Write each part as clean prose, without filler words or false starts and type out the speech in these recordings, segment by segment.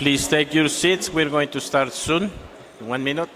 Please take your seats. We're going to start soon. 1 minute.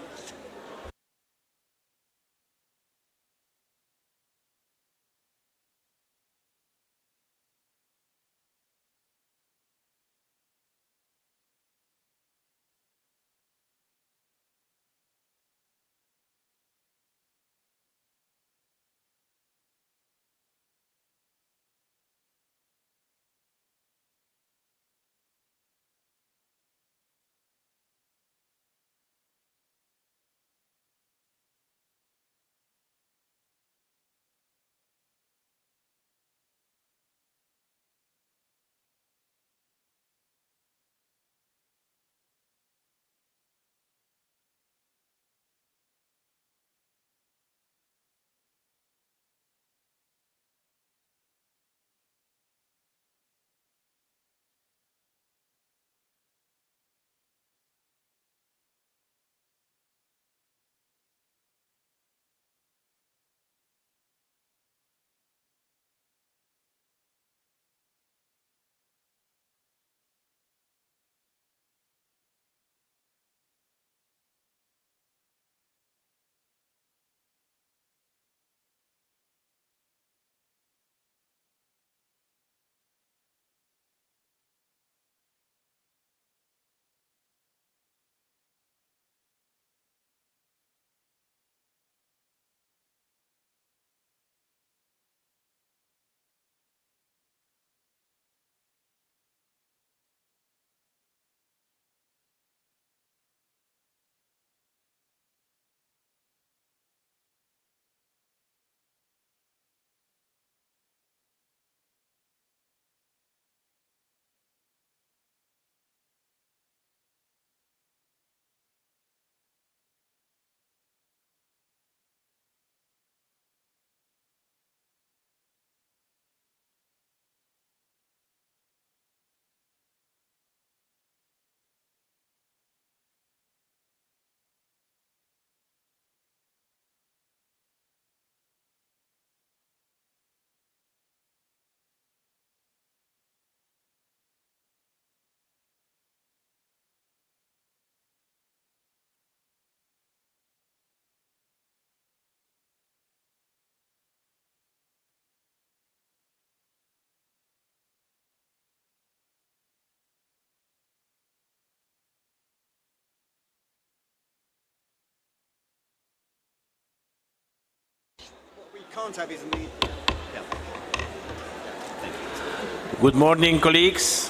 Good morning, colleagues.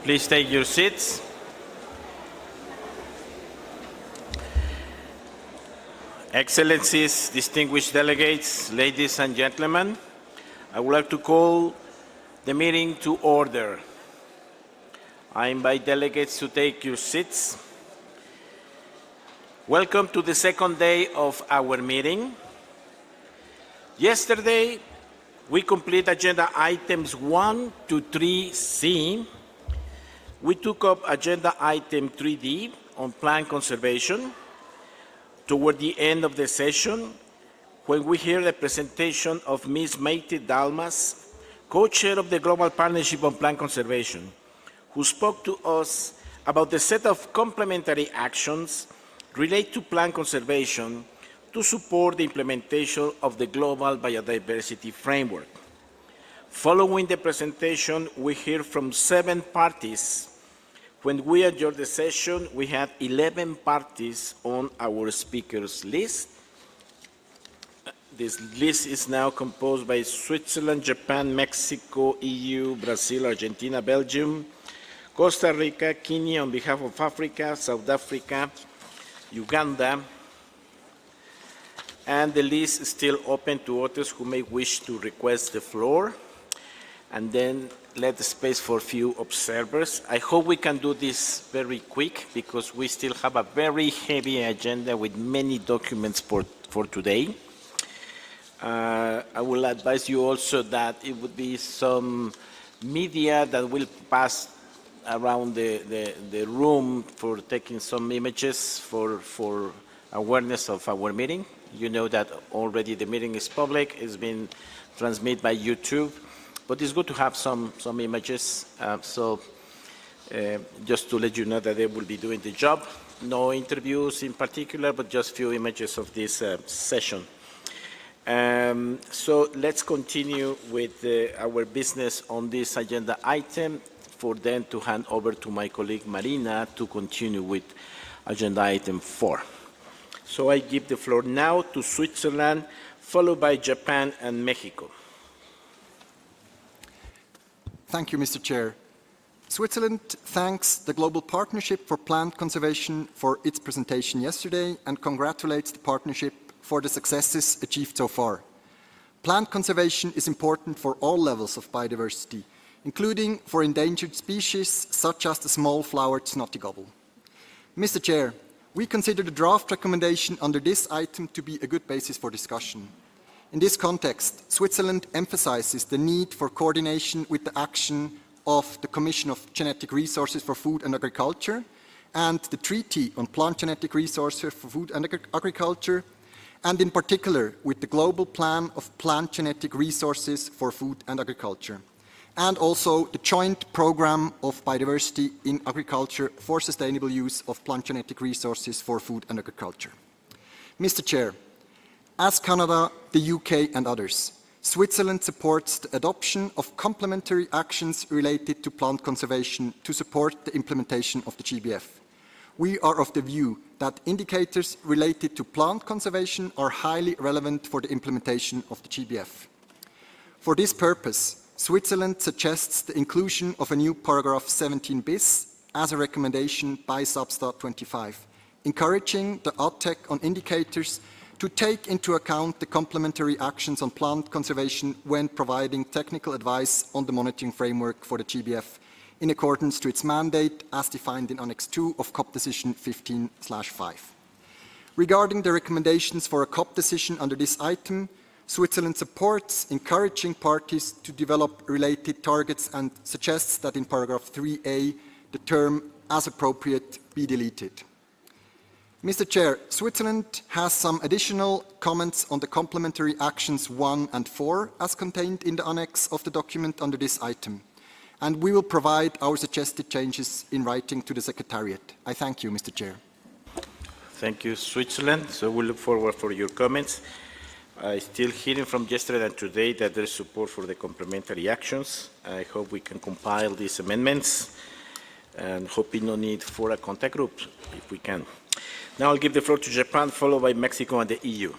Please take your seats. Excellencies, distinguished delegates, ladies and gentlemen, I would like to call the meeting to order. I invite delegates to take your seats. Welcome to the second day of our meeting. Yesterday, we complete agenda items 1 to 3C. We took up agenda item 3D on plant conservation. Toward the end of the session, when we hear the presentation of Ms. Maite Dalmas, co-chair of the Global Partnership on Plant Conservation, who spoke to us about the set of complementary actions related to plant conservation to support the implementation of the Global Biodiversity Framework. Following the presentation, we hear from 7 parties. When we adjourned the session, we had 11 parties on our speakers list. This list is now composed by Switzerland, Japan, Mexico, EU, Brazil, Argentina, Belgium, Costa Rica, Kenya on behalf of Africa, South Africa, Uganda, and the list is still open to others who may wish to request the floor. And then let the space for a few observers. I hope we can do this very quick because we still have a very heavy agenda with many documents for today. I will advise you also that it would be some media that will pass around the room for taking some images for awareness of our meeting. You know that already the meeting is public, it's been transmitted by YouTube, but it's good to have some images. So just to let you know that they will be doing the job. No interviews in particular, but just few images of this session. So let's continue with our business on this agenda item for then to hand over to my colleague Marina to continue with agenda item 4. So I give the floor now to Switzerland, followed by Japan and Mexico. Thank you, Mr. Chair. Switzerland thanks the Global Partnership for Plant Conservation for its presentation yesterday and congratulates the partnership for the successes achieved so far. Plant conservation is important for all levels of biodiversity, including for endangered species such as the small-flowered snotty gobble. Mr. Chair, we consider the draft recommendation under this item to be a good basis for discussion. In this context, Switzerland emphasizes the need for coordination with the action of the Commission of Genetic Resources for Food and Agriculture and the Treaty on Plant Genetic Resources for Food and Agriculture, and in particular with the Global Plan of Plant Genetic Resources for Food and Agriculture, and also the Joint Programme of Biodiversity in Agriculture for Sustainable Use of Plant Genetic Resources for Food and Agriculture. Mr. Chair, as Canada, the UK and others, Switzerland supports the adoption of complementary actions related to plant conservation to support the implementation of the GBF. We are of the view that indicators related to plant conservation are highly relevant for the implementation of the GBF. For this purpose, Switzerland suggests the inclusion of a new paragraph 17 bis as a recommendation by Substat-25, encouraging the ATTEC on indicators to take into account the complementary actions on plant conservation when providing technical advice on the monitoring framework for the GBF in accordance to its mandate as defined in Annex 2 of COP Decision 15/5. Regarding the recommendations for a COP decision under this item, Switzerland supports encouraging parties to develop related targets and suggests that in paragraph 3a, the term "as appropriate" be deleted. Mr. Chair, Switzerland has some additional comments on the complementary actions 1 and 4 as contained in the annex of the document under this item, and we will provide our suggested changes in writing to the Secretariat. I thank you, Mr. Chair. Thank you, Switzerland. So we look forward for your comments. I still hearing from yesterday and today that there is support for the complementary actions. I hope we can compile these amendments and hoping no need for a contact group if we can. Now I'll give the floor to Japan, followed by Mexico and the EU.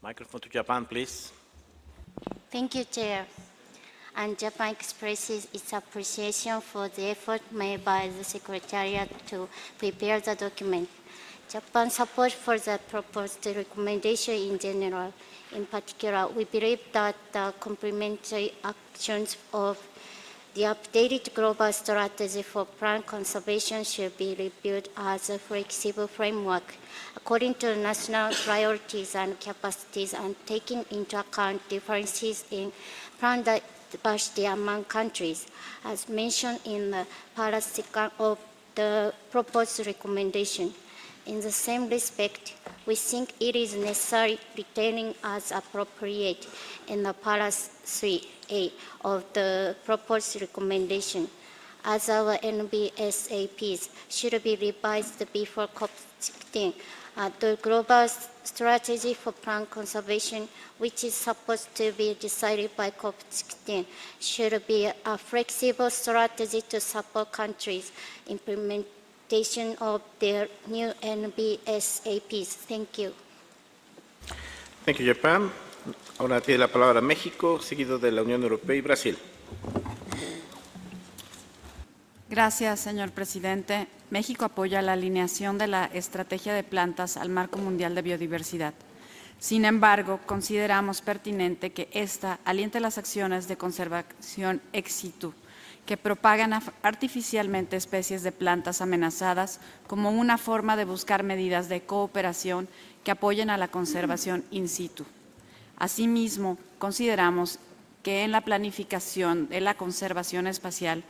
Microphone to Japan, please. Thank you, Chair. And Japan expresses its appreciation for the effort made by the Secretariat to prepare the document. Japan's support for the proposed recommendation in general. In particular, we believe that the complementary actions of the updated global strategy for plant conservation should be reviewed as a flexible framework according to national priorities and capacities and taking into account differences in plant diversity among countries, as mentioned in the para second of the proposed recommendation. In the same respect, we think it is necessary retaining as appropriate in the para 3A of the proposed recommendation, as our NBSAPs should be revised before COP16. The global strategy for plant conservation, which is supposed to be decided by COP16, should be a flexible strategy to support countries' implementation of their new NBSAPs. Thank you. Thank you, Japan. Ahora tiene la palabra México, seguido de la Unión Europea y Brasil. Gracias, señor presidente. México apoya la alineación de la estrategia de plantas al Marco Mundial de Biodiversidad. Sin embargo, consideramos pertinente que ésta aliente las acciones de conservación ex situ, que propagan artificialmente especies de plantas amenazadas como una forma de buscar medidas de cooperación que apoyen a la conservación in situ. Asimismo, consideramos que en la planificación de la conservación espacial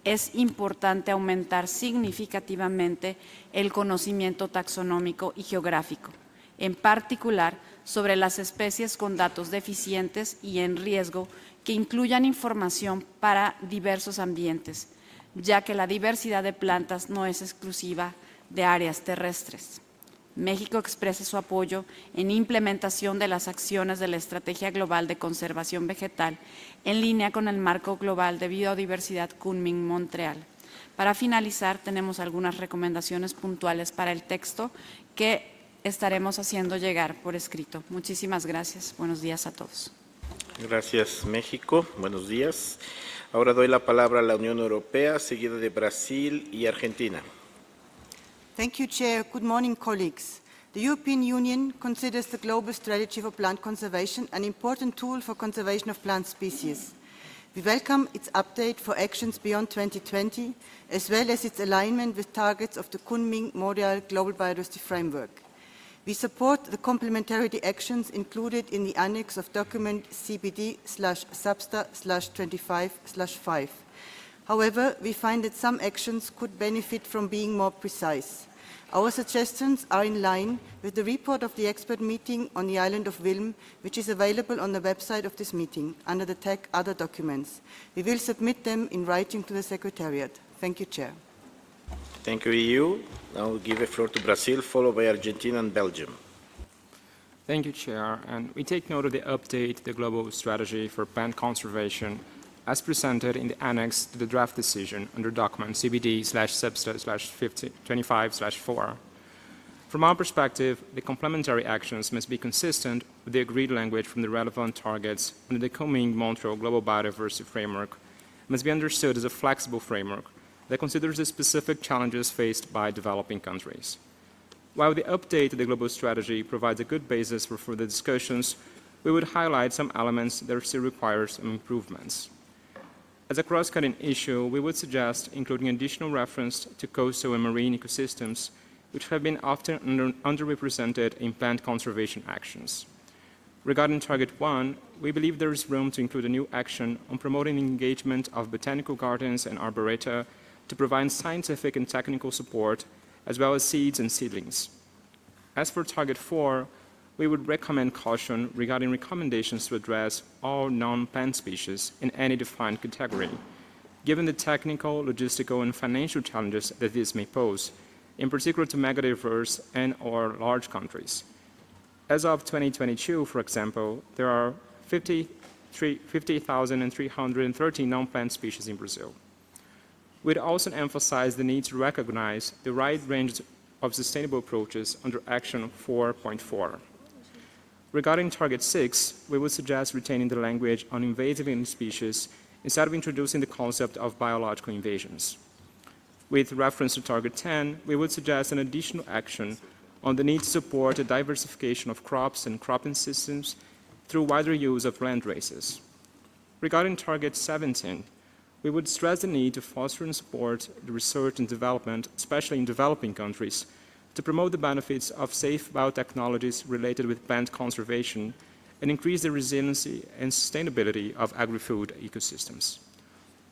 es importante aumentar significativamente el conocimiento taxonómico y geográfico, en particular sobre las especies con datos deficientes y en riesgo que incluyan información para diversos ambientes, ya que la diversidad de plantas no es exclusiva de áreas terrestres. México expresa su apoyo en implementación de las acciones de la Estrategia Global de Conservación Vegetal en línea con el Marco Global de Biodiversidad Kunming-Montreal. Para finalizar, tenemos algunas recomendaciones puntuales para el texto que estaremos haciendo llegar por escrito. Muchísimas gracias. Buenos días a todos. Gracias, México. Buenos días. Ahora doy la palabra a la Unión Europea, seguida de Brasil y Argentina. Thank you, Chair. Good morning, colleagues. The European Union considers the global strategy for plant conservation an important tool for conservation of plant species. We welcome its update for actions beyond 2020, as well as its alignment with targets of the Kunming-Montreal Global Biodiversity Framework. We support the complementarity actions included in the annex of document CBD-Substa/25/5. However, we find that some actions could benefit from being more precise. Our suggestions are in line with the report of the expert meeting on the island of Wilm, which is available on the website of this meeting under the tag Other Documents. We will submit them in writing to the Secretariat. Thank you, Chair. Thank you, EU. Now I'll give the floor to Brazil, followed by Argentina and Belgium. Thank you, Chair. And we take note of the update to the global strategy for plant conservation as presented in the annex to the draft decision under document CBD/Substa/25/4. From our perspective, the complementary actions must be consistent with the agreed language from the relevant targets under the Kunming-Montreal Global Biodiversity Framework, must be understood as a flexible framework that considers the specific challenges faced by developing countries. While the update to the global strategy provides a good basis for further discussions, we would highlight some elements that still require some improvements. As a cross-cutting issue, we would suggest including additional reference to coastal and marine ecosystems, which have been often underrepresented in plant conservation actions. Regarding Target 1, we believe there is room to include a new action on promoting the engagement of botanical gardens and arboreta to provide scientific and technical support, as well as seeds and seedlings. As for Target 4, we would recommend caution regarding recommendations to address all non-plant species in any defined category, given the technical, logistical, and financial challenges that this may pose, in particular to megadiverse and/or large countries. As of 2022, for example, there are 50,313 non-plant species in Brazil. We'd also emphasize the need to recognize the wide range of sustainable approaches under Action 4.4. Regarding Target 6, we would suggest retaining the language on invasive alien species instead of introducing the concept of biological invasions. With reference to Target 10, we would suggest an additional action on the need to support the diversification of crops and cropping systems through wider use of land races. Regarding Target 17, we would stress the need to foster and support the research and development, especially in developing countries, to promote the benefits of safe biotechnologies related with plant conservation and increase the resiliency and sustainability of agri-food ecosystems.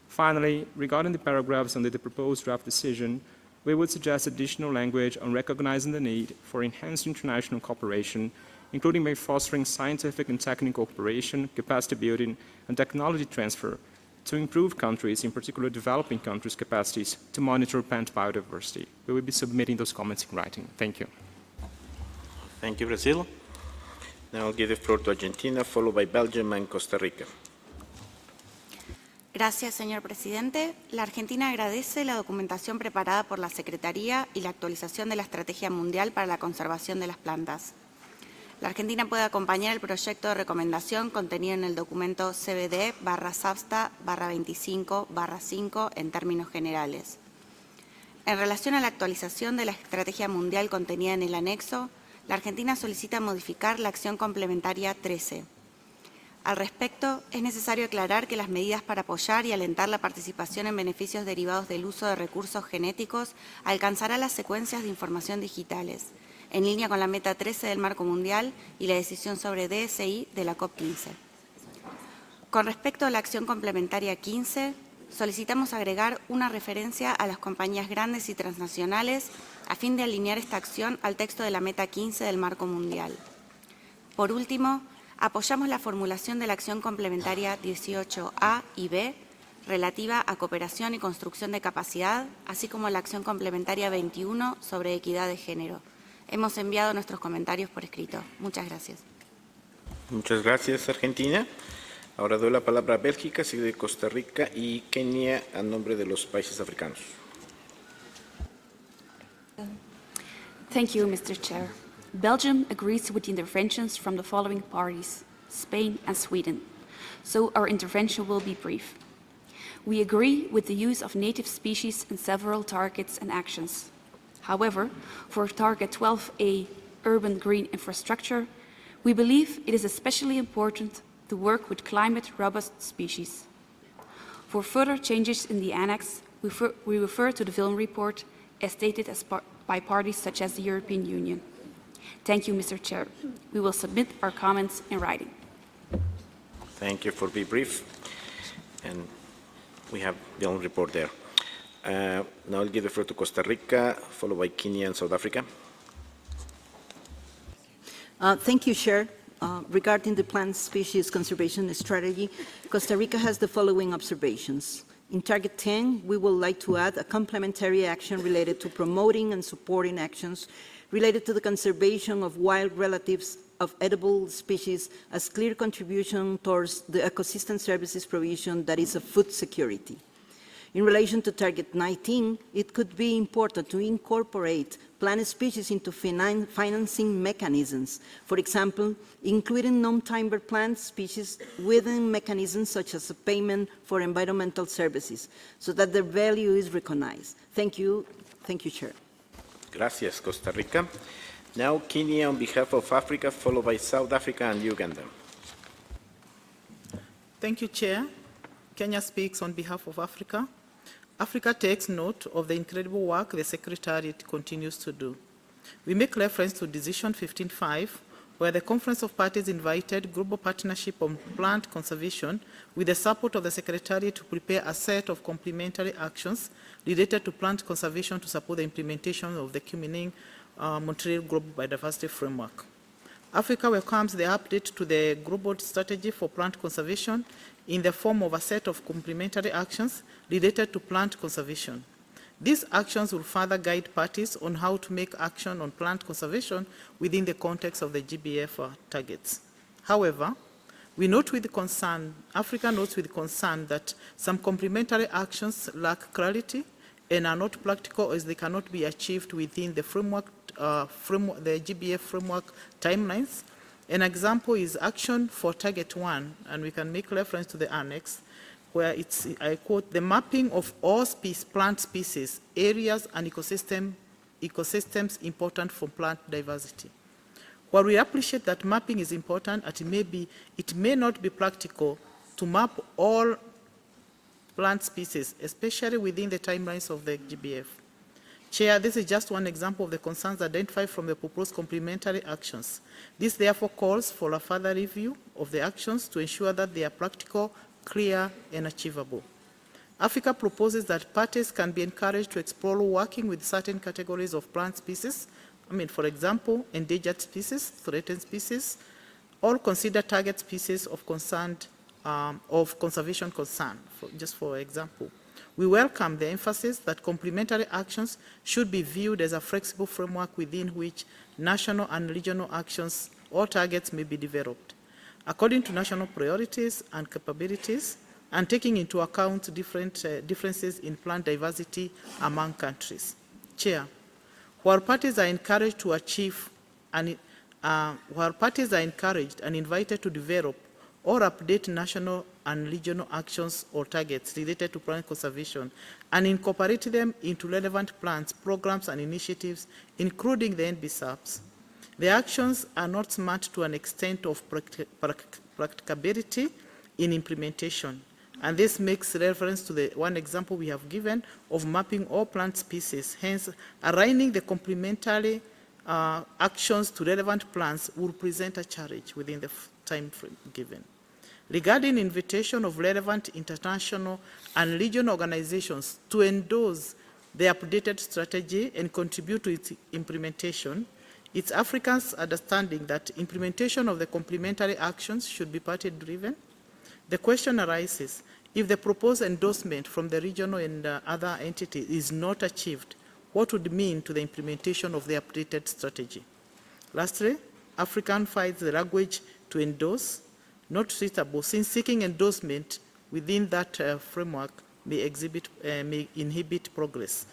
Finally, regarding the paragraphs under the proposed draft decision, we would suggest additional language on recognizing the need for enhanced international cooperation, including by fostering scientific and technical cooperation, capacity building, and technology transfer to improve countries, in particular developing countries' capacities to monitor plant biodiversity. We will be submitting those comments in writing. Thank you. Thank you, Brazil. Now I'll give the floor to Argentina, followed by Belgium and Costa Rica. Gracias, señor presidente. La Argentina agradece la documentación preparada por la Secretaría y la actualización de la Estrategia Mundial para la Conservación de las Plantas. La Argentina puede acompañar el proyecto de recomendación contenido en el documento CBD/Substa/25/5 en términos generales. En relación a la actualización de la Estrategia Mundial contenida en el anexo, la Argentina solicita modificar la acción complementaria 13. Al respecto, es necesario aclarar que las medidas para apoyar y alentar la participación en beneficios derivados del uso de recursos genéticos alcanzará las secuencias de información digitales, en línea con la meta 13 del Marco Mundial y la decisión sobre DSI de la COP15. Con respecto a la acción complementaria 15, solicitamos agregar una referencia a las compañías grandes y transnacionales a fin de alinear esta acción al texto de la Meta 15 del Marco Mundial. Por último, apoyamos la formulación de la acción complementaria 18A y B relativa a cooperación y construcción de capacidad, así como la acción complementaria 21 sobre equidad de género. Hemos enviado nuestros comentarios por escrito. Muchas gracias. Muchas gracias, Argentina. Ahora doy la palabra a Bélgica, seguido de Costa Rica y Kenia a nombre de los países africanos. Thank you, Mr. Chair. Belgium agrees with the interventions from the following parties, Spain and Sweden, so our intervention will be brief. We agree with the use of native species in several targets and actions. However, for Target 12A, urban green infrastructure, we believe it is especially important to work with climate-robust species. For further changes in the annex, we refer to the Vilm report as stated by parties such as the European Union. Thank you, Mr. Chair. We will submit our comments in writing. Thank you for being brief. And we have the own report there. Now I'll give the floor to Costa Rica, followed by Kenya and South Africa. Thank you, Chair. Regarding the plant species conservation strategy, Costa Rica has the following observations. In Target 10, we would like to add a complementary action related to promoting and supporting actions related to the conservation of wild relatives of edible species as clear contribution towards the ecosystem services provision that is of food security. In relation to Target 19, it could be important to incorporate plant species into financing mechanisms. For example, including non-timber plant species within mechanisms such as a payment for environmental services, so that their value is recognized. Thank you. Thank you, Chair. Gracias, Costa Rica. Now Kenya on behalf of Africa, followed by South Africa and Uganda. Thank you, Chair. Kenya speaks on behalf of Africa. Africa takes note of the incredible work the Secretariat continues to do. We make reference to Decision 15.5, where the Conference of Parties invited Global Partnership on Plant Conservation with the support of the Secretariat to prepare a set of complementary actions related to plant conservation to support the implementation of the Kunming Montreal Global Biodiversity Framework. Africa welcomes the update to the Global Strategy for Plant Conservation in the form of a set of complementary actions related to plant conservation. These actions will further guide parties on how to make action on plant conservation within the context of the GBF targets. However, we note with concern, Africa notes with concern that some complementary actions lack clarity and are not practical as they cannot be achieved within the framework, the GBF framework timelines. An example is action for Target 1, and we can make reference to the annex, where it's, I quote, the mapping of all plant species, areas, and ecosystems important for plant diversity. While we appreciate that mapping is important, it may not be practical to map all plant species, especially within the timelines of the GBF. Chair, this is just one example of the concerns identified from the proposed complementary actions. This therefore calls for a further review of the actions to ensure that they are practical, clear, and achievable. Africa proposes that parties can be encouraged to explore working with certain categories of plant species, for example, endangered species, threatened species, or consider target species of conservation concern, just for example. We welcome the emphasis that complementary actions should be viewed as a flexible framework within which national and regional actions or targets may be developed, according to national priorities and capabilities, and taking into account differences in plant diversity among countries. Chair, while parties are encouraged and invited to develop or update national and regional actions or targets related to plant conservation and incorporate them into relevant plans, programs, and initiatives, including the NBSAPs. The actions are not smart to an extent of practicability in implementation, and this makes reference to the one example we have given of mapping all plant species. Hence, aligning the complementary actions to relevant plans will present a challenge within the time frame given. regarding invitation of relevant international and regional organizations to endorse the updated strategy and contribute to its implementation, it's Africans' understanding that implementation of the complementary actions should be party-driven. The question arises, if the proposed endorsement from the regional and other entities is not achieved, what would it mean to the implementation of the updated strategy? Lastly, African finds the language to endorse not suitable, since seeking endorsement within that framework may inhibit progress.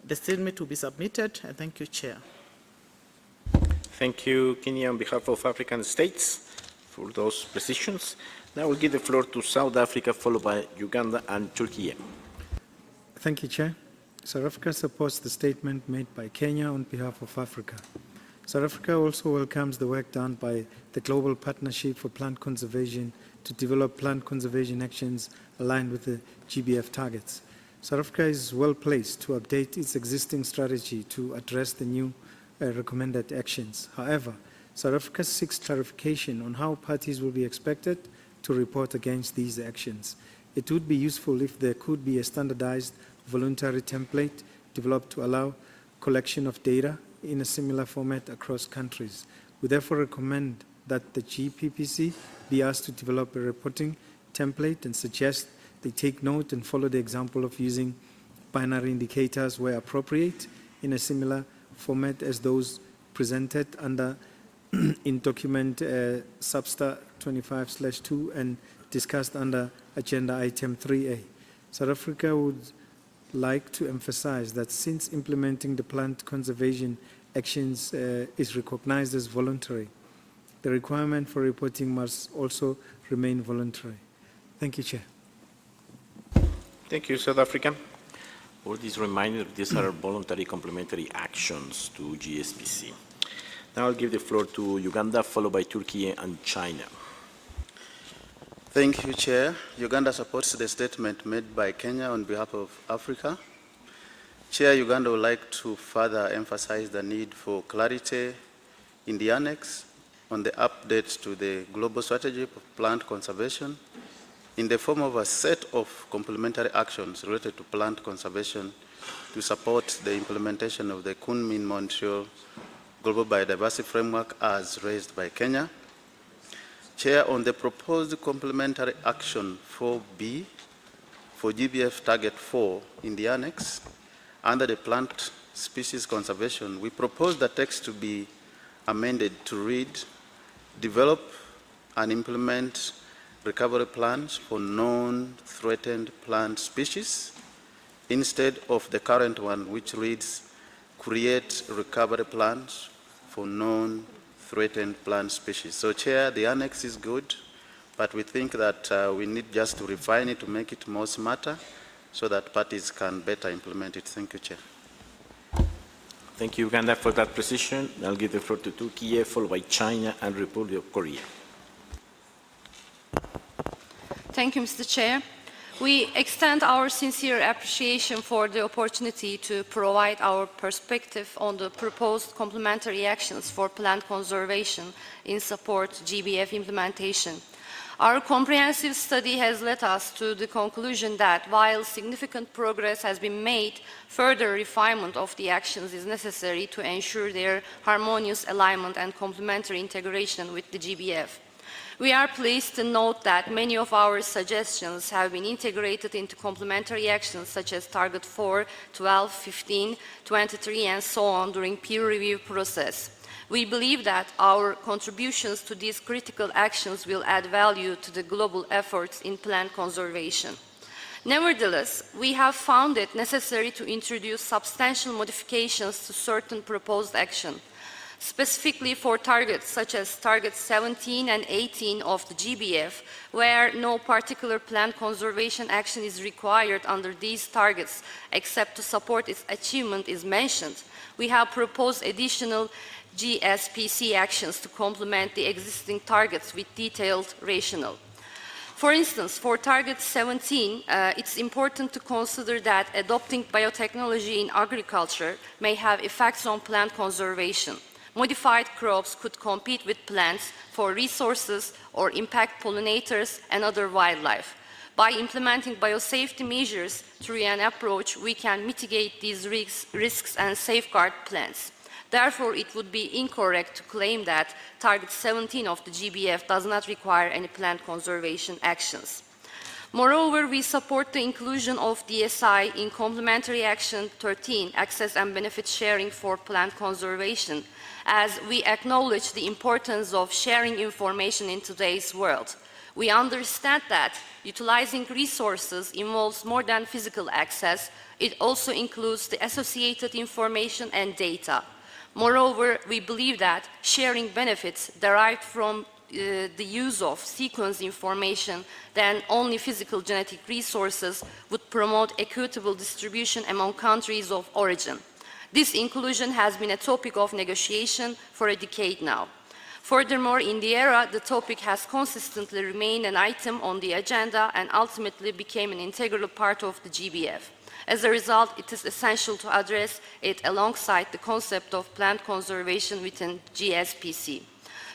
The statement will be submitted, and thank you, Chair. Thank you, Kenya, on behalf of African states for those precisions. Now we'll give the floor to South Africa, followed by Uganda and Turkey. Thank you, Chair. South Africa supports the statement made by Kenya on behalf of Africa. South Africa also welcomes the work done by the Global Partnership for Plant Conservation to develop plant conservation actions aligned with the GBF targets. South Africa is well placed to update its existing strategy to address the new recommended actions. However, South Africa seeks clarification on how parties will be expected to report against these actions. It would be useful if there could be a standardized voluntary template developed to allow collection of data in a similar format across countries. We therefore recommend that the GPPC be asked to develop a reporting template and suggest they take note and follow the example of using binary indicators where appropriate in a similar format as those presented under in document SBSTTA-25/2 and discussed under agenda item 3A. South Africa would like to emphasize that since implementing the plant conservation actions is recognized as voluntary, the requirement for reporting must also remain voluntary. Thank you, Chair. Thank you, South Africa. For this reminder, these are voluntary complementary actions to GSPC. Now I'll give the floor to Uganda, followed by Turkey and China. Thank you, Chair. Uganda supports the statement made by Kenya on behalf of Africa. Chair, Uganda would like to further emphasize the need for clarity in the annex on the updates to the global strategy of plant conservation in the form of a set of complementary actions related to plant conservation to support the implementation of the Kunming-Montreal Global Biodiversity Framework as raised by Kenya. Chair, on the proposed complementary action 4B for GBF Target 4 in the annex, under the plant species conservation, we propose the text to be amended to read, develop and implement recovery plans for non-threatened plant species, instead of the current one, which reads, create recovery plans for non-threatened plant species. So, Chair, the annex is good, but we think that we need just to refine it to make it more smarter so that parties can better implement it. Thank you, Chair. Thank you, Uganda, for that precision. I'll give the floor to Turkey, followed by China and Republic of Korea. Thank you, Mr. Chair. We extend our sincere appreciation for the opportunity to provide our perspective on the proposed complementary actions for plant conservation in support of GBF implementation. Our comprehensive study has led us to the conclusion that while significant progress has been made, further refinement of the actions is necessary to ensure their harmonious alignment and complementary integration with the GBF. We are pleased to note that many of our suggestions have been integrated into complementary actions such as Target 4, 12, 15, 23, and so on during peer review process. We believe that our contributions to these critical actions will add value to the global efforts in plant conservation. Nevertheless, we have found it necessary to introduce substantial modifications to certain proposed action. Specifically for targets such as targets 17 and 18 of the GBF, where no particular plant conservation action is required under these targets except to support its achievement is mentioned, we have proposed additional GSPC actions to complement the existing targets with detailed rationale. For instance, for target 17, it's important to consider that adopting biotechnology in agriculture may have effects on plant conservation. Modified crops could compete with plants for resources or impact pollinators and other wildlife. By implementing biosafety measures through an approach, we can mitigate these risks and safeguard plants. Therefore, it would be incorrect to claim that Target 17 of the GBF does not require any plant conservation actions. Moreover, we support the inclusion of DSI in Complementary Action 13, Access and Benefit Sharing for Plant Conservation, as we acknowledge the importance of sharing information in today's world. We understand that utilizing resources involves more than physical access. It also includes the associated information and data. Moreover, we believe that sharing benefits derived from the use of sequence information than only physical genetic resources would promote equitable distribution among countries of origin. This inclusion has been a topic of negotiation for a decade now. Furthermore, in the era, the topic has consistently remained an item on the agenda and ultimately became an integral part of the GBF. As a result, it is essential to address it alongside the concept of plant conservation within GSPC.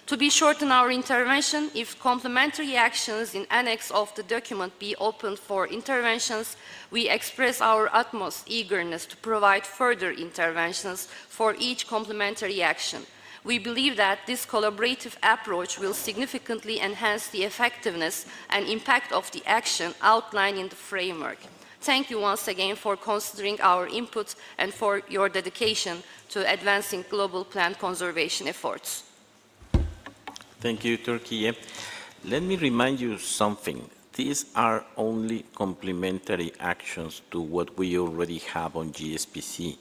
To be short in our intervention, if complementary actions in annex of the document be opened for interventions, we express our utmost eagerness to provide further interventions for each complementary action. We believe that this collaborative approach will significantly enhance the effectiveness and impact of the action outlined in the framework. Thank you once again for considering our input and for your dedication to advancing global plant conservation efforts. Thank you, Turkey. Let me remind you something. These are only complementary actions to what we already have on GSPC.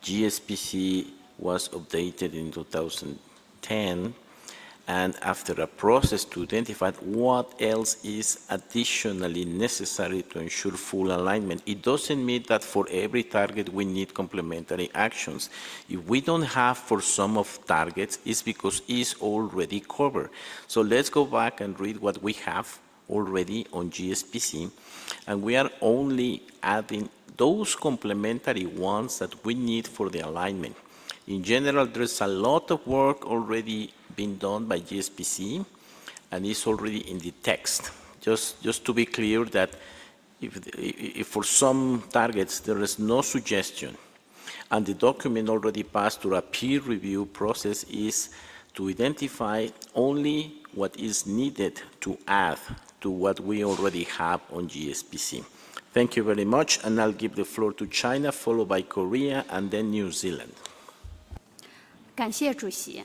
GSPC was updated in 2010, and after a process to identify what else is additionally necessary to ensure full alignment, it doesn't mean that for every target we need complementary actions. If we don't have for some of targets, it's because it's already covered. So let's go back and read what we have already on GSPC, and we are only adding those complementary ones that we need for the alignment. In general, there's a lot of work already been done by GSPC, and it's already in the text. Just to be clear that if for some targets there is no suggestion, and the document already passed through a peer review process, is to identify only what is needed to add to what we already have on GSPC. Thank you very much, and I'll give the floor to China, followed by Korea, and then New Zealand. 感谢主席，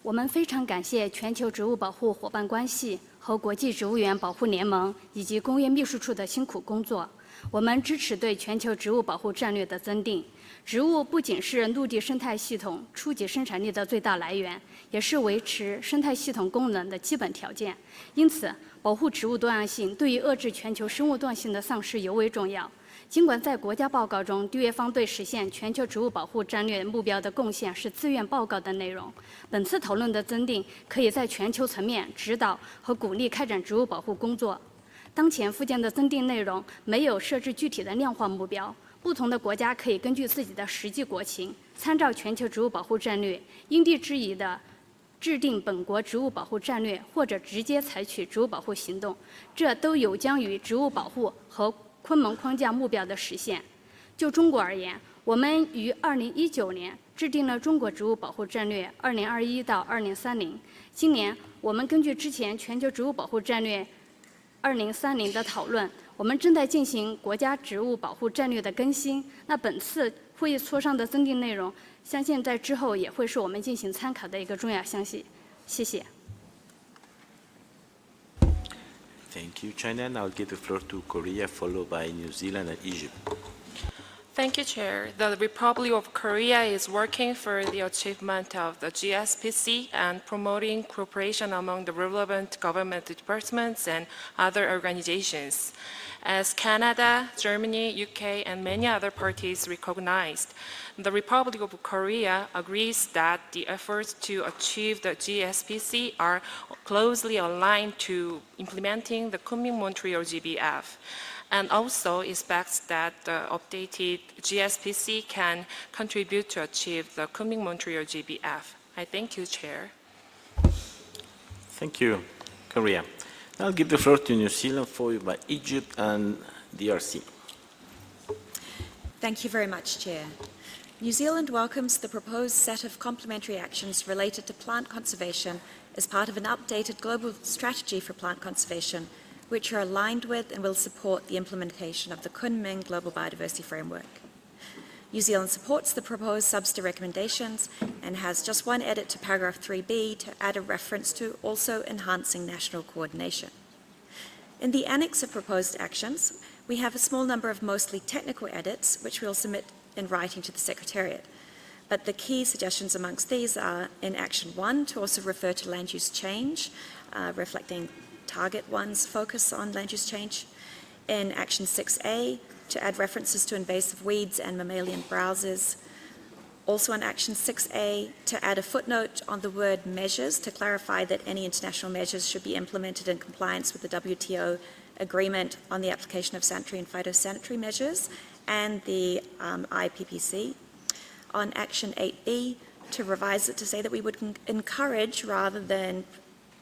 我们非常感谢全球植物保护伙伴关系和国际植物园保护联盟以及工业秘书处的辛苦工作。我们支持对全球植物保护战略的增订。植物不仅是陆地生态系统初级生产力的最大来源，也是维持生态系统功能的基本条件。因此，保护植物多样性对于遏制全球生物多样性的丧失尤为重要。 尽管在国家报告中，缔约方对实现全球植物保护战略目标的贡献是自愿报告的内容，本次讨论的增订可以在全球层面指导和鼓励开展植物保护工作。当前附件的增订内容没有设置具体的量化目标，不同的国家可以根据自己的实际国情，参照全球植物保护战略，因地制宜的制定本国植物保护战略，或者直接采取植物保护行动，这都有将于植物保护和 昆明框架目标的实现。就中国而言，我们于2019年制定了中国植物保护战略2021到2030。今年，我们根据之前全球植物保护战略2030的讨论，我们正在进行国家植物保护战略的更新。那本次会议磋商的增订内容，相信在之后也会是我们进行参考的一个重要项目。谢谢。 Thank you, China. And I'll give the floor to Korea, followed by New Zealand and Egypt. Thank you, Chair. The Republic of Korea is working for the achievement of the GSPC and promoting cooperation among the relevant government departments and other organizations. As Canada, Germany, UK, and many other parties recognized, the Republic of Korea agrees that the efforts to achieve the GSPC are closely aligned to implementing the Kunming-Montreal GBF, and also expects that the updated GSPC can contribute to achieve the Kunming-Montreal GBF. I thank you, Chair. Thank you, Korea. I'll give the floor to New Zealand, followed by Egypt and DRC. Thank you very much, Chair. New Zealand welcomes the proposed set of complementary actions related to plant conservation as part of an updated global strategy for plant conservation, which are aligned with and will support the implementation of the Kunming Global Biodiversity Framework. New Zealand supports the proposed subsidiary recommendations and has just one edit to paragraph 3b to add a reference to also enhancing national coordination. In the annex of proposed actions, we have a small number of mostly technical edits, which we'll submit in writing to the Secretariat. But the key suggestions amongst these are in Action 1 to also refer to land use change, reflecting Target 1's focus on land use change. In Action 6A, to add references to invasive weeds and mammalian browsers. Also in Action 6A, to add a footnote on the word measures to clarify that any international measures should be implemented in compliance with the WTO agreement on the application of sanitary and phytosanitary measures and the IPPC. On Action 8B, to revise it to say that we would encourage rather than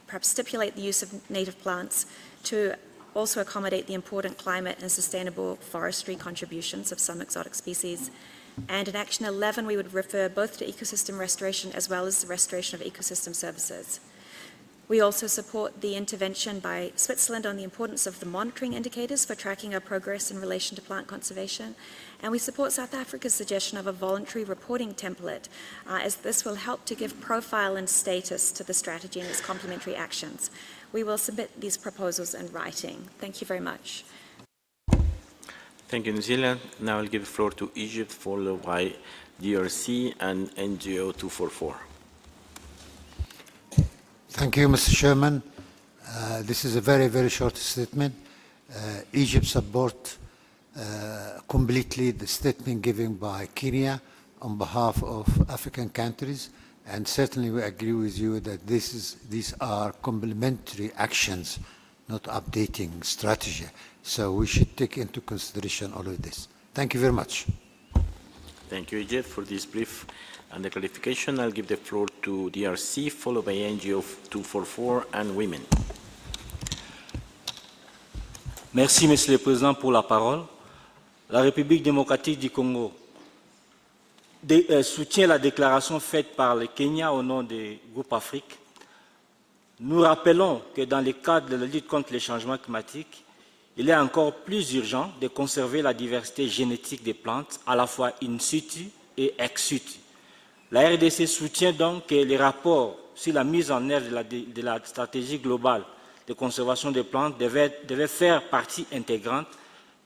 perhaps stipulate the use of native plants to also accommodate the important climate and sustainable forestry contributions of some exotic species. And in Action 11, we would refer both to ecosystem restoration as well as the restoration of ecosystem services. We also support the intervention by Switzerland on the importance of the monitoring indicators for tracking our progress in relation to plant conservation. And we support South Africa's suggestion of a voluntary reporting template, as this will help to give profile and status to the strategy and its complementary actions. We will submit these proposals in writing. Thank you very much. Thank you, New Zealand. Now I'll give the floor to Egypt, followed by DRC and NGO 244. Thank you, Mr. Chairman. This is a very, very short statement. Egypt supports completely the statement given by Kenya on behalf of African countries, and certainly we agree with you that these are complementary actions, not updating strategy. So we should take into consideration all of this. Thank you very much. Thank you, Egypt, for this brief and the clarification. I'll give the floor to DRC, followed by NGO 244 and Women. Merci, Monsieur le Président, pour la parole. La République démocratique du Congo soutient la déclaration faite par le Kenya au nom du groupe Afrique. Nous rappelons que dans le cadre de la lutte contre les changements climatiques, il est encore plus urgent de conserver la diversité génétique des plantes, à la fois in situ et ex situ. La RDC soutient donc que les rapports sur la mise en œuvre de la stratégie globale de conservation des plantes devaient faire partie intégrante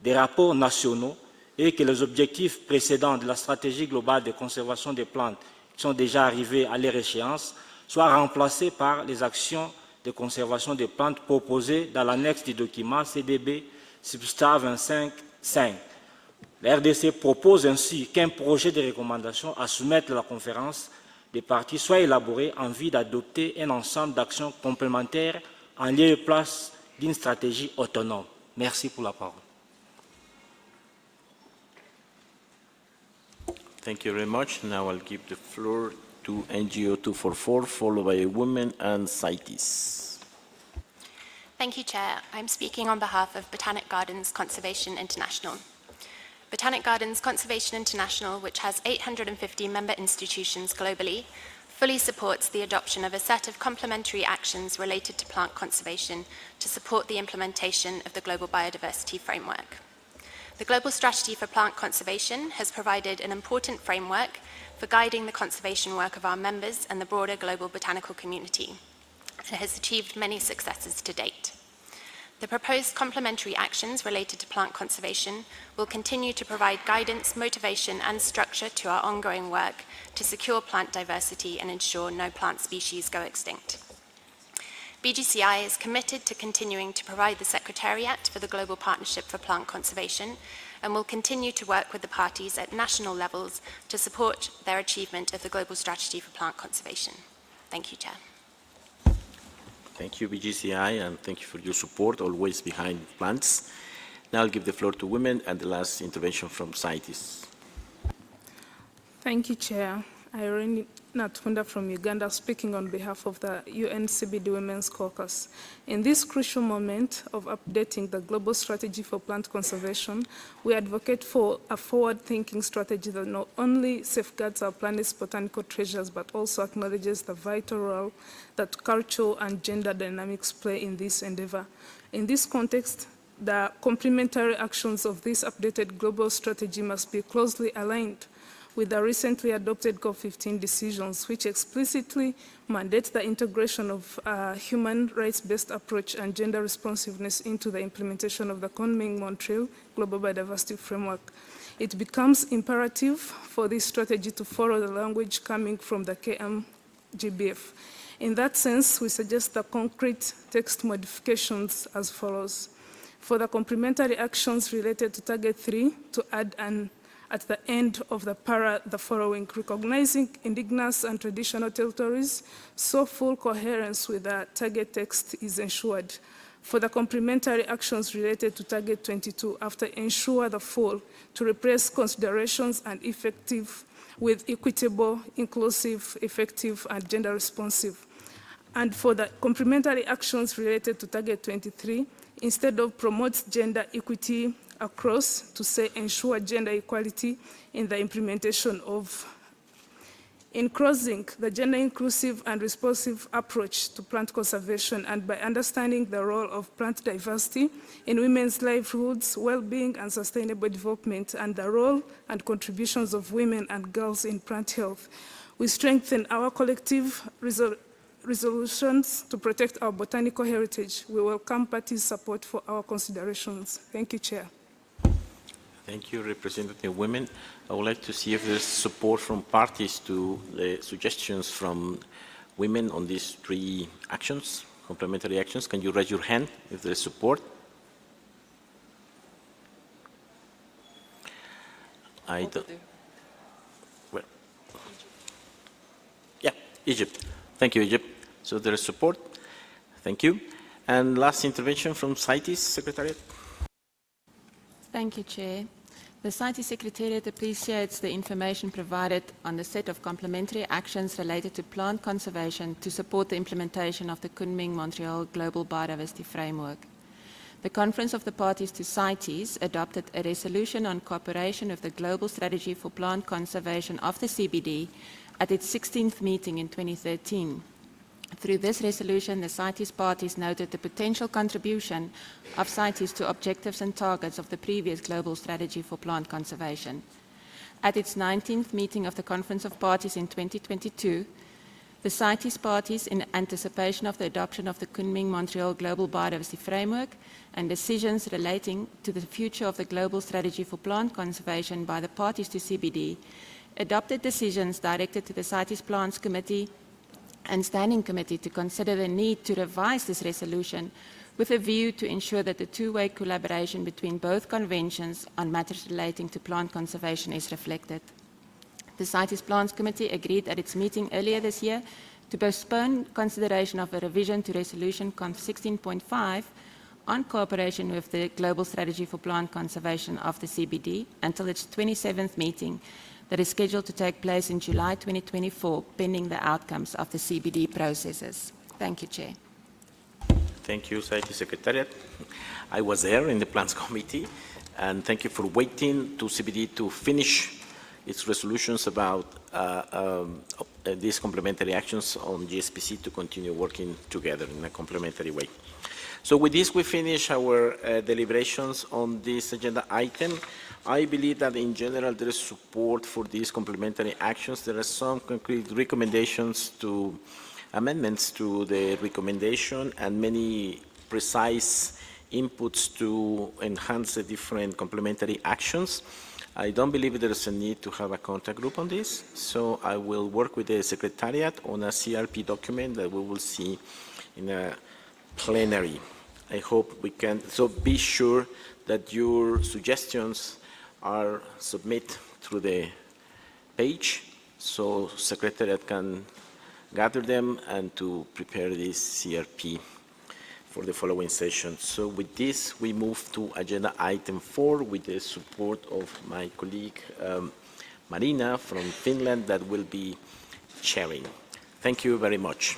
des rapports nationaux et que les objectifs précédents de la stratégie globale de conservation des plantes qui sont déjà arrivés à leur échéance soient remplacés par les actions de conservation des plantes proposées dans l'annexe du document CDB SBSTTA-25. La RDC propose ainsi qu'un projet de recommandation à soumettre à la conférence des parties soit élaboré en vue d'adopter un ensemble d'actions complémentaires en lieu et place d'une stratégie autonome. Merci pour la parole. Thank you very much. Now I'll give the floor to NGO 244, followed by Women and CITES. Thank you, Chair. I'm speaking on behalf of Botanic Gardens Conservation International. Botanic Gardens Conservation International, which has 850 member institutions globally, fully supports the adoption of a set of complementary actions related to plant conservation to support the implementation of the Global Biodiversity Framework. The Global Strategy for Plant Conservation has provided an important framework for guiding the conservation work of our members and the broader global botanical community, and has achieved many successes to date. The proposed complementary actions related to plant conservation will continue to provide guidance, motivation, and structure to our ongoing work to secure plant diversity and ensure no plant species go extinct. BGCI is committed to continuing to provide the Secretariat for the Global Partnership for Plant Conservation and will continue to work with the parties at national levels to support their achievement of the Global Strategy for Plant Conservation. Thank you, Chair. Thank you, BGCI, and thank you for your support, always behind plants. Now I'll give the floor to Women and the last intervention from CITES. Thank you, Chair. Irene Natunda from Uganda, speaking on behalf of the UN CBD Women's Caucus. In this crucial moment of updating the global strategy for plant conservation, we advocate for a forward-thinking strategy that not only safeguards our planet's botanical treasures, but also acknowledges the vital role that cultural and gender dynamics play in this endeavor. In this context, the complementary actions of this updated global strategy must be closely aligned with the recently adopted COP15 decisions, which explicitly mandate the integration of a human rights-based approach and gender responsiveness into the implementation of the Kunming-Montreal Global Biodiversity Framework. It becomes imperative for this strategy to follow the language coming from the KMGBF. In that sense, we suggest the concrete text modifications as follows. For the complementary actions related to Target 3, to add at the end of the para the following: recognizing indigenous and traditional territories, so full coherence with the target text is ensured. For the complementary actions related to Target 22, after ensure the full, to replace considerations and effective with equitable, inclusive, effective, and gender responsive. And for the complementary actions related to Target 23, instead of promotes gender equity across, to say ensure gender equality in the implementation of. In closing, the gender inclusive and responsive approach to plant conservation, and by understanding the role of plant diversity in women's livelihoods, well-being and sustainable development, and the role and contributions of women and girls in plant health, we strengthen our collective resolutions to protect our botanical heritage. We welcome parties' support for our considerations. Thank you, Chair. Thank you, Representative Women. I would like to see if there's support from parties to the suggestions from women on these three actions, complementary actions. Can you raise your hand if there is support? I don't. Well, yeah, Egypt. Thank you, Egypt. So there is support. Thank you. And last intervention from CITES Secretariat. Thank you, Chair. The CITES Secretariat appreciates the information provided on the set of complementary actions related to plant conservation to support the implementation of the Kunming-Montreal Global Biodiversity Framework. The Conference of the Parties to CITES adopted a resolution on cooperation with the Global Strategy for Plant Conservation of the CBD at its 16th meeting in 2013. Through this resolution, the CITES parties noted the potential contribution of CITES to objectives and targets of the previous Global Strategy for Plant Conservation. At its 19th meeting of the Conference of Parties in 2022, the CITES parties, in anticipation of the adoption of the Kunming-Montreal Global Biodiversity Framework and decisions relating to the future of the Global Strategy for Plant Conservation by the parties to CBD, adopted decisions directed to the CITES Plants Committee and Standing Committee to consider the need to revise this resolution with a view to ensure that the two-way collaboration between both conventions on matters relating to plant conservation is reflected. The CITES Plants Committee agreed at its meeting earlier this year to postpone consideration of a revision to Resolution Conf 16.5 on cooperation with the Global Strategy for Plant Conservation of the CBD until its 27th meeting, that is scheduled to take place in July 2024, pending the outcomes of the CBD processes. Thank you, Chair. Thank you, CITES Secretariat. I was there in the Plans Committee, and thank you for waiting to CBD to finish its resolutions about these complementary actions on GSPC to continue working together in a complementary way. So with this, we finish our deliberations on this agenda item. I believe that in general there is support for these complementary actions. There are some concrete recommendations to amendments to the recommendation and many precise inputs to enhance the different complementary actions. I don't believe there is a need to have a contact group on this, so I will work with the Secretariat on a CRP document that we will see in a plenary. I hope we can, so be sure that your suggestions are submitted through the page so Secretariat can gather them and to prepare this CRP for the following session. So with this, we move to agenda item 4 with the support of my colleague Marina from Finland that will be chairing. Thank you very much.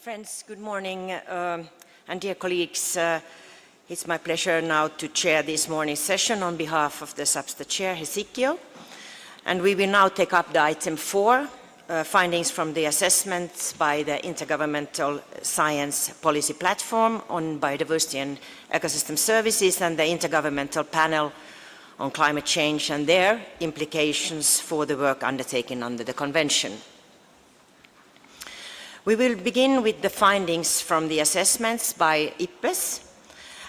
Friends, good morning, and dear colleagues, it's my pleasure now to chair this morning's session on behalf of the Substa Chair, Hesikio, and we will now take up the item 4, findings from the assessments by the Intergovernmental Science Policy Platform on Biodiversity and Ecosystem Services and the Intergovernmental Panel on Climate Change and their implications for the work undertaken under the Convention. We will begin with the findings from the assessments by IPBES.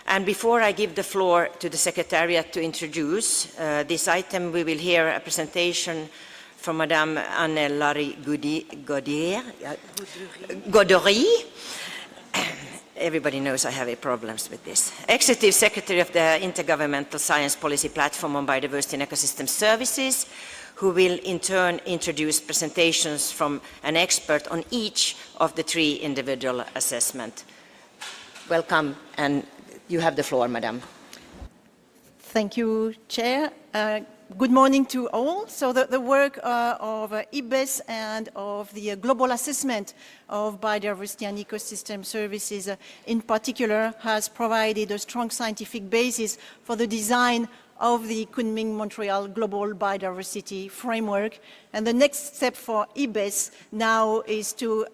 And before I give the floor to the Secretariat to introduce this item, we will hear a presentation from Madame Anne-Laure Gauderie. Everybody knows I have problems with this. Executive Secretary of the Intergovernmental Science Policy Platform on Biodiversity and Ecosystem Services, who will in turn introduce presentations from an expert on each of the 3 individual assessments. Welcome, and you have the floor, Madam. Thank you, Chair. Good morning to all. So the work of IPBES and of the global assessment of biodiversity and ecosystem services in particular has provided a strong scientific basis for the design of the Kunming-Montreal Global Biodiversity Framework. And the next step for IPBES now is to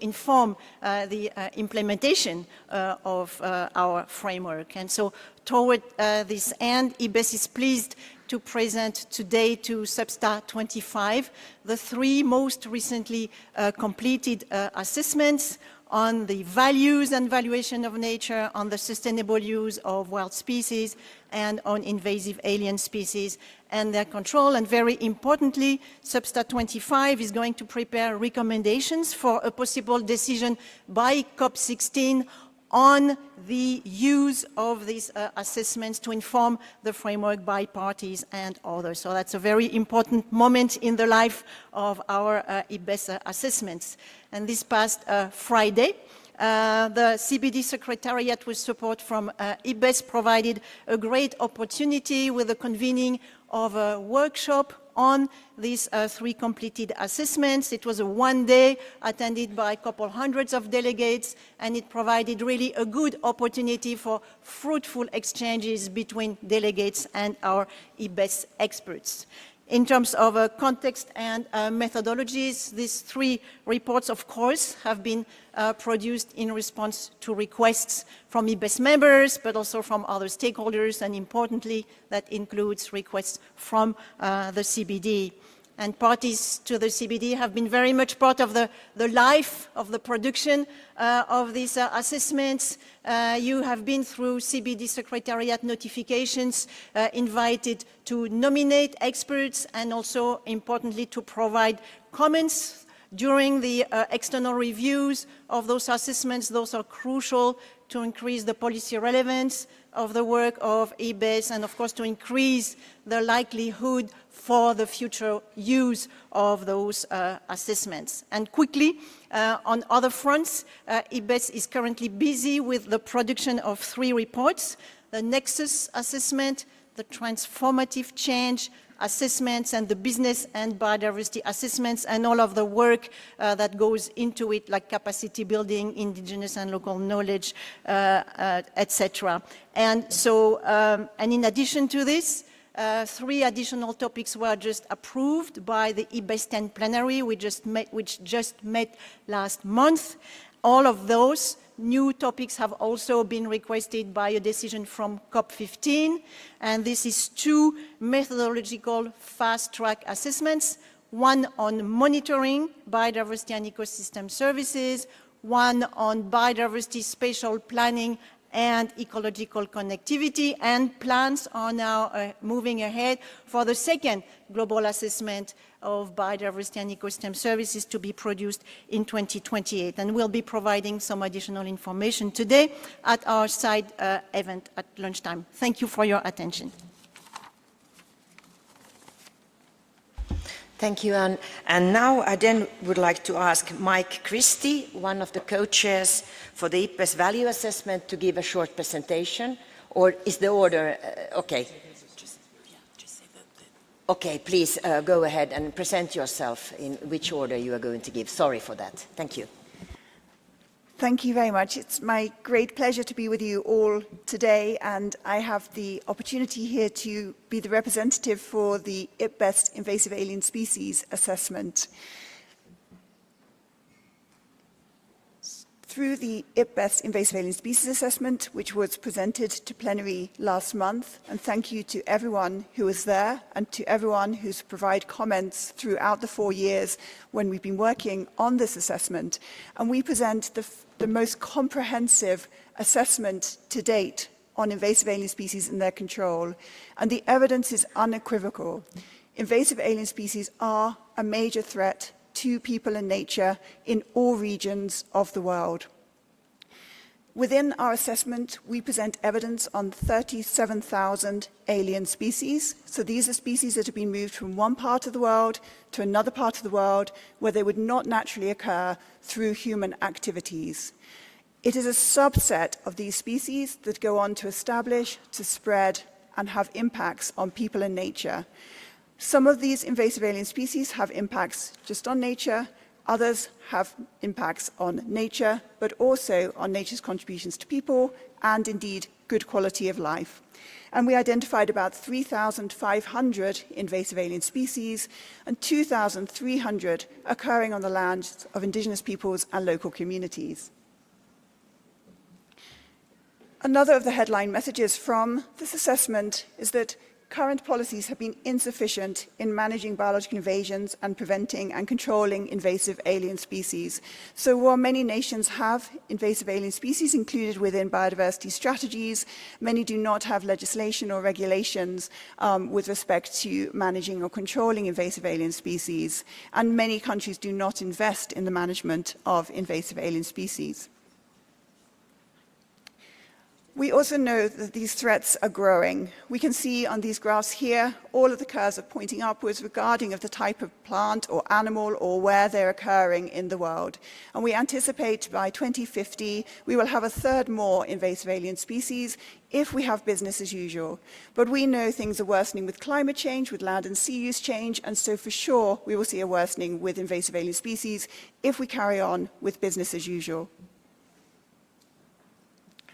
inform the implementation of our framework. And so toward this end, IPBES is pleased to present today to SBSTTA-25 the 3 most recently completed assessments on the values and valuation of nature, on the sustainable use of wild species, and on invasive alien species and their control. And very importantly, SBSTTA-25 is going to prepare recommendations for a possible decision by COP16 on the use of these assessments to inform the framework by parties and others. So that's a very important moment in the life of our IBES assessments. And this past Friday, the CBD Secretariat, with support from IBES, provided a great opportunity with the convening of a workshop on these 3 completed assessments. It was a one-day attended by a couple hundreds of delegates, and it provided really a good opportunity for fruitful exchanges between delegates and our IBES experts. In terms of context and methodologies, these 3 reports, of course, have been produced in response to requests from IBES members, but also from other stakeholders, and importantly, that includes requests from the CBD. And parties to the CBD have been very much part of the life of the production of these assessments. You have been, through CBD Secretariat notifications, invited to nominate experts and also, importantly, to provide comments during the external reviews of those assessments. Those are crucial to increase the policy relevance of the work of IBES and, of course, to increase the likelihood for the future use of those assessments. And quickly, on other fronts, IBES is currently busy with the production of 3 reports: the Nexus assessment, the Transformative Change assessments, and the Business and Biodiversity assessments, and all of the work that goes into it, like capacity building, indigenous and local knowledge, etc. And so, and in addition to this, 3 additional topics were just approved by the IBES 10 plenary, which just met last month. All of those new topics have also been requested by a decision from COP15, and this is 2 methodological fast-track assessments, one on monitoring biodiversity and ecosystem services, one on biodiversity spatial planning and ecological connectivity, and plans are now moving ahead for the 2nd global assessment of biodiversity and ecosystem services to be produced in 2028. And we'll be providing some additional information today at our side event at lunchtime. Thank you for your attention. Thank you, Anne. And now I then would like to ask Mike Christie, one of the co-chairs for the IPES value assessment, to give a short presentation. Or is the order, okay. Okay, please go ahead and present yourself in which order you are going to give. Sorry for that. Thank you. Thank you very much. It's my great pleasure to be with you all today, and I have the opportunity here to be the representative for the IPBES Invasive Alien Species Assessment. Through the IPBES Invasive Alien Species Assessment, which was presented to plenary last month, and thank you to everyone who was there and to everyone who's provided comments throughout the 4 years when we've been working on this assessment. And we present the most comprehensive assessment to date on invasive alien species and their control. And the evidence is unequivocal. Invasive alien species are a major threat to people and nature in all regions of the world. Within our assessment, we present evidence on 37,000 alien species. So these are species that have been moved from one part of the world to another part of the world where they would not naturally occur through human activities. It is a subset of these species that go on to establish, to spread, and have impacts on people and nature. Some of these invasive alien species have impacts just on nature, others have impacts on nature, but also on nature's contributions to people and indeed good quality of life. And we identified about 3,500 invasive alien species and 2,300 occurring on the lands of indigenous peoples and local communities. Another of the headline messages from this assessment is that current policies have been insufficient in managing biological invasions and preventing and controlling invasive alien species. So while many nations have invasive alien species included within biodiversity strategies, many do not have legislation or regulations with respect to managing or controlling invasive alien species. And many countries do not invest in the management of invasive alien species. We also know that these threats are growing. We can see on these graphs here, all of the curves are pointing upwards regarding of the type of plant or animal or where they're occurring in the world. And we anticipate by 2050, we will have a third more invasive alien species if we have business as usual. But we know things are worsening with climate change, with land and sea use change, and so for sure, we will see a worsening with invasive alien species if we carry on with business as usual.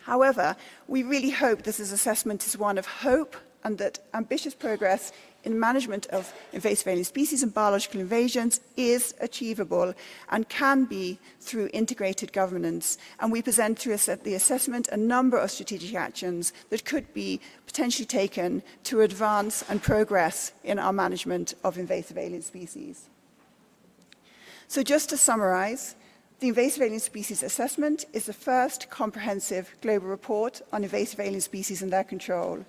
However, we really hope this assessment is one of hope and that ambitious progress in management of invasive alien species and biological invasions is achievable and can be through integrated governance. And we present through the assessment a number of strategic actions that could be potentially taken to advance and progress in our management of invasive alien species. So just to summarize, the Invasive Alien Species Assessment is the first comprehensive global report on invasive alien species and their control.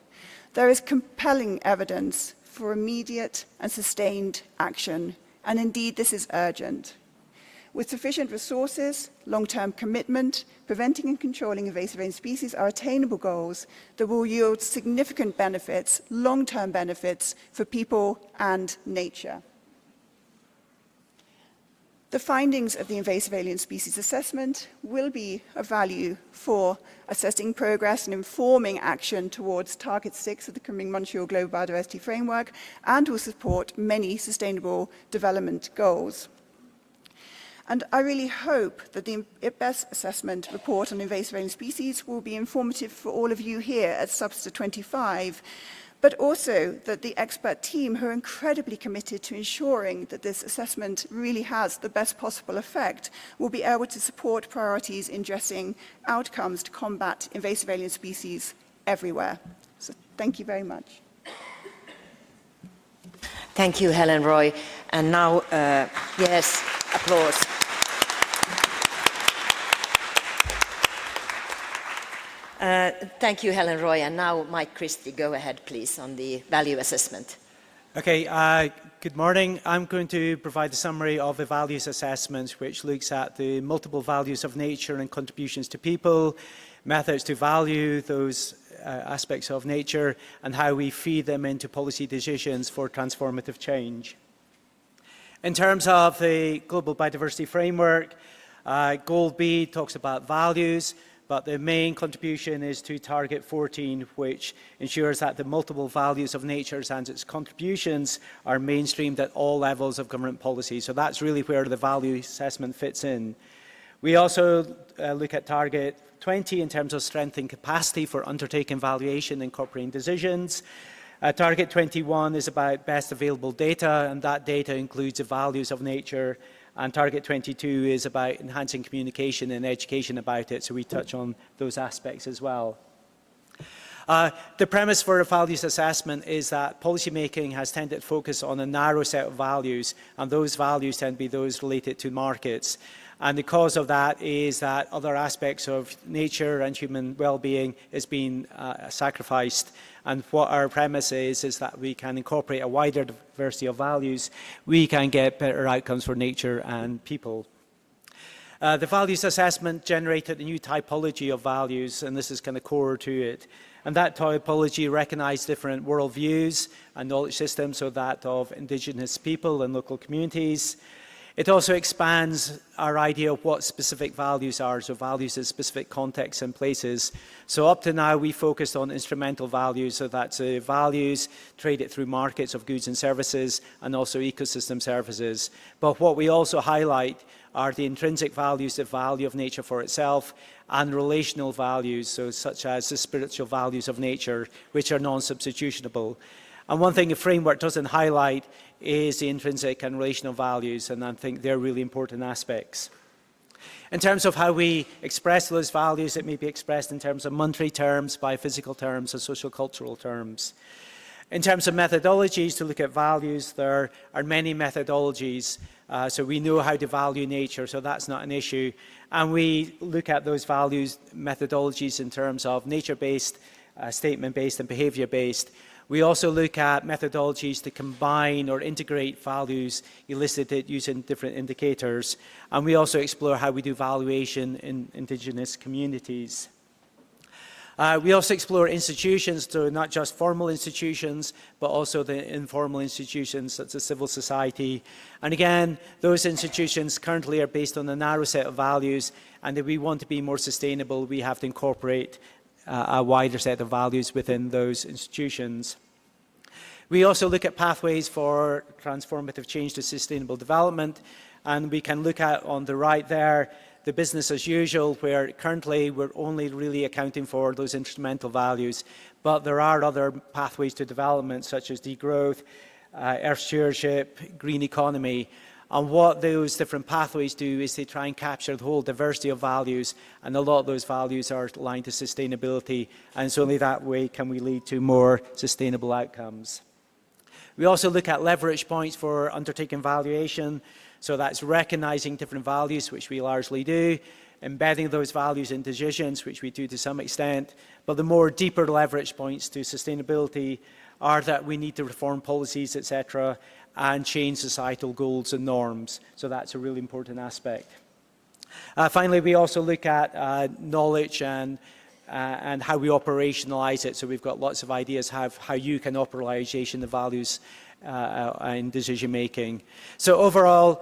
There is compelling evidence for immediate and sustained action, and indeed this is urgent. With sufficient resources, long-term commitment, preventing and controlling invasive alien species are attainable goals that will yield significant benefits, long-term benefits for people and nature. The findings of the Invasive Alien Species Assessment will be of value for assessing progress and informing action towards Target 6 of the coming Montreal Global Biodiversity Framework and will support many sustainable development goals. And I really hope that the IPBES assessment report on invasive alien species will be informative for all of you here at SBSTTA-25, but also that the expert team who are incredibly committed to ensuring that this assessment really has the best possible effect will be able to support priorities in addressing outcomes to combat invasive alien species everywhere. So thank you very much. Thank you, Helen Roy. And now, yes, applause. Thank you, Helen Roy. And now, Mike Christie, go ahead, please, on the value assessment. Okay, good morning. I'm going to provide a summary of the values assessment, which looks at the multiple values of nature and contributions to people, methods to value those aspects of nature, and how we feed them into policy decisions for transformative change. In terms of the Global Biodiversity Framework, Goal B talks about values, but the main contribution is to Target 14, which ensures that the multiple values of nature and its contributions are mainstreamed at all levels of government policy. So that's really where the value assessment fits in. We also look at Target 20 in terms of strengthening capacity for undertaking valuation and incorporating decisions. Target 21 is about best available data, and that data includes the values of nature. And Target 22 is about enhancing communication and education about it, so we touch on those aspects as well. The premise for a values assessment is that policymaking has tended to focus on a narrow set of values, and those values tend to be those related to markets. And the cause of that is that other aspects of nature and human well-being is being sacrificed. And what our premise is that we can incorporate a wider diversity of values, we can get better outcomes for nature and people. The values assessment generated a new typology of values, and this is kind of core to it. And that typology recognised different worldviews and knowledge systems, so that of Indigenous people and local communities. It also expands our idea of what specific values are, so values in specific contexts and places. So up to now, we focused on instrumental values, so that's values traded through markets of goods and services, and also ecosystem services. But what we also highlight are the intrinsic values, the value of nature for itself, and relational values, so such as the spiritual values of nature, which are non-substitutionable. And one thing the framework doesn't highlight is the intrinsic and relational values, and I think they're really important aspects. In terms of how we express those values, it may be expressed in terms of monetary terms, biophysical terms, and social-cultural terms. In terms of methodologies to look at values, there are many methodologies. So we know how to value nature, so that's not an issue. And we look at those values methodologies in terms of nature-based, statement-based, and behaviour-based. We also look at methodologies to combine or integrate values elicited using different indicators. And we also explore how we do valuation in Indigenous communities. We also explore institutions, so not just formal institutions, but also the informal institutions such as civil society. And again, those institutions currently are based on a narrow set of values, and if we want to be more sustainable, we have to incorporate a wider set of values within those institutions. We also look at pathways for transformative change to sustainable development, and we can look at, on the right there, the business as usual, where currently we're only really accounting for those instrumental values, but there are other pathways to development, such as degrowth, earth stewardship, green economy. And what those different pathways do is they try and capture the whole diversity of values, and a lot of those values are aligned to sustainability, and it's only that way can we lead to more sustainable outcomes. We also look at leverage points for undertaking valuation. So that's recognizing different values, which we largely do, embedding those values in decisions, which we do to some extent. But the more deeper leverage points to sustainability are that we need to reform policies, etc., and change societal goals and norms. So that's a really important aspect. Finally, we also look at knowledge and how we operationalize it. So we've got lots of ideas how you can operationalize the values in decision making. So overall,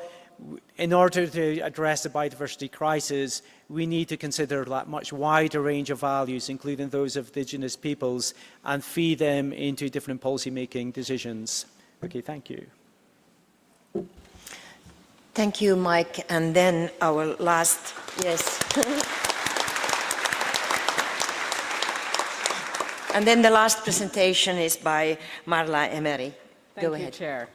in order to address the biodiversity crisis, we need to consider that much wider range of values, including those of indigenous peoples, and feed them into different policy making decisions. Okay, thank you. Thank you, Mike. And then our last, yes. And then the last presentation is by Marla Emery. Thank you, Chair.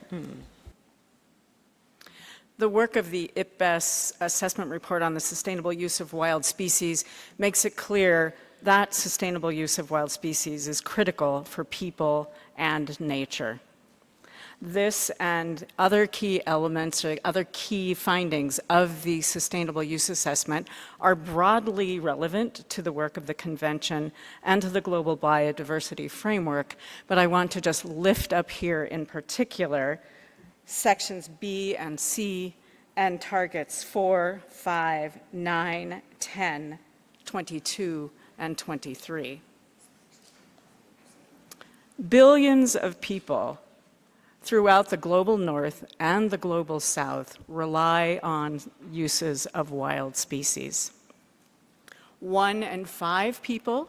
The work of the IPBES assessment report on the sustainable use of wild species makes it clear that sustainable use of wild species is critical for people and nature. This and other key elements or other key findings of the sustainable use assessment are broadly relevant to the work of the Convention and to the Global Biodiversity Framework, but I want to just lift up here in particular sections B and C and targets 4, 5, 9, 10, 22, and 23. Billions of people throughout the global north and the global south rely on uses of wild species. 1 in 5 people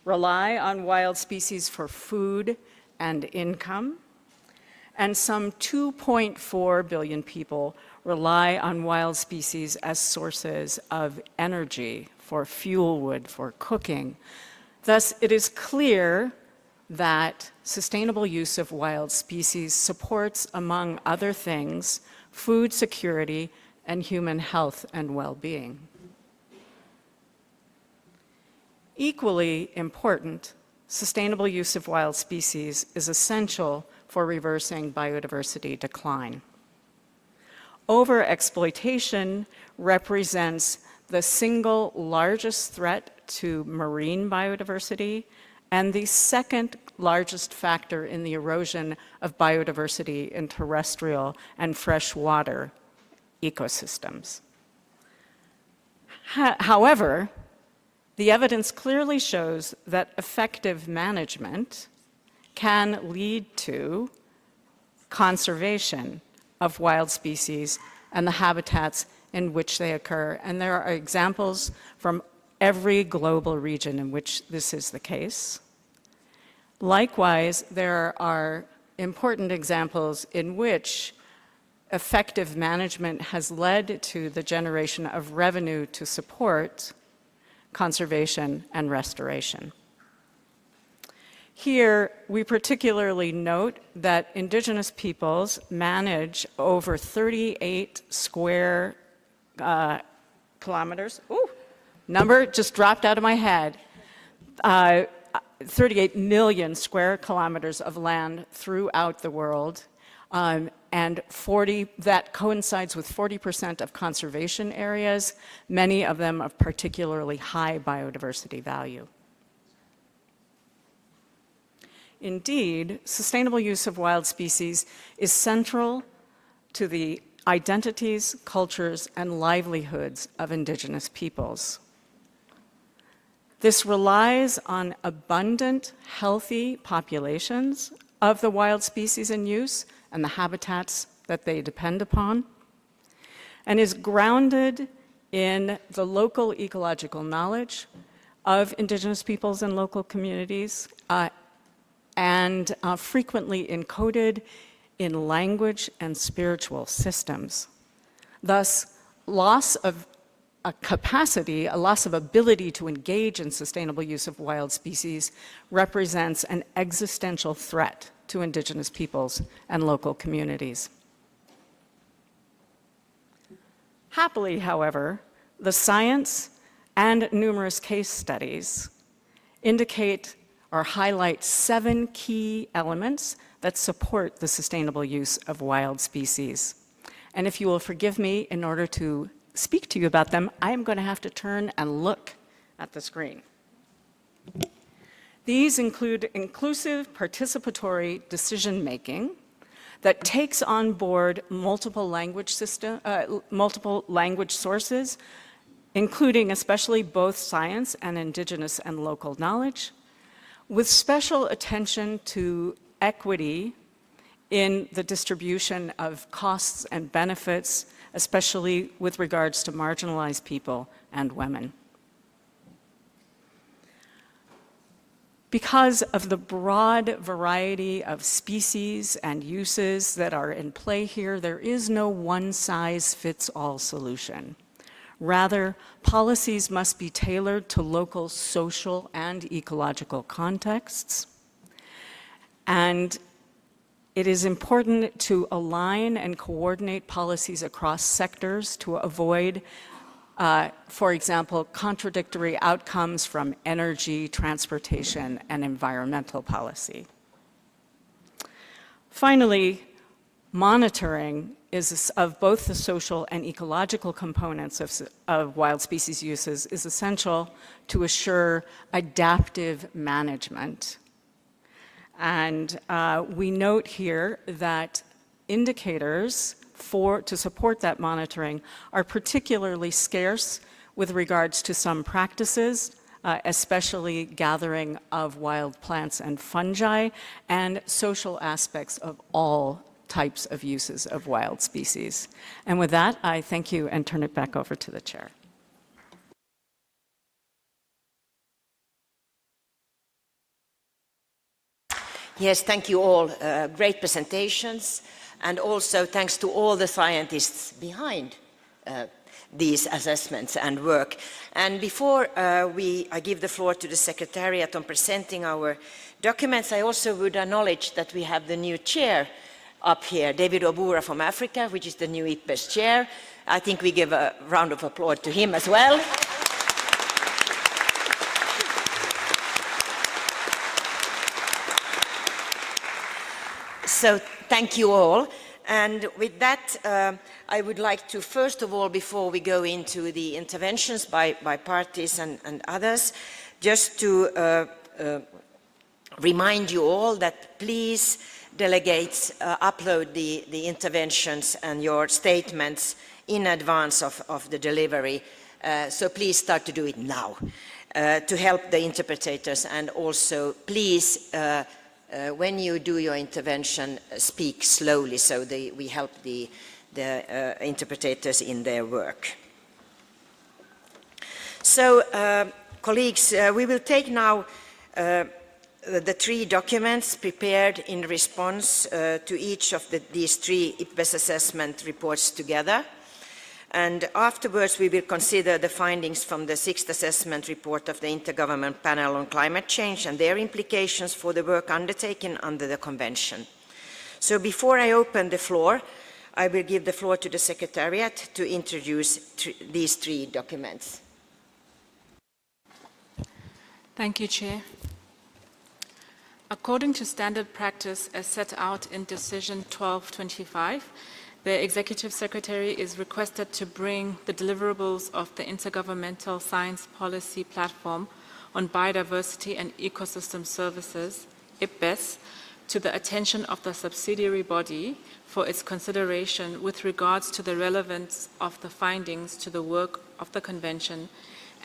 rely on wild species for food and income, and some 2.4 billion people rely on wild species as sources of energy, for fuel wood, for cooking. Thus, it is clear that sustainable use of wild species supports, among other things, food security and human health and well-being. Equally important, sustainable use of wild species is essential for reversing biodiversity decline. Overexploitation represents the single largest threat to marine biodiversity and the second largest factor in the erosion of biodiversity in terrestrial and freshwater ecosystems. However, the evidence clearly shows that effective management can lead to conservation of wild species and the habitats in which they occur. And there are examples from every global region in which this is the case. Likewise, there are important examples in which effective management has led to the generation of revenue to support conservation and restoration. Here, we particularly note that indigenous peoples manage over 38 square kilometers. Ooh, number just dropped out of my head. 38 million square kilometers of land throughout the world, and that coincides with 40% of conservation areas, many of them of particularly high biodiversity value. Indeed, sustainable use of wild species is central to the identities, cultures, and livelihoods of indigenous peoples. This relies on abundant, healthy populations of the wild species in use and the habitats that they depend upon, and is grounded in the local ecological knowledge of indigenous peoples and local communities, and frequently encoded in language and spiritual systems. Thus, loss of a capacity, a loss of ability to engage in sustainable use of wild species represents an existential threat to indigenous peoples and local communities. Happily, however, the science and numerous case studies indicate or highlight 7 key elements that support the sustainable use of wild species. And if you will forgive me, in order to speak to you about them, I am going to have to turn and look at the screen. These include inclusive participatory decision-making that takes on board multiple language sources, including especially both science and indigenous and local knowledge, with special attention to equity in the distribution of costs and benefits, especially with regards to marginalized people and women. Because of the broad variety of species and uses that are in play here, there is no one-size-fits-all solution. Rather, policies must be tailored to local social and ecological contexts. And it is important to align and coordinate policies across sectors to avoid, for example, contradictory outcomes from energy, transportation, and environmental policy. Finally, monitoring of both the social and ecological components of wild species uses is essential to assure adaptive management. And we note here that indicators to support that monitoring are particularly scarce with regards to some practices, especially gathering of wild plants and fungi, and social aspects of all types of uses of wild species. And with that, I thank you and turn it back over to the chair. Yes, thank you all. Great presentations. And also thanks to all the scientists behind these assessments and work. And before I give the floor to the Secretariat on presenting our documents, I also would acknowledge that we have the new chair up here, David Obura from Africa, which is the new IPBES chair. I think we give a round of applause to him as well. So thank you all. And with that, I would like to, first of all, before we go into the interventions by parties and others, just to remind you all that please, delegates, upload the interventions and your statements in advance of the delivery. So please start to do it now to help the interpreters, and also please, when you do your intervention, speak slowly so we help the interpreters in their work. So, colleagues, we will take now the 3 documents prepared in response to each of these 3 IPBES assessment reports together. And afterwards, we will consider the findings from the 6th assessment report of the Intergovernmental Panel on Climate Change and their implications for the work undertaken under the Convention. So before I open the floor, I will give the floor to the Secretariat to introduce these 3 documents. Thank you, Chair. According to standard practice as set out in Decision 1225, the Executive Secretary is requested to bring the deliverables of the Intergovernmental Science Policy Platform on Biodiversity and Ecosystem Services, IPBES, to the attention of the subsidiary body for its consideration with regards to the relevance of the findings to the work of the Convention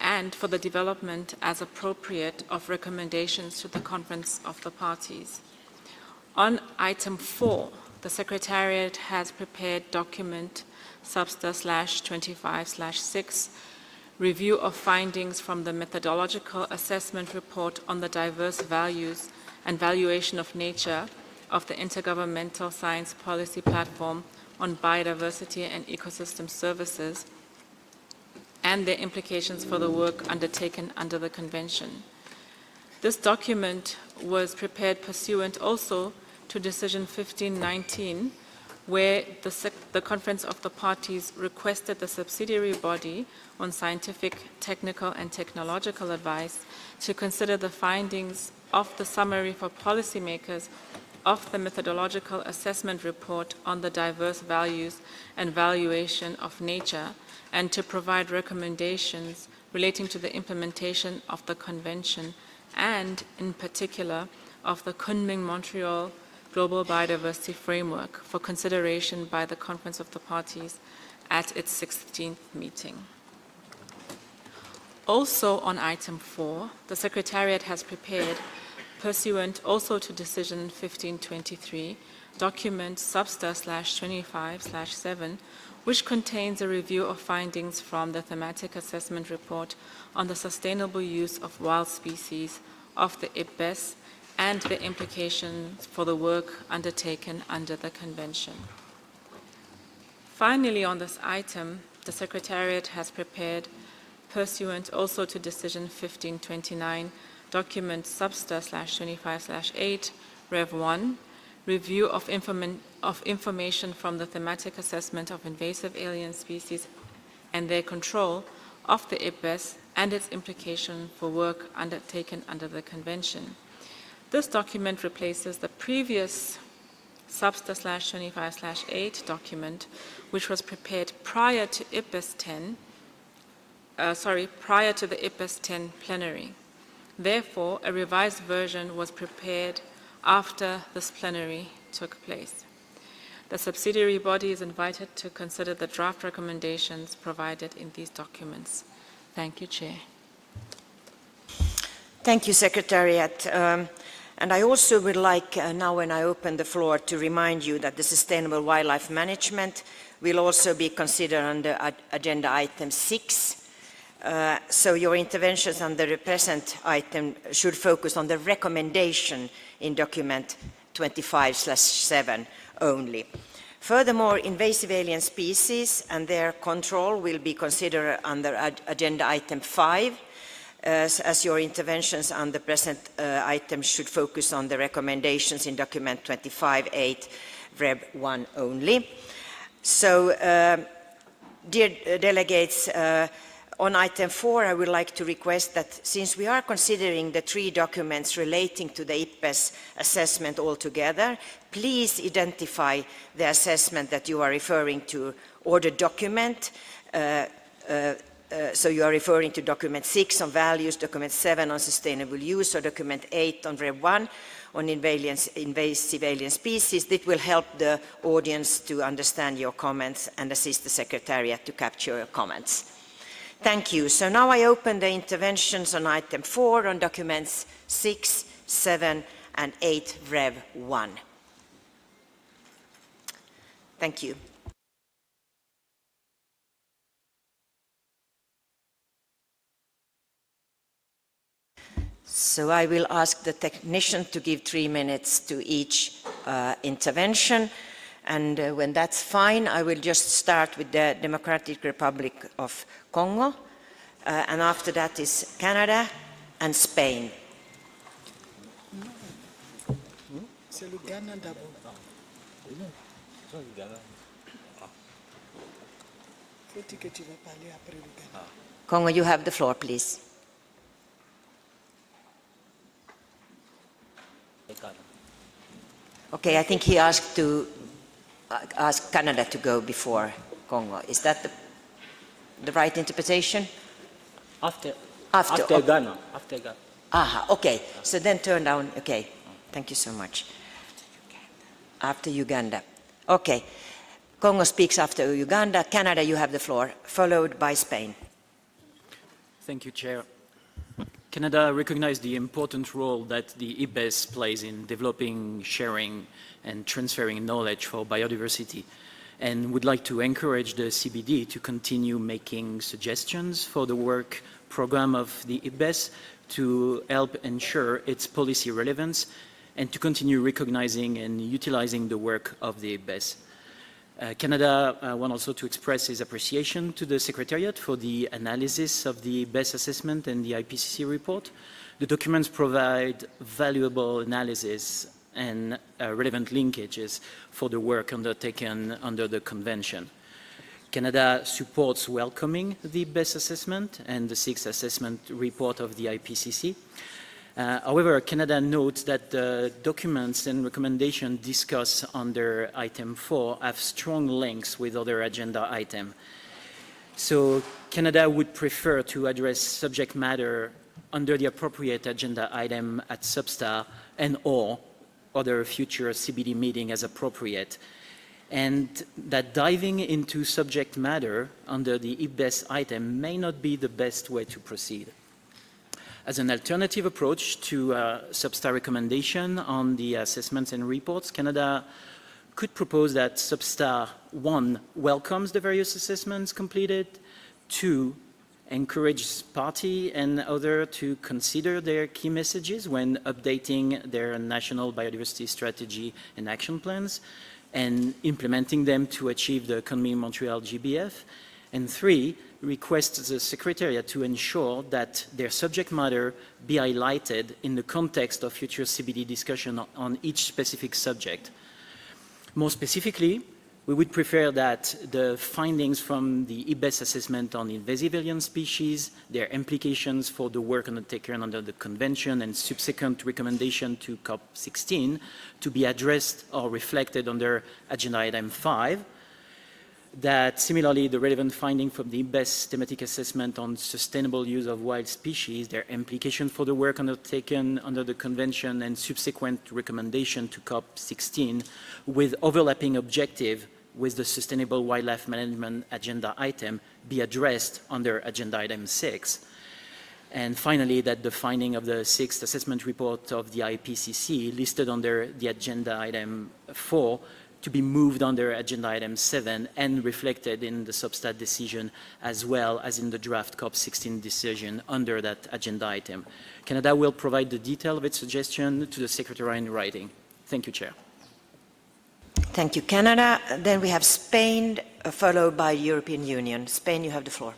and for the development as appropriate of recommendations to the Conference of the Parties. On item 4, the Secretariat has prepared document Substa/25/6, review of findings from the methodological assessment report on the diverse values and valuation of nature of the Intergovernmental Science Policy Platform on Biodiversity and Ecosystem Services and their implications for the work undertaken under the Convention. This document was prepared pursuant also to Decision 1519, where the Conference of the Parties requested the subsidiary body on scientific, technical, and technological advice to consider the findings of the summary for policymakers of the methodological assessment report on the diverse values and valuation of nature, and to provide recommendations relating to the implementation of the Convention and, in particular, of the Kunming-Montreal Global Biodiversity Framework for consideration by the Conference of the Parties at its 16th meeting. Also on item 4, the Secretariat has prepared, pursuant also to Decision 1523, document Substa/25/7, which contains a review of findings from the thematic assessment report on the sustainable use of wild species of the IPBES and the implications for the work undertaken under the Convention. Finally, on this item, the Secretariat has prepared, pursuant also to Decision 1529, document Substa/25/8, Rev 1, review of information from the thematic assessment of invasive alien species and their control of the IPBES and its implication for work undertaken under the Convention. This document replaces the previous Substa/25/8 document, which was prepared prior to IPBES 10, prior to the IPBES 10 plenary. Therefore, a revised version was prepared after this plenary took place. The subsidiary body is invited to consider the draft recommendations provided in these documents. Thank you, Chair. Thank you, Secretariat. And I also would like, now when I open the floor, to remind you that the sustainable wildlife management will also be considered under agenda item 6. So your interventions under the present item should focus on the recommendation in document 25/7 only. Furthermore, invasive alien species and their control will be considered under agenda item 5, as your interventions on the present item should focus on the recommendations in document 25/8, Reb 1 only. So, dear delegates, on item 4, I would like to request that since we are considering the 3 documents relating to the IPBES assessment altogether, please identify the assessment that you are referring to or the document. So you are referring to document 6 on values, document 7 on sustainable use, or document 8 on Reb 1 on invasive alien species. This will help the audience to understand your comments and assist the Secretariat to capture your comments. Thank you. So now I open the interventions on item 4 on documents 6, 7, and 8, Rev 1. Thank you. So I will ask the technician to give 3 minutes to each intervention. And when that's fine, I will just start with the Democratic Republic of Congo. And after that is Canada and Spain. Congo, you have the floor, please. Okay, I think he asked to ask Canada to go before Congo. Is that the right interpretation? After okay. Ghana. After Ghana. Aha, okay. So then turn down. Okay. Thank you so much. After Uganda. Okay. Congo speaks after Uganda. Canada, you have the floor, followed by Spain. Thank you, Chair. Canada recognizes the important role that the IBES plays in developing, sharing, and transferring knowledge for biodiversity, and would like to encourage the CBD to continue making suggestions for the work program of the IBES to help ensure its policy relevance and to continue recognizing and utilizing the work of the IBES. Canada wants also to express its appreciation to the Secretariat for the analysis of the BES assessment and the IPCC report. The documents provide valuable analysis and relevant linkages for the work undertaken under the Convention. Canada supports welcoming the BES assessment and the 6th assessment report of the IPCC. However, Canada notes that the documents and recommendations discussed under item 4 have strong links with other agenda items. So Canada would prefer to address subject matter under the appropriate agenda item at Substa and or other future CBD meeting as appropriate, and that diving into subject matter under the IBES item may not be the best way to proceed. As an alternative approach to Substa recommendation on the assessments and reports, Canada could propose that Substa 1 welcomes the various assessments completed, 2 encourages party and other to consider their key messages when updating their national biodiversity strategy and action plans and implementing them to achieve the Kunming Montreal GBF, and 3 requests the Secretariat to ensure that their subject matter be highlighted in the context of future CBD discussion on each specific subject. More specifically, we would prefer that the findings from the IBES assessment on invasive alien species, their implications for the work undertaken under the Convention and subsequent recommendation to COP16 to be addressed or reflected under Agenda Item 5, that similarly the relevant finding from the IBES thematic assessment on sustainable use of wild species, their implication for the work undertaken under the Convention and subsequent recommendation to COP16 with overlapping objective with the Sustainable Wildlife Management Agenda item be addressed under Agenda Item 6. And finally, that the finding of the 6th assessment report of the IPCC listed under the Agenda Item 4 to be moved under Agenda Item 7 and reflected in the Substat decision as well as in the draft COP16 decision under that agenda item. Canada will provide the detail of its suggestion to the Secretary in writing. Thank you, Chair. Thank you, Canada. Then we have Spain, followed by the European Union. Spain, you have the floor.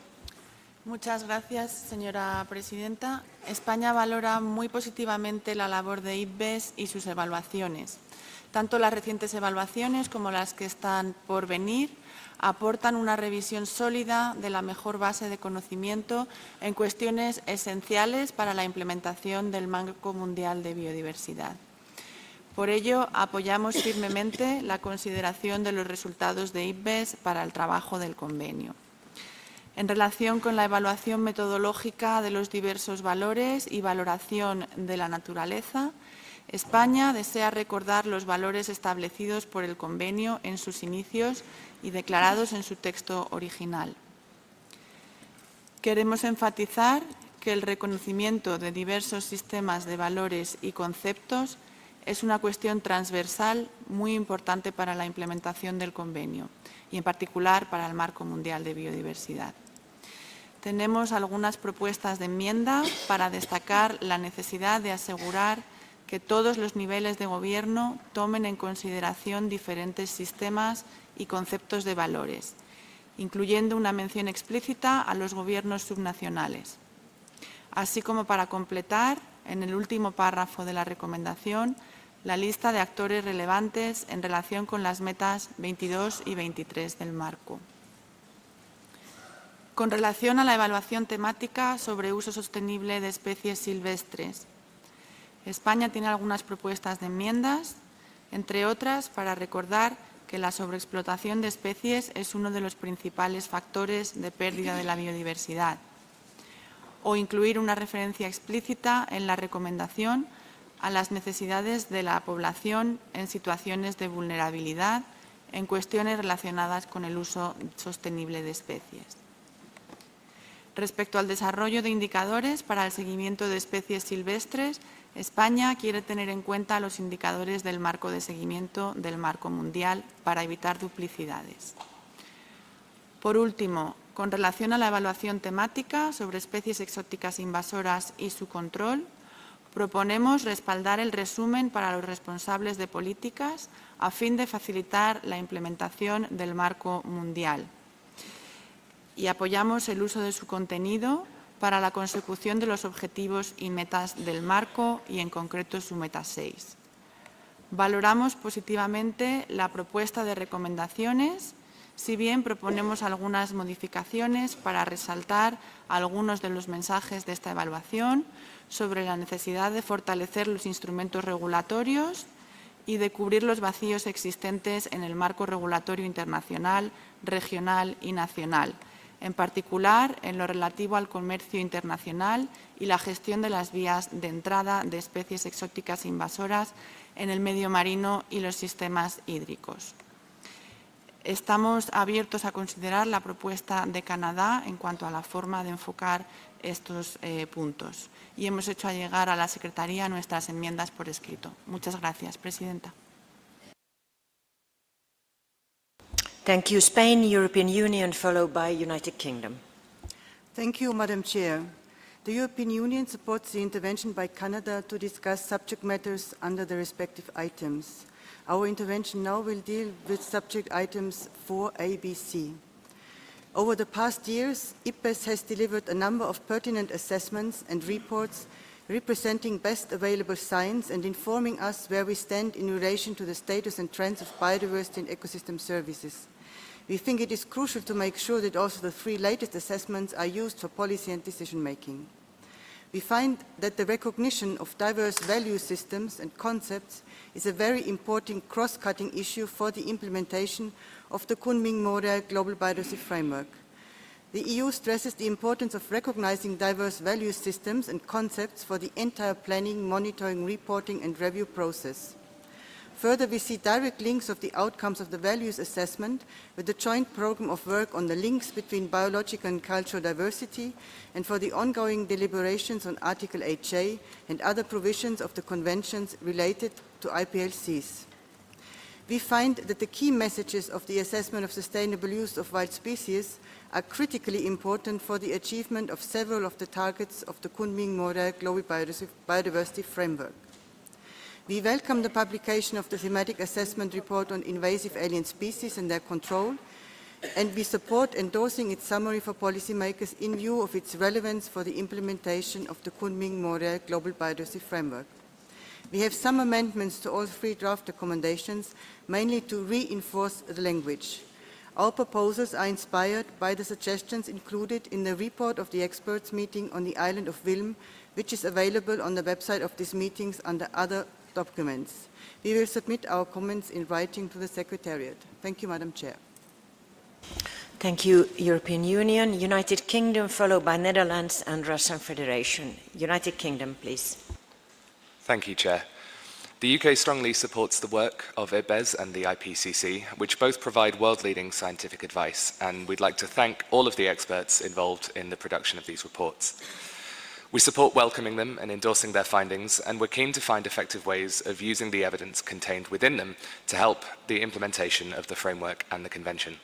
Muchas gracias, señora presidenta. España valora muy positivamente la labor de IBES y sus evaluaciones. Tanto las recientes evaluaciones como las que están por venir aportan una revisión sólida de la mejor base de conocimiento en cuestiones esenciales para la implementación del Marco Mundial de Biodiversidad. Por ello, apoyamos firmemente la consideración de los resultados de IBES para el trabajo del convenio. En relación con la evaluación metodológica de los diversos valores y valoración de la naturaleza, España desea recordar los valores establecidos por el convenio en sus inicios y declarados en su texto original. Queremos enfatizar que el reconocimiento de diversos sistemas de valores y conceptos es una cuestión transversal muy importante para la implementación del convenio y en particular para el Marco Mundial de Biodiversidad. Tenemos algunas propuestas de enmienda para destacar la necesidad de asegurar que todos los niveles de gobierno tomen en consideración diferentes sistemas y conceptos de valores, incluyendo una mención explícita a los gobiernos subnacionales, así como para completar, en el último párrafo de la recomendación, la lista de actores relevantes en relación con las metas 22 y 23 del marco. Con relación a la evaluación temática sobre uso sostenible de especies silvestres, España tiene algunas propuestas de enmiendas, entre otras para recordar que la sobreexplotación de especies es uno de los principales factores de pérdida de la biodiversidad, o incluir una referencia explícita en la recomendación a las necesidades de la población en situaciones de vulnerabilidad en cuestiones relacionadas con el uso sostenible de especies. Respecto al desarrollo de indicadores para el seguimiento de especies silvestres, España quiere tener en cuenta los indicadores del marco de seguimiento del marco mundial para evitar duplicidades. Por último, con relación a la evaluación temática sobre especies exóticas invasoras y su control, proponemos respaldar el resumen para los responsables de políticas a fin de facilitar la implementación del marco mundial. Y apoyamos el uso de su contenido para la consecución de los objetivos y metas del marco y en concreto su meta 6. Valoramos positivamente la propuesta de recomendaciones, si bien proponemos algunas modificaciones para resaltar algunos de los mensajes de esta evaluación sobre la necesidad de fortalecer los instrumentos regulatorios y de cubrir los vacíos existentes en el marco regulatorio internacional, regional y nacional, en particular en lo relativo al comercio internacional y la gestión de las vías de entrada de especies exóticas invasoras en el medio marino y los sistemas hídricos. Estamos abiertos a considerar la propuesta de Canadá en cuanto a la forma de enfocar estos puntos y hemos hecho llegar a la Secretaría nuestras enmiendas por escrito. Muchas gracias, Presidenta. Thank you, Spain, European Union, followed by United Kingdom. Thank you, Madam Chair. The European Union supports the intervention by Canada to discuss subject matters under the respective items. Our intervention now will deal with subject items 4A, B, C. Over the past years, IPBES has delivered a number of pertinent assessments and reports representing best available science and informing us where we stand in relation to the status and trends of biodiversity and ecosystem services. We think it is crucial to make sure that also the 3 latest assessments are used for policy and decision-making. We find that the recognition of diverse value systems and concepts is a very important cross-cutting issue for the implementation of the Kunming-Montreal Global Biodiversity Framework. The EU stresses the importance of recognizing diverse value systems and concepts for the entire planning, monitoring, reporting and review process. Further, we see direct links of the outcomes of the values assessment with the joint program of work on the links between biological and cultural diversity and for the ongoing deliberations on Article 8J and other provisions of the conventions related to IPLCs. We find that the key messages of the assessment of sustainable use of wild species are critically important for the achievement of several of the targets of the Kunming-Montreal Global Biodiversity Framework. We welcome the publication of the thematic assessment report on invasive alien species and their control, and we support endorsing its summary for policymakers in view of its relevance for the implementation of the Kunming-Montreal Global Biodiversity Framework. We have some amendments to all 3 draft recommendations, mainly to reinforce the language. Our proposals are inspired by the suggestions included in the report of the experts meeting on the island of Wilm, which is available on the website of these meetings under other documents. We will submit our comments in writing to the Secretariat. Thank you, Madam Chair. Thank you, European Union. United Kingdom, followed by Netherlands and Russian Federation. United Kingdom, please. Thank you, Chair. The UK strongly supports the work of IPBES and the IPCC, which both provide world-leading scientific advice, and we'd like to thank all of the experts involved in the production of these reports. We support welcoming them and endorsing their findings, and we're keen to find effective ways of using the evidence contained within them to help the implementation of the framework and the convention.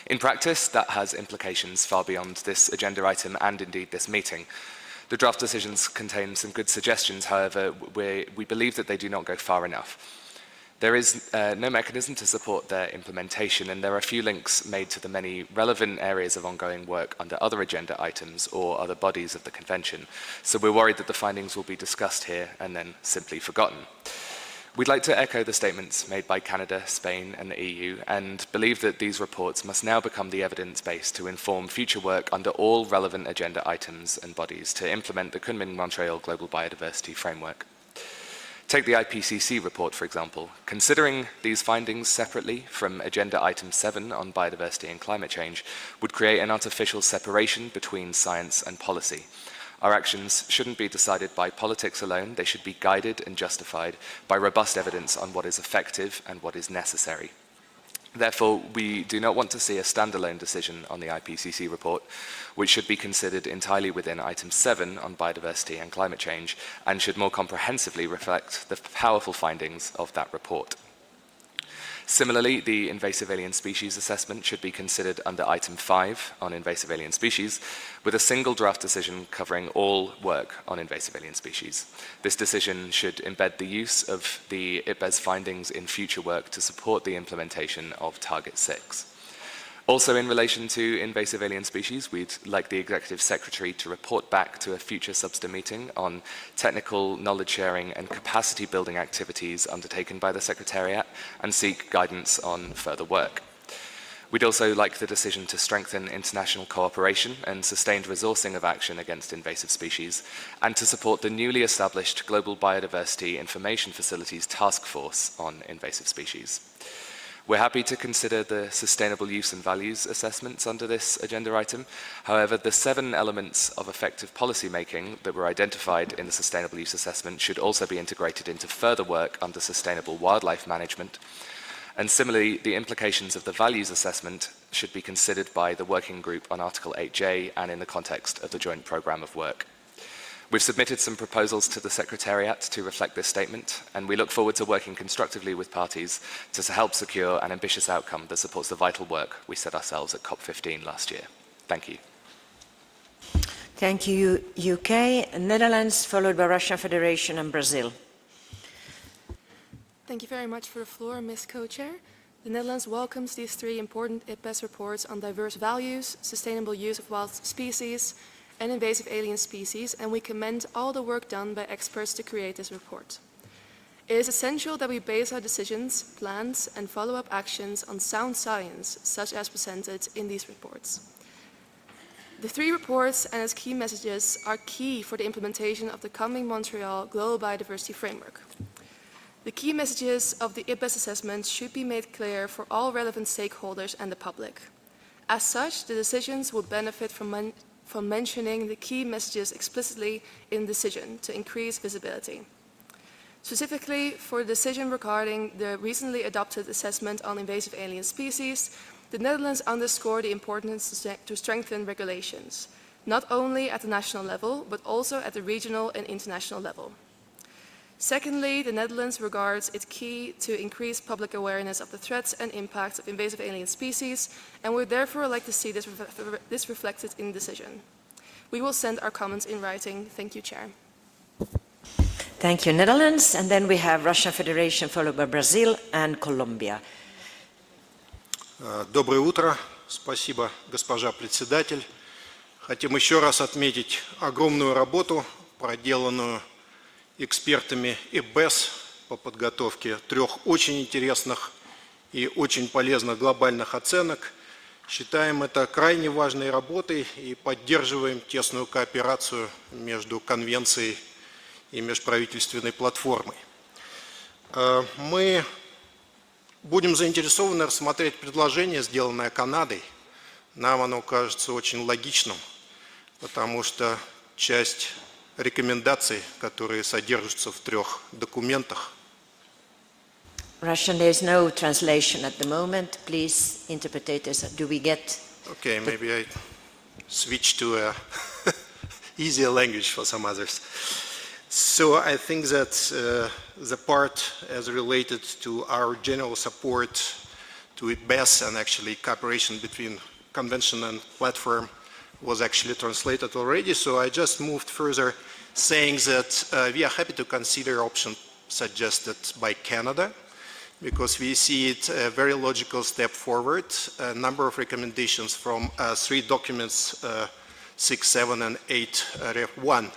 In practice, that has implications far beyond this agenda item and indeed this meeting. The draft decisions contain some good suggestions, however, we believe that they do not go far enough. There is no mechanism to support their implementation, and there are few links made to the many relevant areas of ongoing work under other agenda items or other bodies of the Convention, so we're worried that the findings will be discussed here and then simply forgotten. We'd like to echo the statements made by Canada, Spain and the EU, and believe that these reports must now become the evidence base to inform future work under all relevant agenda items and bodies to implement the Kunming-Montreal Global Biodiversity Framework. Take the IPCC report, for example. Considering these findings separately from Agenda Item 7 on biodiversity and climate change would create an artificial separation between science and policy. Our actions shouldn't be decided by politics alone. They should be guided and justified by robust evidence on what is effective and what is necessary. Therefore, we do not want to see a standalone decision on the IPCC report, which should be considered entirely within item 7 on biodiversity and climate change, and should more comprehensively reflect the powerful findings of that report. Similarly, the invasive alien species assessment should be considered under item 5 on invasive alien species, with a single draft decision covering all work on invasive alien species. This decision should embed the use of the IPBES findings in future work to support the implementation of Target 6. Also, in relation to invasive alien species, we'd like the Executive Secretary to report back to a future SBSTTA meeting on technical knowledge sharing and capacity building activities undertaken by the Secretariat and seek guidance on further work. We'd also like the decision to strengthen international cooperation and sustained resourcing of action against invasive species, and to support the newly established Global Biodiversity Information Facilities Task Force on Invasive Species. We're happy to consider the sustainable use and values assessments under this agenda item. However, the 7 elements of effective policy making that were identified in the sustainable use assessment should also be integrated into further work under sustainable wildlife management. And similarly, the implications of the values assessment should be considered by the working group on Article 8J and in the context of the joint programme of work. We've submitted some proposals to the Secretariat to reflect this statement, and we look forward to working constructively with parties to help secure an ambitious outcome that supports the vital work we set ourselves at COP15 last year. Thank you. Thank you, UK, Netherlands, followed by Russian Federation and Brazil. Thank you very much for the floor, Ms. Co-Chair. The Netherlands welcomes these 3 important IPBES reports on diverse values, sustainable use of wild species, and invasive alien species, and we commend all the work done by experts to create this report. It is essential that we base our decisions, plans, and follow-up actions on sound science, such as presented in these reports. The 3 reports and its key messages are key for the implementation of the coming Montreal Global Biodiversity Framework. The key messages of the IPBES assessment should be made clear for all relevant stakeholders and the public. As such, the decisions will benefit from mentioning the key messages explicitly in the decision to increase visibility. Specifically, for the decision regarding the recently adopted assessment on invasive alien species, the Netherlands underscored the importance to strengthen regulations, not only at the national level, but also at the regional and international level. Secondly, the Netherlands regards it key to increase public awareness of the threats and impacts of invasive alien species, and would therefore like to see this reflected in the decision. We will send our comments in writing. Thank you, Chair. Thank you, Netherlands. And then we have Russian Federation, followed by Brazil and Colombia. Доброе утро. Спасибо, госпожа председатель. Хотим еще раз отметить огромную работу, проделанную экспертами ИПБЕС по подготовке 3 очень интересных и очень полезных глобальных оценок. Считаем это крайне важной работой и поддерживаем тесную кооперацию между конвенцией и межправительственной платформой. Мы будем заинтересованы рассмотреть предложение, сделанное Канадой. Нам оно кажется очень логичным, потому что часть рекомендаций, которые содержатся в 3 документах. Russian, there is no translation at the moment. Please, interpreters, do we get... Okay, maybe I switch to a easier language for some others. So I think that the part as related to our general support to IPBES and actually cooperation between convention and platform was actually translated already. So I just moved further saying that we are happy to consider option suggested by Canada, because we see it a very logical step forward. A number of recommendations from 3 documents, 6, 7, and 8, Ref 1,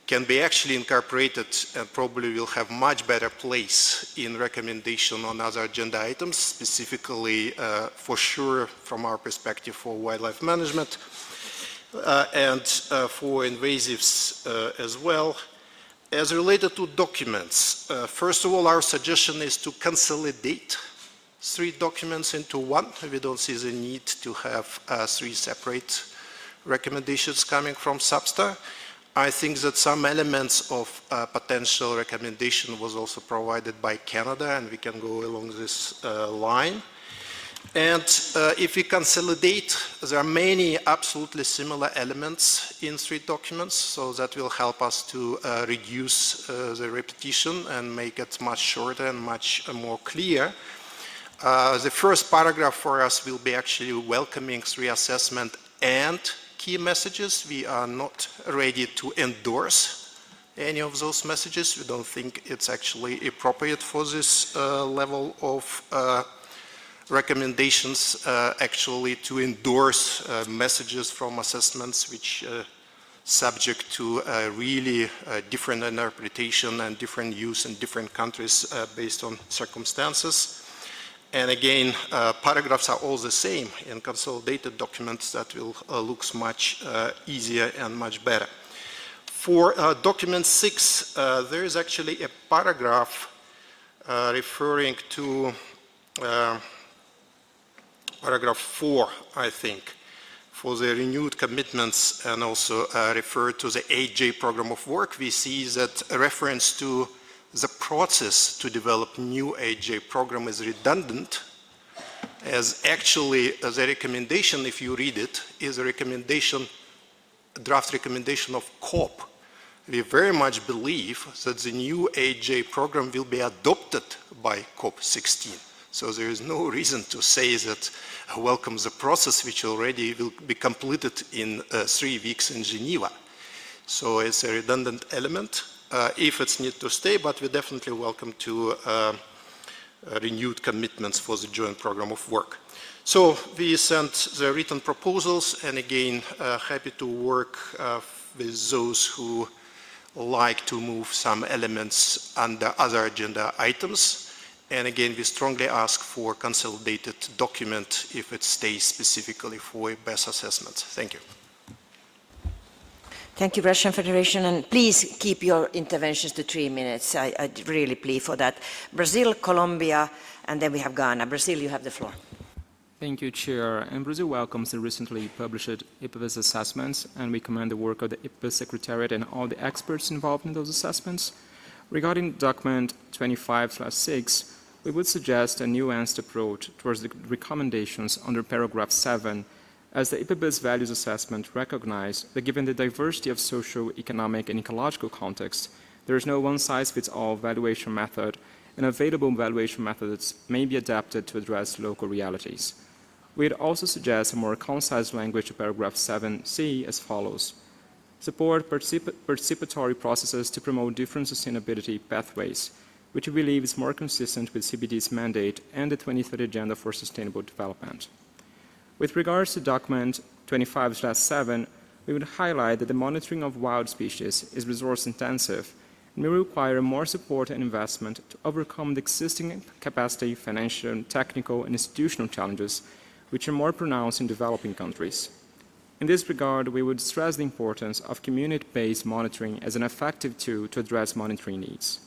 can be actually incorporated and probably will have much better place in recommendation on other agenda items, specifically for sure from our perspective for wildlife management and for invasives as well. As related to documents, first of all, our suggestion is to consolidate 3 documents into 1. We don't see the need to have 3 separate recommendations coming from SBSTTA. I think that some elements of potential recommendation was also provided by Canada, and we can go along this line. And if we consolidate, there are many absolutely similar elements in 3 documents, so that will help us to reduce the repetition and make it much shorter and much more clear. The first paragraph for us will be actually welcoming 3 assessment and key messages. We are not ready to endorse any of those messages. We don't think it's actually appropriate for this level of recommendations actually to endorse messages from assessments which subject to really different interpretation and different use in different countries based on circumstances. And again, paragraphs are all the same in consolidated documents. That will looks much easier and much better. For document 6, there is actually a paragraph referring to paragraph 4, I think, for the renewed commitments, and also refer to the 8J program of work. We see that a reference to the process to develop new 8J program is redundant, as actually the recommendation, if you read it, is a recommendation, a draft recommendation of COP. We very much believe that the new 8J program will be adopted by COP16. So there is no reason to say that welcome the process which already will be completed in 3 weeks in Geneva. So it's a redundant element if it's need to stay, but we definitely welcome to renewed commitments for the joint program of work. So we sent the written proposals, and again, happy to work with those who like to move some elements under other agenda items. And again, we strongly ask for consolidated document if it stays specifically for best assessment. Thank you. Thank you, Russian Federation, and please keep your interventions to 3 minutes. I really plead for that. Brazil, Colombia, and then we have Ghana. Brazil, you have the floor. Thank you, Chair. And Brazil welcomes the recently published IPBES assessments, and we commend the work of the IPBES Secretariat and all the experts involved in those assessments. Regarding document 25/6, we would suggest a nuanced approach towards the recommendations under paragraph 7, as the IPBES values assessment recognized that given the diversity of social, economic, and ecological contexts, there is no one-size-fits-all valuation method, and available valuation methods may be adapted to address local realities. We'd also suggest a more concise language to paragraph 7c as follows. Support participatory processes to promote different sustainability pathways, which we believe is more consistent with CBD's mandate and the 2030 Agenda for Sustainable Development. With regards to document 25/7, we would highlight that the monitoring of wild species is resource-intensive and may require more support and investment to overcome the existing capacity, financial, technical, and institutional challenges which are more pronounced in developing countries. In this regard, we would stress the importance of community-based monitoring as an effective tool to address monitoring needs.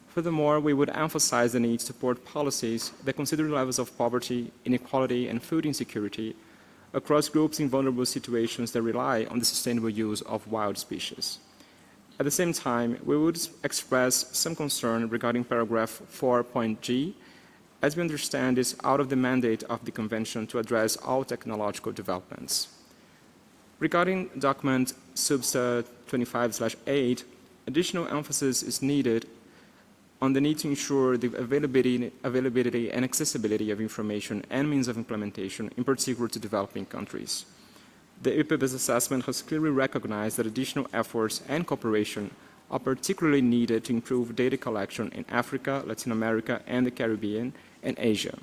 Furthermore, we would emphasize the need to support policies that consider levels of poverty, inequality, and food insecurity across groups in vulnerable situations that rely on the sustainable use of wild species. At the same time, we would express some concern regarding paragraph 4.g, as we understand is out of the mandate of the Convention to address all technological developments. Regarding document Substa 25/8, additional emphasis is needed on the need to ensure the availability and accessibility of information and means of implementation, in particular to developing countries. The IPBES assessment has clearly recognized that additional efforts and cooperation are particularly needed to improve data collection in Africa, Latin America, and the Caribbean, and Asia.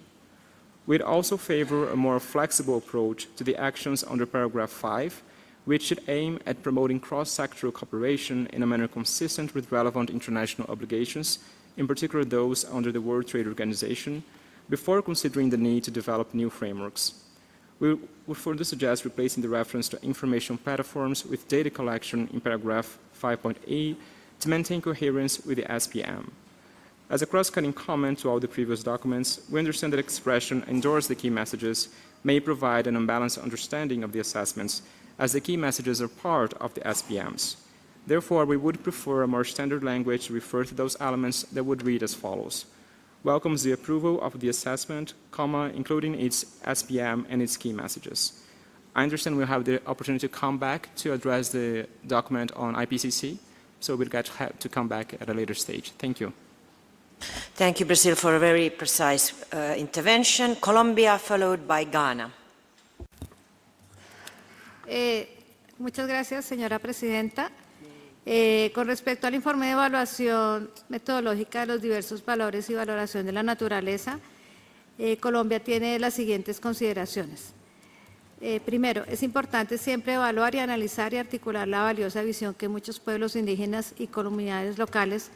We'd also favor a more flexible approach to the actions under paragraph 5, which should aim at promoting cross-sectoral cooperation in a manner consistent with relevant international obligations, in particular those under the World Trade Organization, before considering the need to develop new frameworks. We would further suggest replacing the reference to information platforms with data collection in paragraph 5.8 to maintain coherence with the SPM. As a cross-cutting comment to all the previous documents, we understand that expression endorse the key messages may provide an unbalanced understanding of the assessments, as the key messages are part of the SPMs. Therefore, we would prefer a more standard language to refer to those elements that would read as follows. welcomes the approval of the assessment, including its SPM and its key messages. I understand we'll have the opportunity to come back to address the document on IPCC, so we'll get to come back at a later stage. Thank you. Thank you, Brazil, for a very precise intervention. Colombia, followed by Ghana. Muchas gracias, señora presidenta. Con respecto al informe de evaluación metodológica de los diversos valores y valoración de la naturaleza, Colombia tiene las siguientes consideraciones. Primero, es importante siempre evaluar y analizar y articular la valiosa visión que muchos pueblos indígenas y comunidades locales,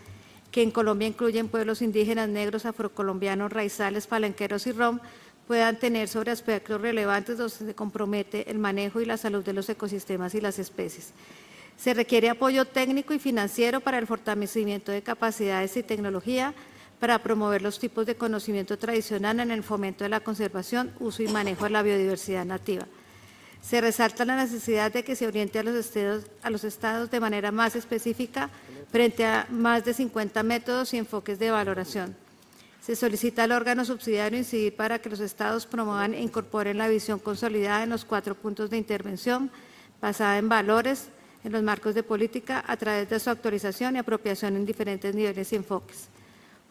que en Colombia incluyen pueblos indígenas, negros, afrocolombianos, raizales, palenqueros y rom, puedan tener sobre aspectos relevantes donde se compromete el manejo y la salud de los ecosistemas y las especies. Se requiere apoyo técnico y financiero para el fortalecimiento de capacidades y tecnología, para promover los tipos de conocimiento tradicional en el fomento de la conservación, uso y manejo de la biodiversidad nativa. Se resalta la necesidad de que se oriente a los estados de manera más específica frente a más de 50 métodos y enfoques de valoración. Se solicita al órgano subsidiario incidir para que los estados promuevan e incorporen la visión consolidada en los 4 puntos de intervención, basada en valores, en los marcos de política, a través de su actualización y apropiación en diferentes niveles y enfoques.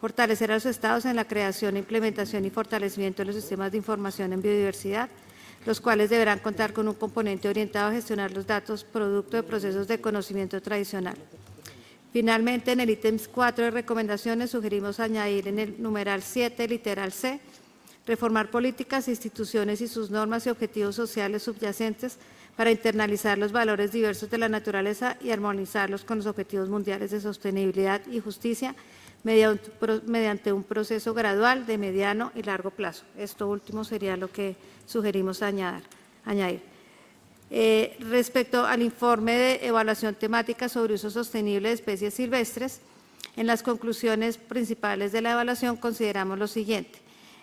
Fortalecer a los estados en la creación, implementación y fortalecimiento de los sistemas de información en biodiversidad, los cuales deberán contar con un componente orientado a gestionar los datos producto de procesos de conocimiento tradicional. Finalmente, en el ítem 4 de recomendaciones, sugerimos añadir en el numeral 7, literal C, reformar políticas, instituciones y sus normas y objetivos sociales subyacentes para internalizar los valores diversos de la naturaleza y armonizarlos con los objetivos mundiales de sostenibilidad y justicia mediante un proceso gradual de mediano y largo plazo. Esto último sería lo que sugerimos añadir. Respecto al informe de evaluación temática sobre uso sostenible de especies silvestres, en las conclusiones principales de la evaluación consideramos lo siguiente.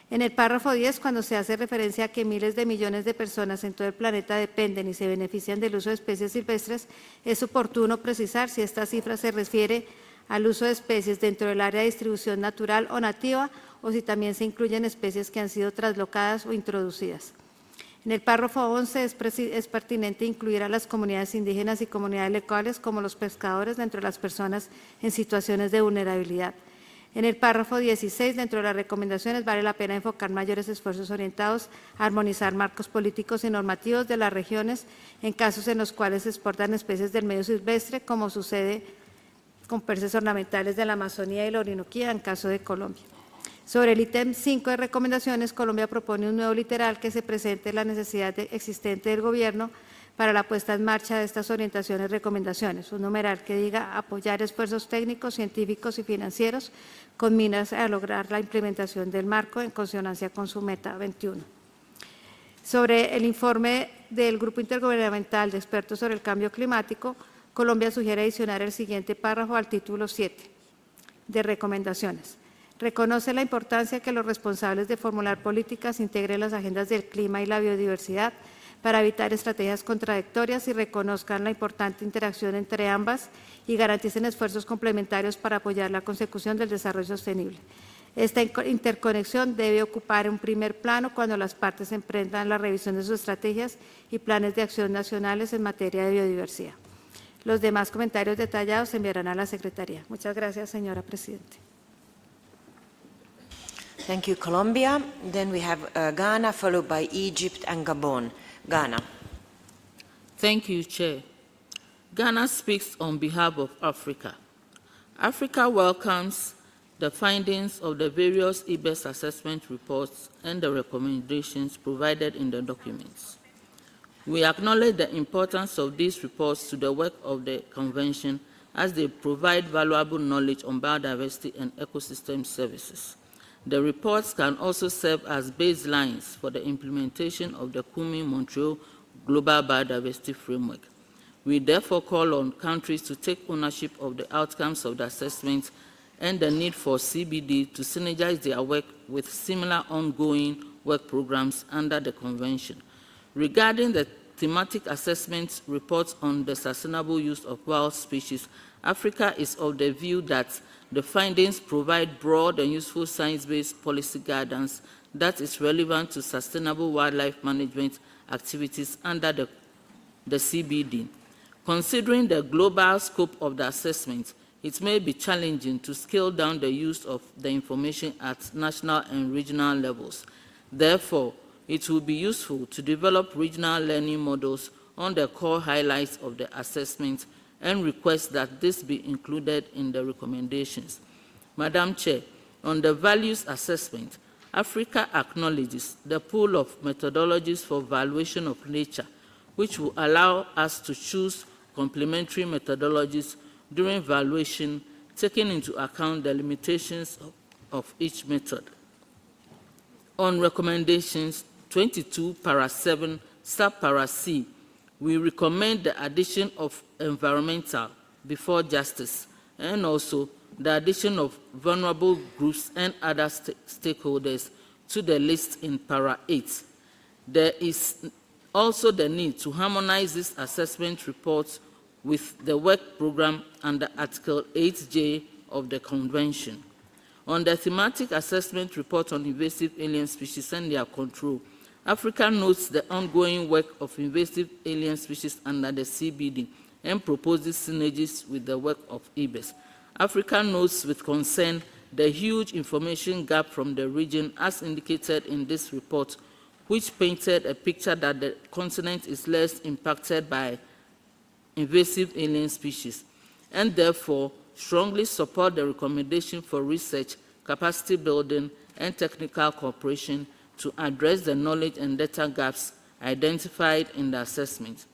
En el párrafo 10, cuando se hace referencia a que miles de millones de personas en todo el planeta dependen y se benefician del uso de especies silvestres, es oportuno precisar si esta cifra se refiere al uso de especies dentro del área de distribución natural o nativa, o si también se incluyen especies que han sido traslocadas o introducidas. En el párrafo 11 es pertinente incluir a las comunidades indígenas y comunidades locales como los pescadores dentro de las personas en situaciones de vulnerabilidad. En el párrafo 16, dentro de las recomendaciones, vale la pena enfocar mayores esfuerzos orientados a armonizar marcos políticos y normativos de las regiones en casos en los cuales se exportan especies del medio silvestre, como sucede con peces ornamentales de la Amazonía y la Orinoquía en caso de Colombia. Sobre el ítem 5 de recomendaciones, Colombia propone un nuevo literal que se presente la necesidad existente del Gobierno para la puesta en marcha de estas orientaciones y recomendaciones. Un numeral que diga apoyar esfuerzos técnicos, científicos y financieros con miras a lograr la implementación del marco en consonancia con su meta 21. Sobre el informe del Grupo Intergubernamental de Expertos sobre el Cambio Climático, Colombia sugiere adicionar el siguiente párrafo al título 7 de recomendaciones. Reconoce la importancia que los responsables de formular políticas integren las agendas del clima y la biodiversidad para evitar estrategias contradictorias y reconozcan la importante interacción entre ambas y garanticen esfuerzos complementarios para apoyar la consecución del desarrollo sostenible. Esta interconexión debe ocupar un primer plano cuando las partes emprendan la revisión de sus estrategias y planes de acción nacionales en materia de biodiversidad. Los demás comentarios detallados se enviarán a la Secretaría. Muchas gracias, señora Presidenta. Thank you, Colombia. Then we have Ghana, followed by Egypt and Gabon. Ghana. Thank you, Chair. Ghana speaks on behalf of Africa. Africa welcomes the findings of the various IBES assessment reports and the recommendations provided in the documents. We acknowledge the importance of these reports to the work of the Convention as they provide valuable knowledge on biodiversity and ecosystem services. The reports can also serve as baselines for the implementation of the Kunming-Montreal Global Biodiversity Framework. We therefore call on countries to take ownership of the outcomes of the assessment and the need for CBD to synergize their work with similar ongoing work programs under the Convention. Regarding the thematic assessment reports on the sustainable use of wild species, Africa is of the view that the findings provide broad and useful science-based policy guidance that is relevant to sustainable wildlife management activities under the CBD. Considering the global scope of the assessment, it may be challenging to scale down the use of the information at national and regional levels. Therefore, it will be useful to develop regional learning models on the core highlights of the assessment and request that this be included in the recommendations. Madam Chair, on the values assessment, Africa acknowledges the pool of methodologies for valuation of nature, which will allow us to choose complementary methodologies during valuation, taking into account the limitations of each method. On recommendations 22, para 7, sub-para C, we recommend the addition of environmental before justice, and also the addition of vulnerable groups and other stakeholders to the list in para 8. There is also the need to harmonize these assessment reports with the work program under Article 8J of the Convention. On the thematic assessment report on invasive alien species and their control, Africa notes the ongoing work of invasive alien species under the CBD and proposes synergies with the work of IBES. Africa notes with concern the huge information gap from the region as indicated in this report, which painted a picture that the continent is less impacted by invasive alien species, and therefore strongly support the recommendation for research, capacity building, and technical cooperation to address the knowledge and data gaps identified in the assessment.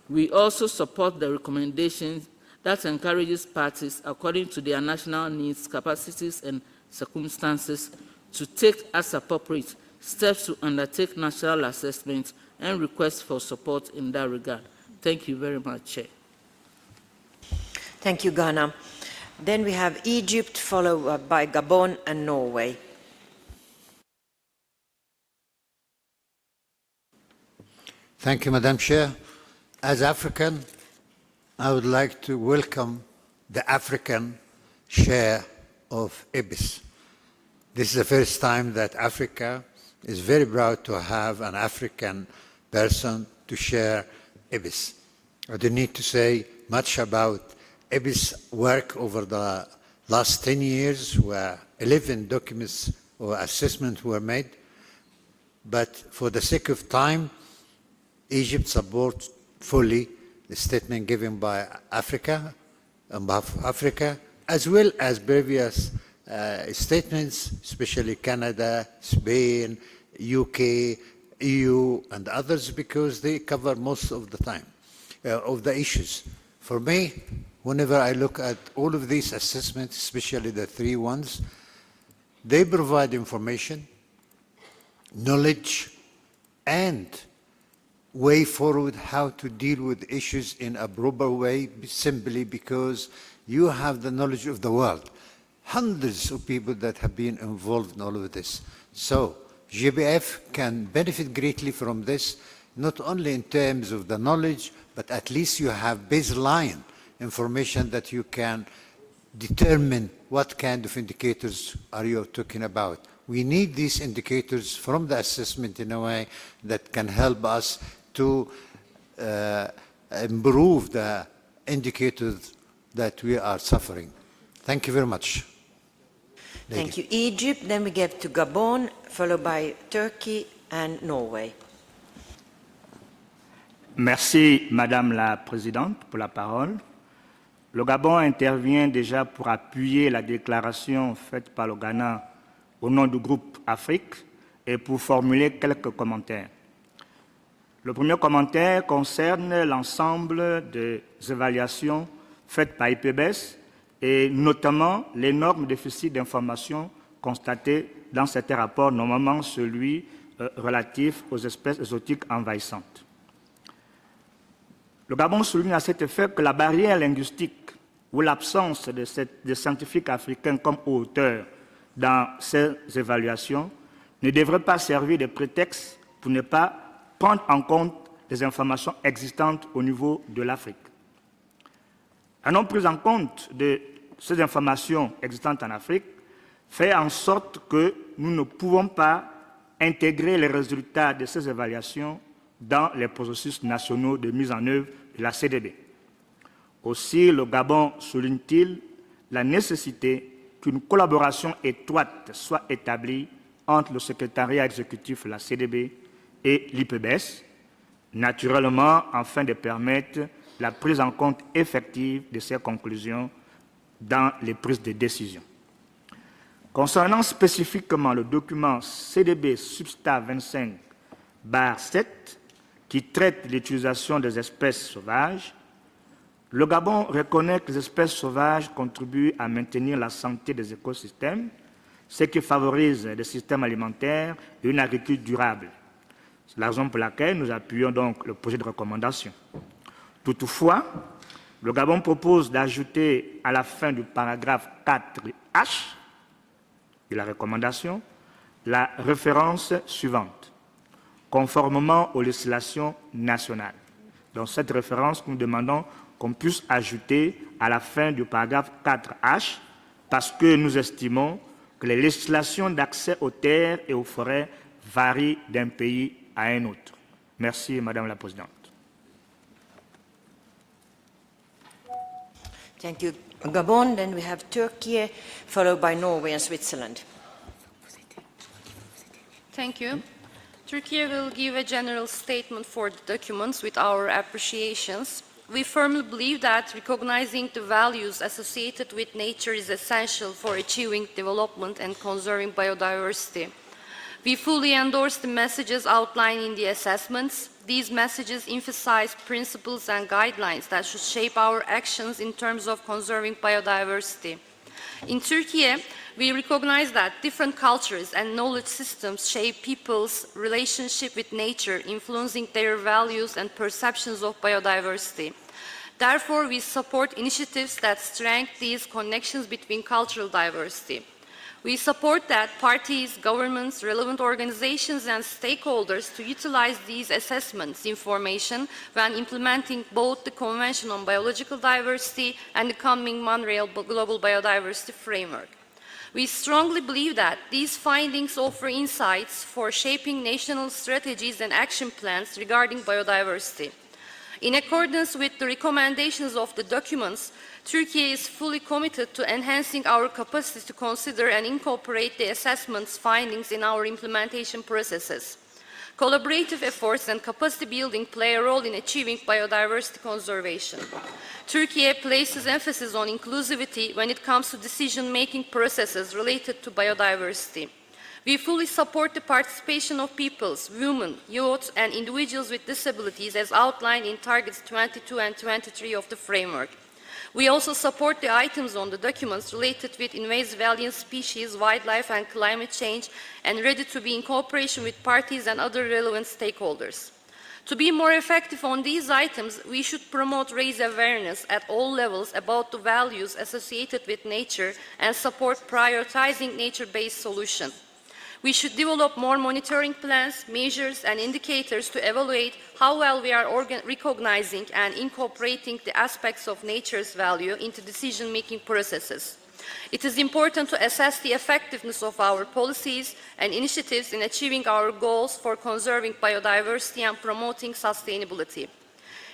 We also support the recommendations that encourages parties, according to their national needs, capacities, and circumstances, to take as appropriate steps to undertake national assessments and request for support in that regard. Thank you very much, Chair. Thank you, Ghana. Then we have Egypt, followed by Gabon and Norway. Thank you, Madam Chair. As African, I would like to welcome the African share of IBIS. This is the first time that Africa is very proud to have an African person to share IBIS. I don't need to say much about IBIS work over the last 10 years, where 11 documents or assessments were made. But for the sake of time, Egypt supports fully the statement given by Africa, on behalf of Africa, as well as previous statements, especially Canada, Spain, UK, EU, and others, because they cover most of the time, of the issues. For me, whenever I look at all of these assessments, especially the 3 ones, they provide information, knowledge, and way forward how to deal with issues in a proper way, simply because you have the knowledge of the world. Hundreds of people that have been involved in all of this. So GBF can benefit greatly from this, not only in terms of the knowledge, but at least you have baseline information that you can determine what kind of indicators are you talking about. We need these indicators from the assessment in a way that can help us to improve the indicators that we are suffering. Thank you very much. Thank you, Egypt. Then we get to Gabon, followed by Turkey and Norway. Merci, Madame la Présidente, pour la parole. Le Gabon intervient déjà pour appuyer la déclaration faite par le Ghana au nom du groupe Afrique et pour formuler quelques commentaires. Le premier commentaire concerne l'ensemble des évaluations faites par IPBES et notamment l'énorme déficit d'information constaté dans certains rapports, notamment celui relatif aux espèces exotiques envahissantes. Le Gabon souligne à cet effet que la barrière linguistique ou l'absence de scientifiques africains comme auteurs dans ces évaluations ne devrait pas servir de prétexte pour ne pas prendre en compte des informations existantes au niveau de l'Afrique. La non-prise en compte de ces informations existantes en Afrique fait en sorte que nous ne pouvons pas intégrer les résultats de ces évaluations dans les processus nationaux de mise en œuvre de la CDB. Aussi, le Gabon souligne-t-il la nécessité qu'une collaboration étroite soit établie entre le secrétariat exécutif de la CDB et l'IPBES, naturellement afin de permettre la prise en compte effective de ces conclusions dans les prises de décision. Concernant spécifiquement le document CDB SBSTTA-25/7 qui traite l'utilisation des espèces sauvages, le Gabon reconnaît que les espèces sauvages contribuent à maintenir la santé des écosystèmes, ce qui favorise des systèmes alimentaires et une agriculture durable. C'est la raison pour laquelle nous appuyons donc le projet de recommandation. Toutefois, le Gabon propose d'ajouter à la fin du paragraphe 4H de la recommandation la référence suivante, conformément aux législations nationales. Dans cette référence, nous demandons qu'on puisse ajouter à la fin du paragraphe 4H parce que nous estimons que les législations d'accès aux terres et aux forêts varient d'un pays à un autre. Merci, Madame la Présidente. Thank you, Gabon. Then we have Turkey, followed by Norway and Switzerland. Thank you. Turkey will give a general statement for the documents with our appreciations. We firmly believe that recognizing the values associated with nature is essential for achieving development and conserving biodiversity. We fully endorse the messages outlined in the assessments. These messages emphasize principles and guidelines that should shape our actions in terms of conserving biodiversity. In Turkey, we recognize that different cultures and knowledge systems shape people's relationship with nature, influencing their values and perceptions of biodiversity. Therefore, we support initiatives that strengthen these connections between cultural diversity. We support that parties, governments, relevant organizations, and stakeholders to utilize these assessments information when implementing both the Convention on Biological Diversity and the coming Montreal Global Biodiversity Framework. We strongly believe that these findings offer insights for shaping national strategies and action plans regarding biodiversity. In accordance with the recommendations of the documents, Turkey is fully committed to enhancing our capacity to consider and incorporate the assessment's findings in our implementation processes. Collaborative efforts and capacity building play a role in achieving biodiversity conservation. Turkey places emphasis on inclusivity when it comes to decision-making processes related to biodiversity. We fully support the participation of peoples, women, youth, and individuals with disabilities as outlined in Targets 22 and 23 of the framework. We also support the items on the documents related with invasive alien species, wildlife, and climate change, and ready to be in cooperation with parties and other relevant stakeholders. To be more effective on these items, we should promote raise awareness at all levels about the values associated with nature and support prioritizing nature-based solutions. We should develop more monitoring plans, measures, and indicators to evaluate how well we are recognizing and incorporating the aspects of nature's value into decision-making processes. It is important to assess the effectiveness of our policies and initiatives in achieving our goals for conserving biodiversity and promoting sustainability.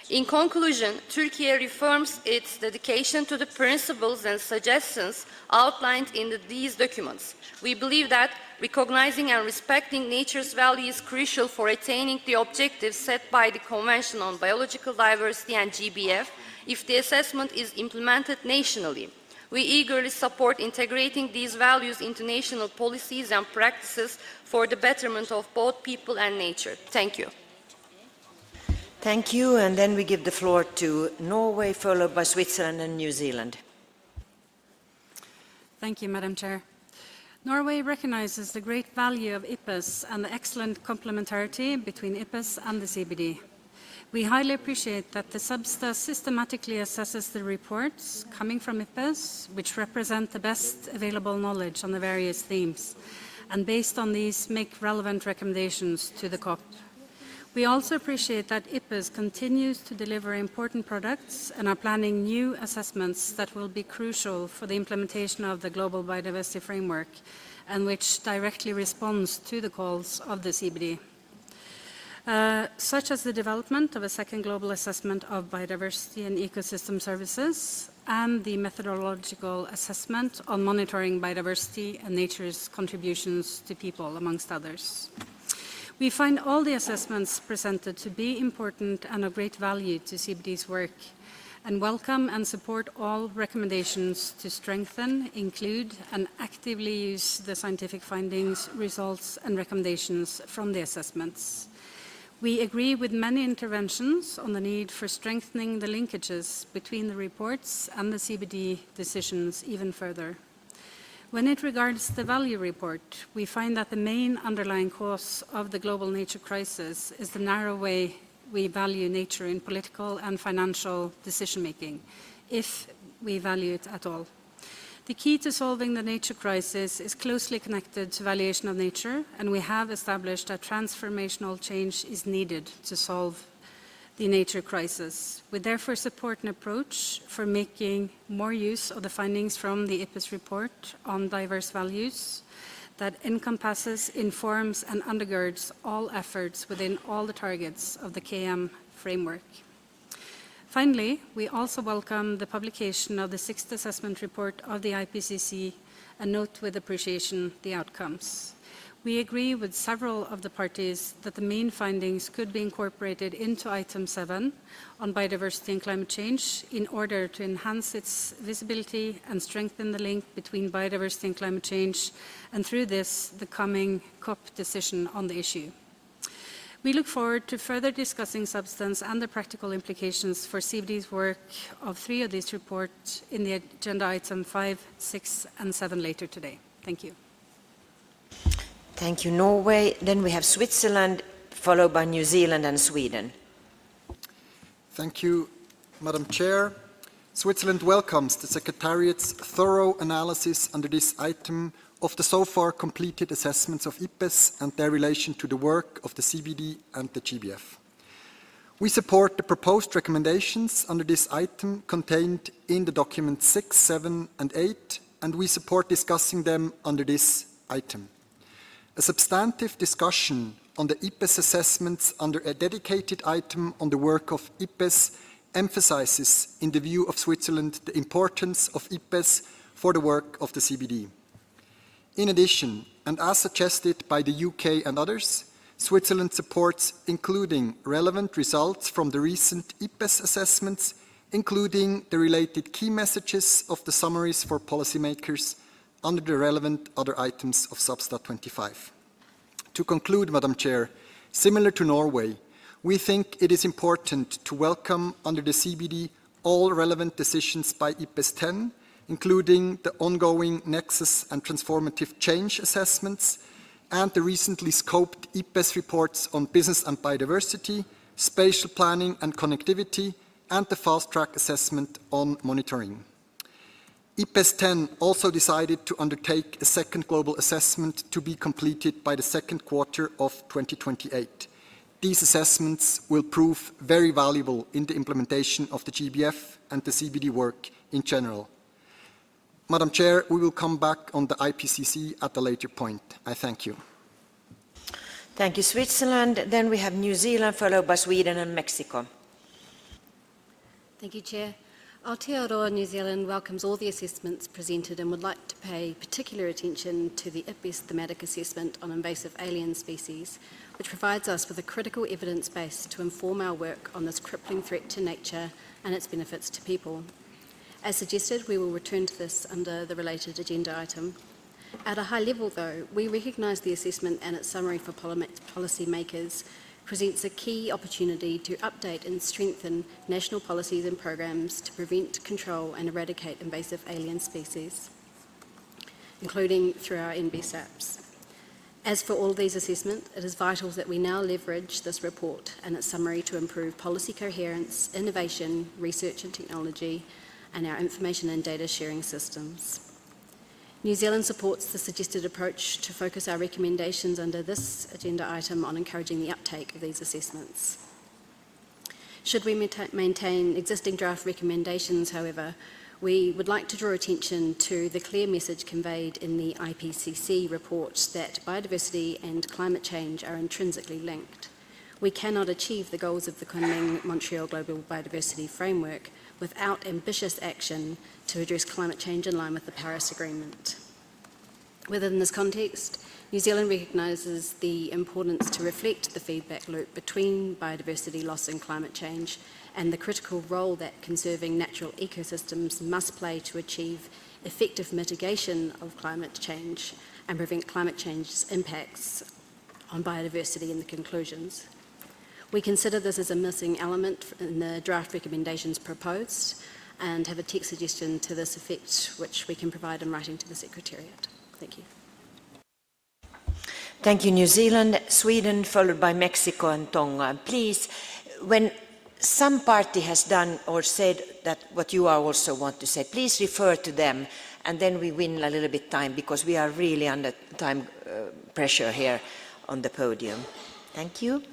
In conclusion, Turkey reaffirms its dedication to the principles and suggestions outlined in these documents. We believe that recognizing and respecting nature's value is crucial for attaining the objectives set by the Convention on Biological Diversity and GBF if the assessment is implemented nationally. We eagerly support integrating these values into national policies and practices for the betterment of both people and nature. Thank you. Thank you, and then we give the floor to Norway, followed by Switzerland and New Zealand. Thank you, Madam Chair. Norway recognizes the great value of IPBES and the excellent complementarity between IPBES and the CBD. We highly appreciate that the Substa systematically assesses the reports coming from IPBES, which represent the best available knowledge on the various themes, and based on these make relevant recommendations to the COP. We also appreciate that IPBES continues to deliver important products and are planning new assessments that will be crucial for the implementation of the Global Biodiversity Framework and which directly responds to the calls of the CBD. Such as the development of a second global assessment of biodiversity and ecosystem services and the methodological assessment on monitoring biodiversity and nature's contributions to people, amongst others. We find all the assessments presented to be important and of great value to CBD's work and welcome and support all recommendations to strengthen, include and actively use the scientific findings, results and recommendations from the assessments. We agree with many interventions on the need for strengthening the linkages between the reports and the CBD decisions even further. When it regards the value report, we find that the main underlying cause of the global nature crisis is the narrow way we value nature in political and financial decision-making, if we value it at all. The key to solving the nature crisis is closely connected to valuation of nature, and we have established that transformational change is needed to solve the nature crisis. We therefore support an approach for making more use of the findings from the IPBES report on diverse values that encompasses, informs and undergirds all efforts within all the targets of the KM framework. Finally, we also welcome the publication of the 6th assessment report of the IPCC and note with appreciation the outcomes. We agree with several of the parties that the main findings could be incorporated into item 7 on biodiversity and climate change in order to enhance its visibility and strengthen the link between biodiversity and climate change, and through this, the coming COP decision on the issue. We look forward to further discussing substance and the practical implications for CBD's work of 3 of these reports in the agenda item 5, 6 and 7 later today. Thank you. Thank you, Norway. Then we have Switzerland, followed by New Zealand and Sweden. Thank you, Madam Chair. Switzerland welcomes the Secretariat's thorough analysis under this item of the so far completed assessments of IPBES and their relation to the work of the CBD and the GBF. We support the proposed recommendations under this item contained in the documents 6, 7 and 8, and we support discussing them under this item. A substantive discussion on the IPBES assessments under a dedicated item on the work of IPBES emphasizes, in the view of Switzerland, the importance of IPBES for the work of the CBD. In addition, and as suggested by the UK and others, Switzerland supports including relevant results from the recent IPBES assessments, including the related key messages of the summaries for policymakers under the relevant other items of Substat-25. To conclude, Madam Chair, similar to Norway, we think it is important to welcome under the CBD all relevant decisions by IPBES 10, including the ongoing Nexus and Transformative Change assessments and the recently scoped IPBES reports on business and biodiversity, spatial planning and connectivity, and the fast-track assessment on monitoring. IPBES 10 also decided to undertake a second global assessment to be completed by the second quarter of 2028. These assessments will prove very valuable in the implementation of the GBF and the CBD work in general. Madam Chair, we will come back on the IPCC at a later point. I thank you. Thank you, Switzerland. Then we have New Zealand, followed by Sweden and Mexico. Thank you, Chair. Aotearoa New Zealand welcomes all the assessments presented and would like to pay particular attention to the IPBES thematic assessment on invasive alien species, which provides us with a critical evidence base to inform our work on this crippling threat to nature and its benefits to people. As suggested, we will return to this under the related agenda item. At a high level, though, we recognise the assessment and its summary for policy makers presents a key opportunity to update and strengthen national policies and programs to prevent, control and eradicate invasive alien species, including through our NBSAPs. As for all these assessments, it is vital that we now leverage this report and its summary to improve policy coherence, innovation, research and technology, and our information and data sharing systems. New Zealand supports the suggested approach to focus our recommendations under this agenda item on encouraging the uptake of these assessments. Should we maintain existing draft recommendations, however, we would like to draw attention to the clear message conveyed in the IPCC report that biodiversity and climate change are intrinsically linked. We cannot achieve the goals of the Kunming-Montreal Global Biodiversity Framework without ambitious action to address climate change in line with the Paris Agreement. Within this context, New Zealand recognises the importance to reflect the feedback loop between biodiversity loss and climate change and the critical role that conserving natural ecosystems must play to achieve effective mitigation of climate change and prevent climate change's impacts on biodiversity in the conclusions. We consider this as a missing element in the draft recommendations proposed and have a text suggestion to this effect which we can provide in writing to the Secretariat. Thank you. Thank you, New Zealand, Sweden, followed by Mexico and Tonga. Please, when some party has done or said that what you also want to say, please refer to them, and then we win a little bit time because we are really under time pressure here on the podium. Thank you.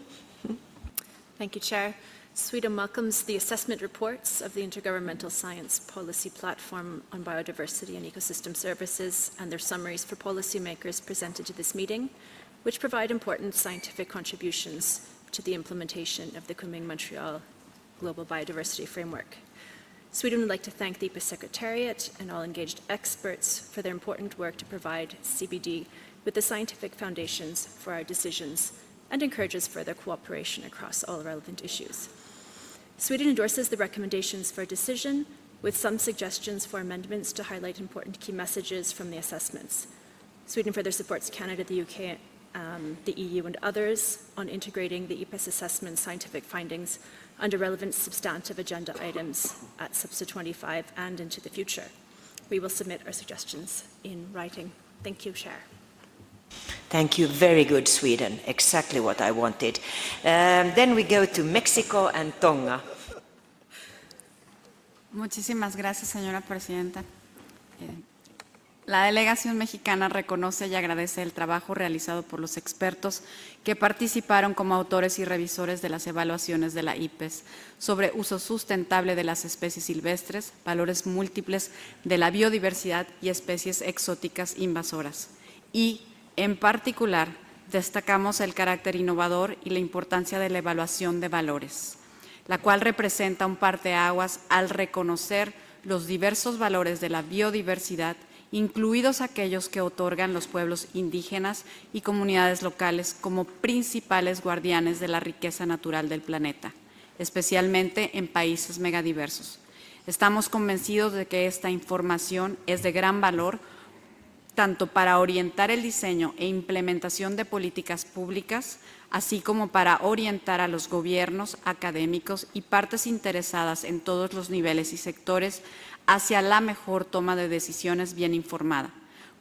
Thank you, Chair. Sweden welcomes the assessment reports of the Intergovernmental Science Policy Platform on Biodiversity and Ecosystem Services and their summaries for policymakers presented to this meeting, which provide important scientific contributions to the implementation of the Kunming-Montreal Global Biodiversity Framework. Sweden would like to thank the IPA Secretariat and all engaged experts for their important work to provide CBD with the scientific foundations for our decisions and encourages further cooperation across all relevant issues. Sweden endorses the recommendations for a decision with some suggestions for amendments to highlight important key messages from the assessments. Sweden further supports Canada, the UK, the EU and others on integrating the EPAS assessment scientific findings under relevant substantive agenda items at SBSTTA-25 and into the future. We will submit our suggestions in writing. Thank you, Chair. Thank you. Very good, Sweden. Exactly what I wanted. Then we go to Mexico and Tonga. Muchísimas gracias, señora presidenta. La delegación mexicana reconoce y agradece el trabajo realizado por los expertos que participaron como autores y revisores de las evaluaciones de la IPES sobre uso sustentable de las especies silvestres, valores múltiples de la biodiversidad y especies exóticas invasoras. Y, en particular, destacamos el carácter innovador y la importancia de la evaluación de valores, la cual representa un parteaguas al reconocer los diversos valores de la biodiversidad, incluidos aquellos que otorgan los pueblos indígenas y comunidades locales como principales guardianes de la riqueza natural del planeta, especialmente en países megadiversos. Estamos convencidos de que esta información es de gran valor tanto para orientar el diseño e implementación de políticas públicas, así como para orientar a los gobiernos, académicos y partes interesadas en todos los niveles y sectores hacia la mejor toma de decisiones bien informada,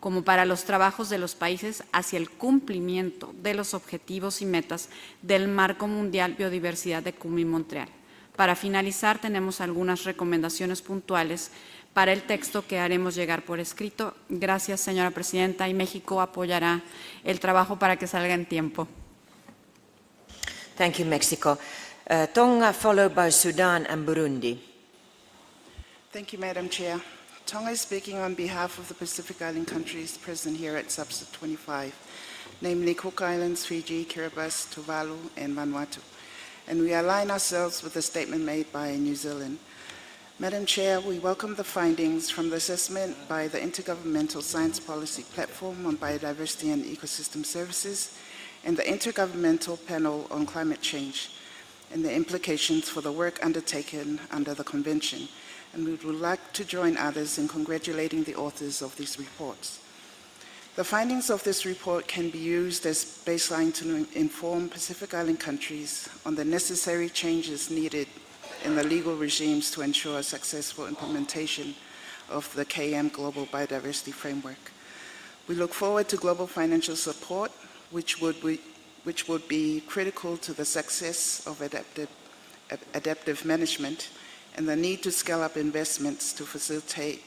como para los trabajos de los países hacia el cumplimiento de los objetivos y metas del Marco Mundial Biodiversidad de Kunming-Montreal. Para finalizar, tenemos algunas recomendaciones puntuales para el texto que haremos llegar por escrito. Gracias, señora presidenta, y México apoyará el trabajo para que salga en tiempo. Thank you, Mexico. Tonga, followed by Sudan and Burundi. Thank you, Madam Chair. Tonga is speaking on behalf of the Pacific Island countries present here at SBSTTA-25, namely Cook Islands, Fiji, Kiribati, Tuvalu, and Vanuatu. And we align ourselves with the statement made by New Zealand. Madam Chair, we welcome the findings from the assessment by the Intergovernmental Science Policy Platform on Biodiversity and Ecosystem Services and the Intergovernmental Panel on Climate Change and the implications for the work undertaken under the Convention. And we would like to join others in congratulating the authors of these reports. The findings of this report can be used as baseline to inform Pacific Island countries on the necessary changes needed in the legal regimes to ensure a successful implementation of the KM Global Biodiversity Framework. We look forward to global financial support, which would be critical to the success of adaptive management and the need to scale up investments to facilitate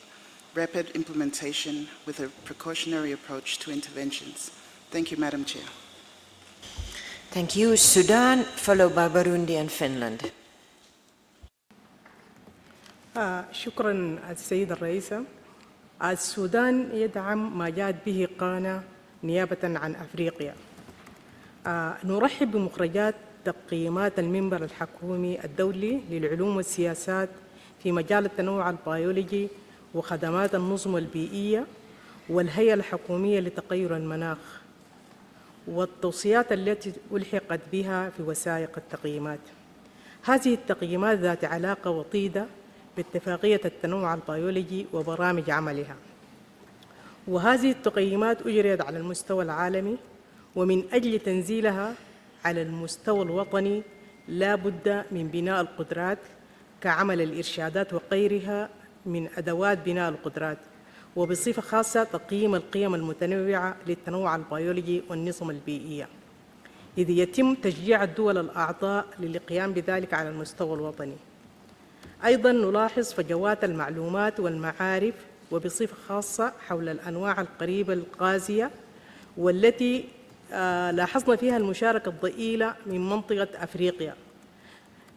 rapid implementation with a precautionary approach to interventions. Thank you, Madam Chair. Thank you. Sudan, followed by Burundi and Finland. شكرا السيدة الرئيسة. السودان يدعم ما جاءت به قانا نيابة عن أفريقيا. نرحب بمخرجات تقييمات المنبر الحكومي الدولي للعلوم والسياسات في مجال التنوع البيولوجي وخدمات النظم البيئية والهيئة الحكومية لتغير المناخ والتوصيات التي ألحقت بها في وثائق التقييمات. هذه التقييمات ذات علاقة وطيدة باتفاقية التنوع البيولوجي وبرامج عملها. وهذه التقييمات أجريت على المستوى العالمي، ومن أجل تنزيلها على المستوى الوطني لا بد من بناء القدرات كعمل الإرشادات وغيرها من أدوات بناء القدرات، وبصفة خاصة تقييم القيم المتنوعة للتنوع البيولوجي والنظم البيئية، إذ يتم تشجيع الدول الأعضاء للقيام بذلك على المستوى الوطني. أيضاً نلاحظ فجوات المعلومات والمعارف وبصفة خاصة حول الأنواع القريبة القاسية والتي لاحظنا فيها المشاركة الضئيلة من منطقة أفريقيا.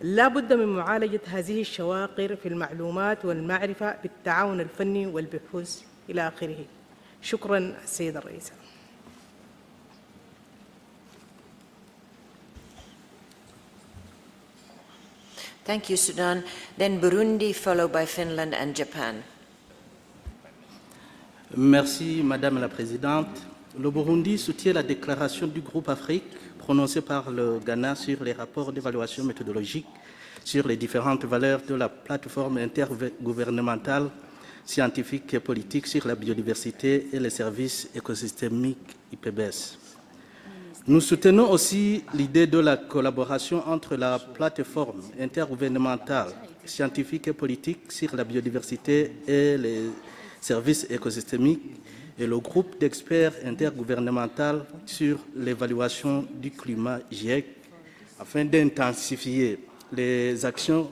لا بد من معالجة هذه الشواقر في المعلومات والمعرفة بالتعاون الفني والبحوث إلى آخره. شكراً السيدة الرئيسة. Thank you, Sudan. Then Burundi, followed by Finland and Japan. Merci, Madame la Présidente. Le Burundi soutient la déclaration du groupe Afrique prononcée par le Ghana sur les rapports d'évaluation méthodologique sur les différentes valeurs de la plateforme intergouvernementale scientifique et politique sur la biodiversité et les services écosystémiques IPBES. Nous soutenons aussi l'idée de la collaboration entre la plateforme intergouvernementale scientifique et politique sur la biodiversité et les services écosystémiques et le groupe d'experts intergouvernemental sur l'évaluation du climat GIEC afin d'intensifier les actions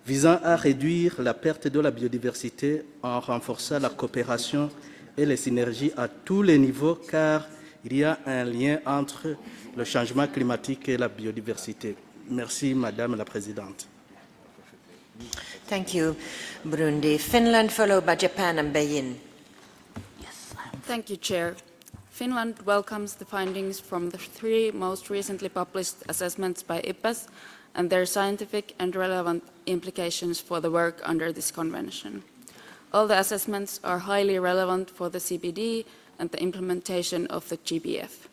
visant à réduire la perte de la biodiversité en renforçant la coopération et les synergies à tous les niveaux, car il y a un lien entre le changement climatique et la biodiversité. Merci, Madame la Présidente. Thank you, Burundi. Finland, followed by Japan and Beijing. Thank you, Chair. Finland welcomes the findings from the 3 most recently published assessments by IPBES and their scientific and relevant implications for the work under this convention. All the assessments are highly relevant for the CBD and the implementation of the GBF.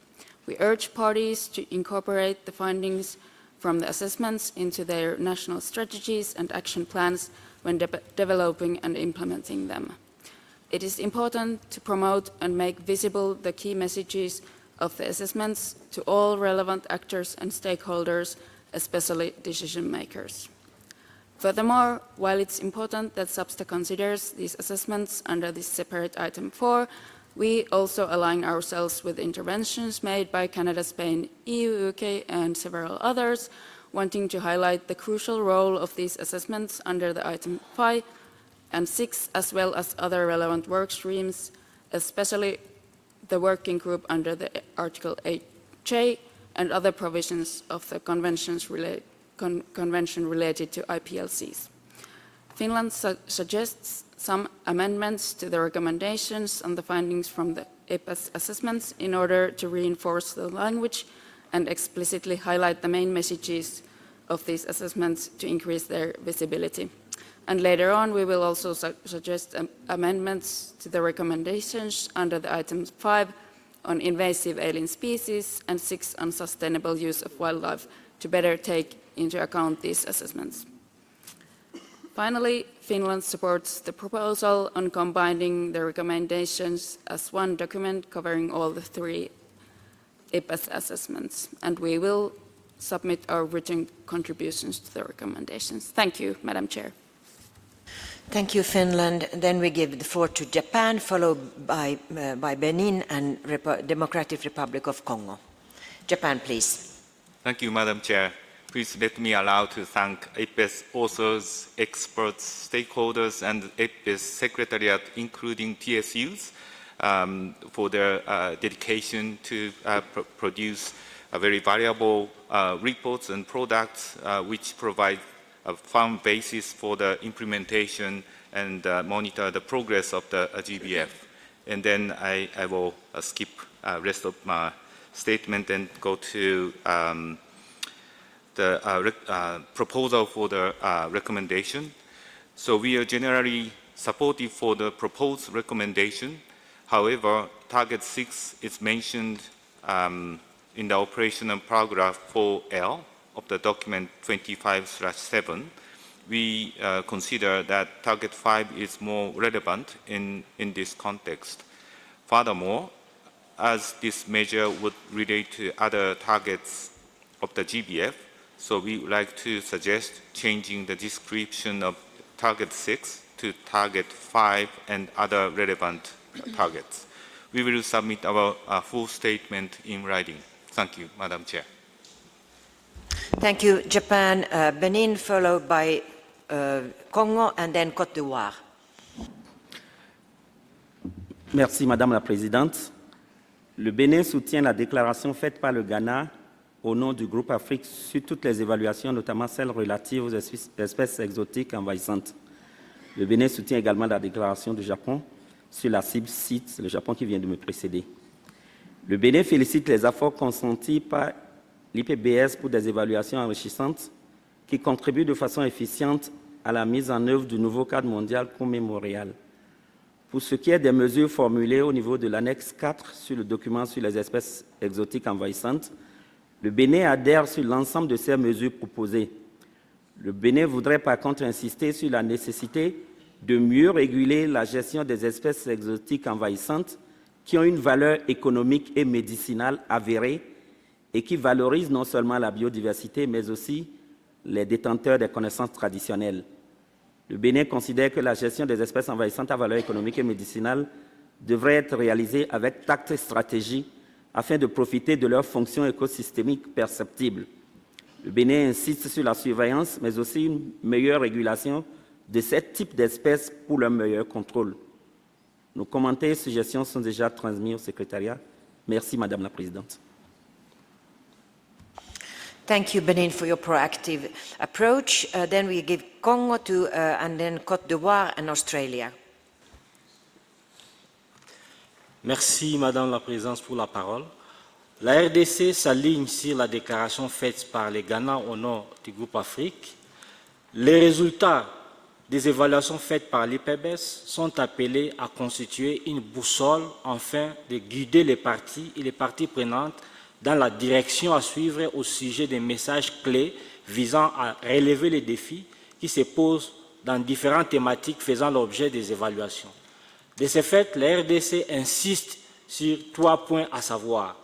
We urge parties to incorporate the findings from the assessments into their national strategies and action plans when developing and implementing them. It is important to promote and make visible the key messages of the assessments to all relevant actors and stakeholders, especially decision makers. Furthermore, while it's important that SBSTA considers these assessments under this separate item 4, we also align ourselves with interventions made by Canada, Spain, EU, UK, and several others, wanting to highlight the crucial role of these assessments under the item 5 and 6, as well as other relevant work streams, especially the working group under the Article 8J and other provisions of the convention related to IPLCs. Finland suggests some amendments to the recommendations and the findings from the IPBES assessments in order to reinforce the language and explicitly highlight the main messages of these assessments to increase their visibility. And later on, we will also suggest amendments to the recommendations under the items 5 on invasive alien species and 6 on sustainable use of wildlife to better take into account these assessments. Finally, Finland supports the proposal on combining the recommendations as one document covering all the 3 IPBES assessments, and we will submit our written contributions to the recommendations. Thank you, Madam Chair. Thank you, Finland. Then we give the floor to Japan, followed by Benin and Democratic Republic of Congo. Japan, please. Thank you, Madam Chair. Please let me allow to thank IPBES authors, experts, stakeholders, and IPBES Secretariat, including TSUs, for their dedication to produce very valuable reports and products which provide a firm basis for the implementation and monitor the progress of the GBF. And then I will skip rest of my statement and go to the proposal for the recommendation. So we are generally supportive for the proposed recommendation. However, target 6 is mentioned in the operational paragraph 4L of the document 25/7. We consider that target 5 is more relevant in this context. Furthermore, as this measure would relate to other targets of the GBF, so we would like to suggest changing the description of target 6 to target 5 and other relevant targets. We will submit our full statement in writing. Thank you, Madam Chair. Thank you. Japan, Benin, followed by Congo, and then Côte d'Ivoire. Merci, Madame la Présidente. Le Bénin soutient la déclaration faite par le Ghana au nom du groupe Afrique sur toutes les évaluations, notamment celles relatives aux espèces exotiques envahissantes. Le Bénin soutient également la déclaration du Japon sur la cible site, le Japon qui vient de me précéder. Le Bénin félicite les efforts consentis par l'IPBES pour des évaluations enrichissantes qui contribuent de façon efficiente à la mise en œuvre du nouveau cadre mondial commémorial. Pour ce qui est des mesures formulées au niveau de l'annexe 4 sur le document sur les espèces exotiques envahissantes, le Bénin adhère sur l'ensemble de ces mesures proposées. Le Bénin voudrait par contre insister sur la nécessité de mieux réguler la gestion des espèces exotiques envahissantes qui ont une valeur économique et médicinale avérée et qui valorisent non seulement la biodiversité, mais aussi les détenteurs des connaissances traditionnelles. Le Bénin considère que la gestion des espèces envahissantes à valeur économique et médicinale devrait être réalisée avec tact et stratégie afin de profiter de leurs fonctions écosystémiques perceptibles. Le Bénin insiste sur la surveillance, mais aussi une meilleure régulation de ce type d'espèces pour leur meilleur contrôle. Nos commentaires et suggestions sont déjà transmis au secrétariat. Merci, Madame la Présidente. Thank you, Benin, for your proactive approach. Then we give Congo to, and then Côte d'Ivoire and Australia. Merci, Madame la Présidente, pour la parole. La RDC s'aligne sur la déclaration faite par les Ghana au nom du groupe Afrique. Les résultats des évaluations faites par l'IPBES sont appelés à constituer une boussole afin de guider les parties et les parties prenantes dans la direction à suivre au sujet des messages clés visant à relever les défis qui se posent dans différentes thématiques faisant l'objet des évaluations. De ce fait, la RDC insiste sur 3 points à savoir.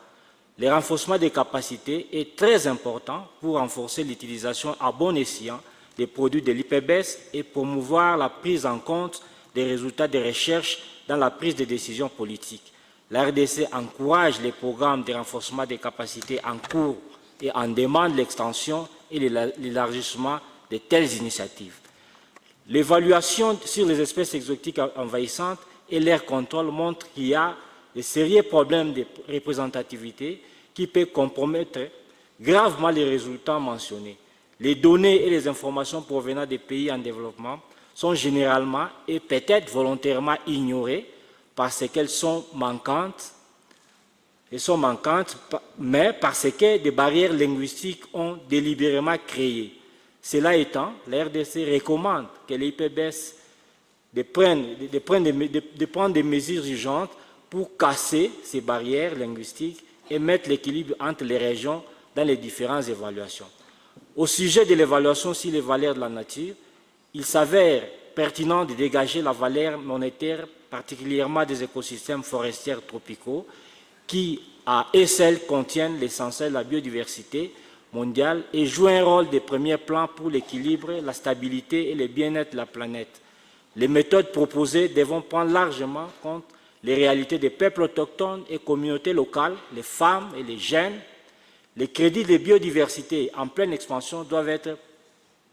Le renforcement des capacités est très important pour renforcer l'utilisation à bon escient des produits de l'IPBES et promouvoir la prise en compte des résultats des recherches dans la prise de décisions politiques. La RDC encourage les programmes de renforcement des capacités en cours et en demande l'extension et l'élargissement de telles initiatives. L'évaluation sur les espèces exotiques envahissantes et leur contrôle montrent qu'il y a de sérieux problèmes de représentativité qui peuvent compromettre gravement les résultats mentionnés. Les données et les informations provenant des pays en développement sont généralement et peut-être volontairement ignorées parce qu'elles sont manquantes, mais parce que des barrières linguistiques ont délibérément créé. Cela étant, la RDC recommande que l'IPBES prendre des mesures urgentes pour casser ces barrières linguistiques et mettre l'équilibre entre les régions dans les différentes évaluations. Au sujet de l'évaluation sur les valeurs de la nature, il s'avère pertinent de dégager la valeur monétaire, particulièrement des écosystèmes forestiers tropicaux, qui, à eux seuls, contiennent l'essentiel de la biodiversité mondiale et jouent un rôle de premier plan pour l'équilibre, la stabilité et le bien-être de la planète. Les méthodes proposées devront prendre largement compte les réalités des peuples autochtones et communautés locales, les femmes et les jeunes, Les crédits de biodiversité en pleine expansion doivent être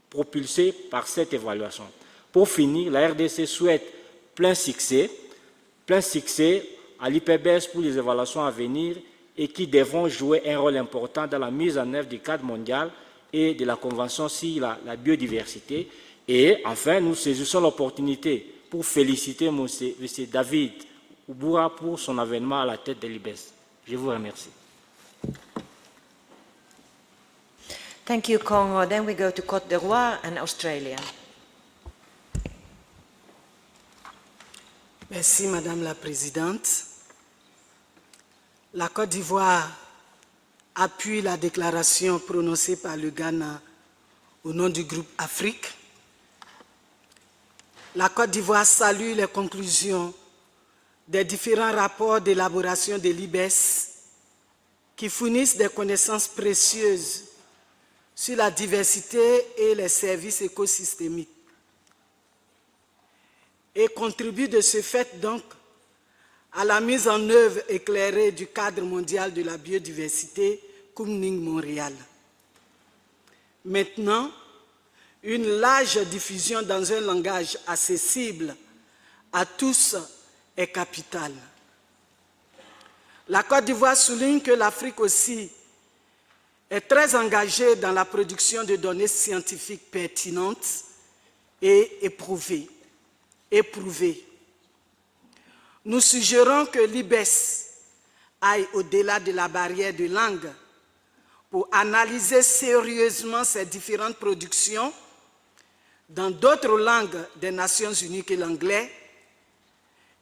propulsés par cette évaluation. Pour finir, la RDC souhaite plein succès à l'IPBES pour les évaluations à venir et qui devront jouer un rôle important dans la mise en œuvre du cadre mondial et de la Convention sur la biodiversité. Et enfin, nous saisissons l'opportunité pour féliciter M. David Ouboura pour son avènement à la tête de l'IBES. Je vous remercie. Thank you, Congo. Then we go to Côte d'Ivoire and Australia. Merci, Madame la Présidente. La Côte d'Ivoire appuie la déclaration prononcée par le Ghana au nom du groupe Afrique. La Côte d'Ivoire salue les conclusions des différents rapports d'élaboration de l'IBES qui fournissent des connaissances précieuses sur la diversité et les services écosystémiques et contribuent de ce fait donc à la mise en œuvre éclairée du cadre mondial de la biodiversité Kunming Montréal. Maintenant, une large diffusion dans un langage accessible à tous est capitale. La Côte d'Ivoire souligne que l'Afrique aussi est très engagée dans la production de données scientifiques pertinentes et éprouvées. Nous suggérons que l'IBES aille au-delà de la barrière de langue pour analyser sérieusement ces différentes productions dans d'autres langues des Nations Unies que l'anglais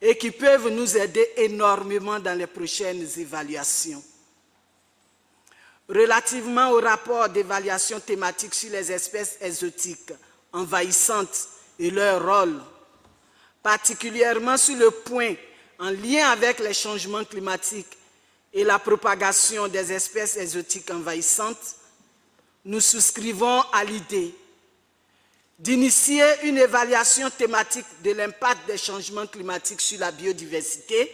et qui peuvent nous aider énormément dans les prochaines évaluations. Relativement au rapport d'évaluation thématique sur les espèces exotiques envahissantes et leur rôle, particulièrement sur le point en lien avec les changements climatiques et la propagation des espèces exotiques envahissantes, nous souscrivons à l'idée d'initier une évaluation thématique de l'impact des changements climatiques sur la biodiversité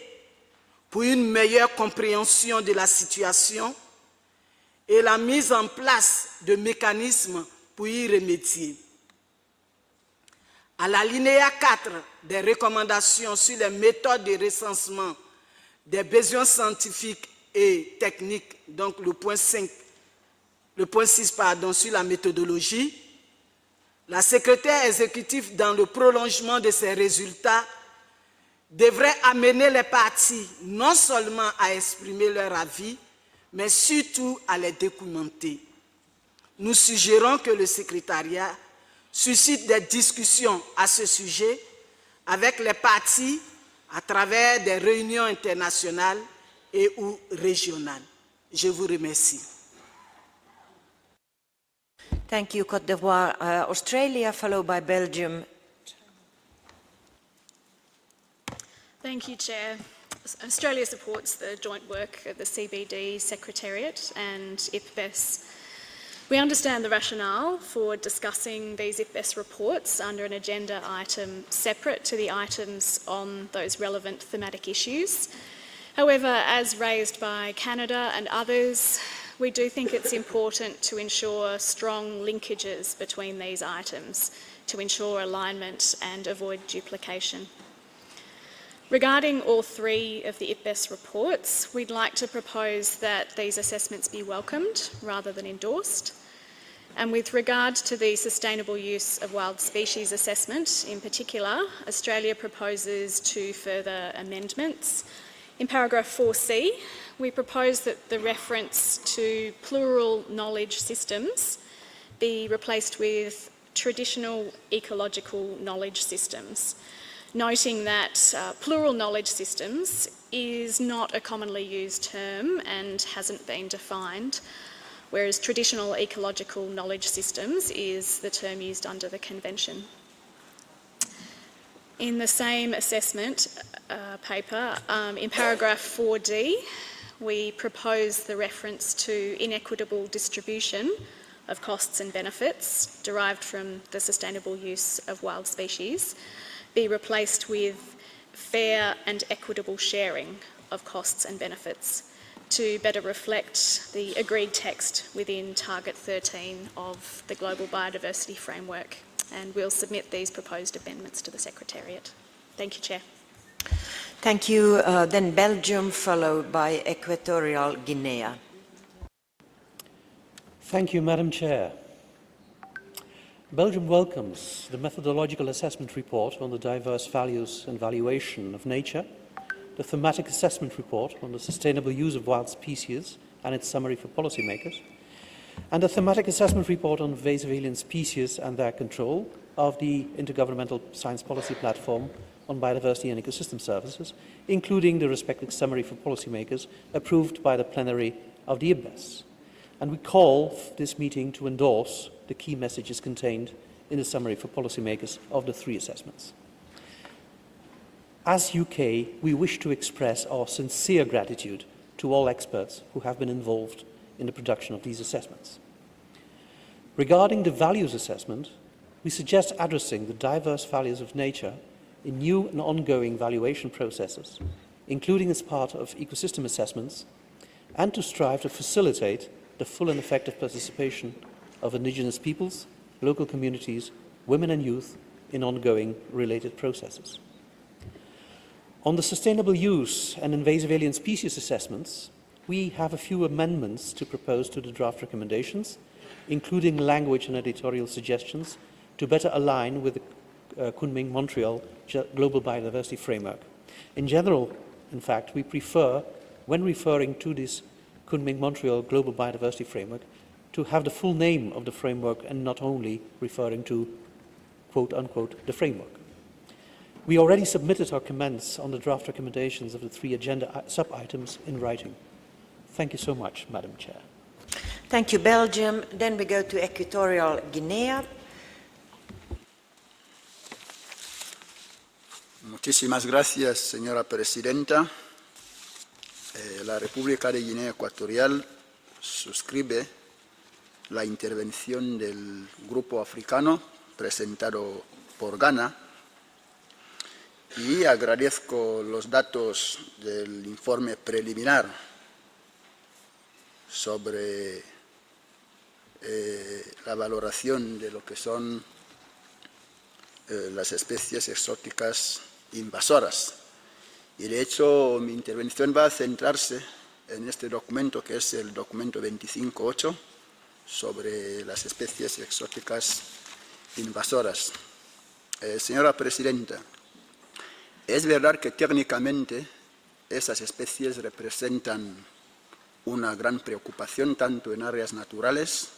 pour une meilleure compréhension de la situation et la mise en place de mécanismes pour y remédier. À l'alinéa 4 des recommandations sur les méthodes de recensement des besoins scientifiques et techniques, donc le point 6 sur la méthodologie, la secrétaire exécutive, dans le prolongement de ces résultats, devrait amener les parties non seulement à exprimer leur avis, mais surtout à les documenter. Nous suggérons que le secrétariat suscite des discussions à ce sujet avec les parties à travers des réunions internationales et ou régionales. Je vous remercie. Thank you, Côte d'Ivoire. Australia, followed by Belgium. Thank you, Chair. Australia supports the joint work of the CBD Secretariat and IPBES. We understand the rationale for discussing these IPBES reports under an agenda item separate to the items on those relevant thematic issues. However, as raised by Canada and others, we do think it's important to ensure strong linkages between these items to ensure alignment and avoid duplication. Regarding all three of the IPBES reports, we'd like to propose that these assessments be welcomed rather than endorsed. And with regard to the sustainable use of wild species assessment in particular, Australia proposes two further amendments. In paragraph 4C, we propose that the reference to plural knowledge systems be replaced with traditional ecological knowledge systems, noting that plural knowledge systems is not a commonly used term and hasn't been defined, whereas traditional ecological knowledge systems is the term used under the Convention. In the same assessment paper, in paragraph 4D, we propose the reference to inequitable distribution of costs and benefits derived from the sustainable use of wild species be replaced with fair and equitable sharing of costs and benefits to better reflect the agreed text within Target 13 of the Global Biodiversity Framework, and we'll submit these proposed amendments to the Secretariat. Thank you, Chair. Thank you. Then Belgium, followed by Equatorial Guinea. Thank you, Madam Chair. Belgium welcomes the methodological assessment report on the diverse values and valuation of nature, the thematic assessment report on the sustainable use of wild species and its summary for policymakers, and the thematic assessment report on invasive alien species and their control of the Intergovernmental Science Policy Platform on Biodiversity and Ecosystem Services, including the respective summary for policymakers approved by the plenary of the IPBES. And we call this meeting to endorse the key messages contained in the summary for policymakers of the three assessments. As UK, we wish to express our sincere gratitude to all experts who have been involved in the production of these assessments. Regarding the values assessment, we suggest addressing the diverse values of nature in new and ongoing valuation processes, including as part of ecosystem assessments, and to strive to facilitate the full and effective participation of indigenous peoples, local communities, women and youth in ongoing related processes. On the sustainable use and invasive alien species assessments, we have a few amendments to propose to the draft recommendations, including language and editorial suggestions to better align with the Kunming-Montreal Global Biodiversity Framework. In general, in fact, we prefer, when referring to this Kunming-Montreal Global Biodiversity Framework, to have the full name of the framework and not only referring to, quote-unquote, the framework. We already submitted our comments on the draft recommendations of the three agenda sub-items in writing. Thank you so much, Madam Chair. Thank you, Belgium. Then we go to Equatorial Guinea. Muchísimas gracias, señora presidenta. La República de Guinea Ecuatorial suscribe la intervención del Grupo Africano presentado por Ghana y agradezco los datos del informe preliminar sobre la valoración de lo que son las especies exóticas invasoras. Y de hecho mi intervención va a centrarse en este documento que es el documento 25.8 sobre las especies exóticas invasoras. Señora Presidenta, es verdad que técnicamente esas especies representan una gran preocupación tanto en áreas naturales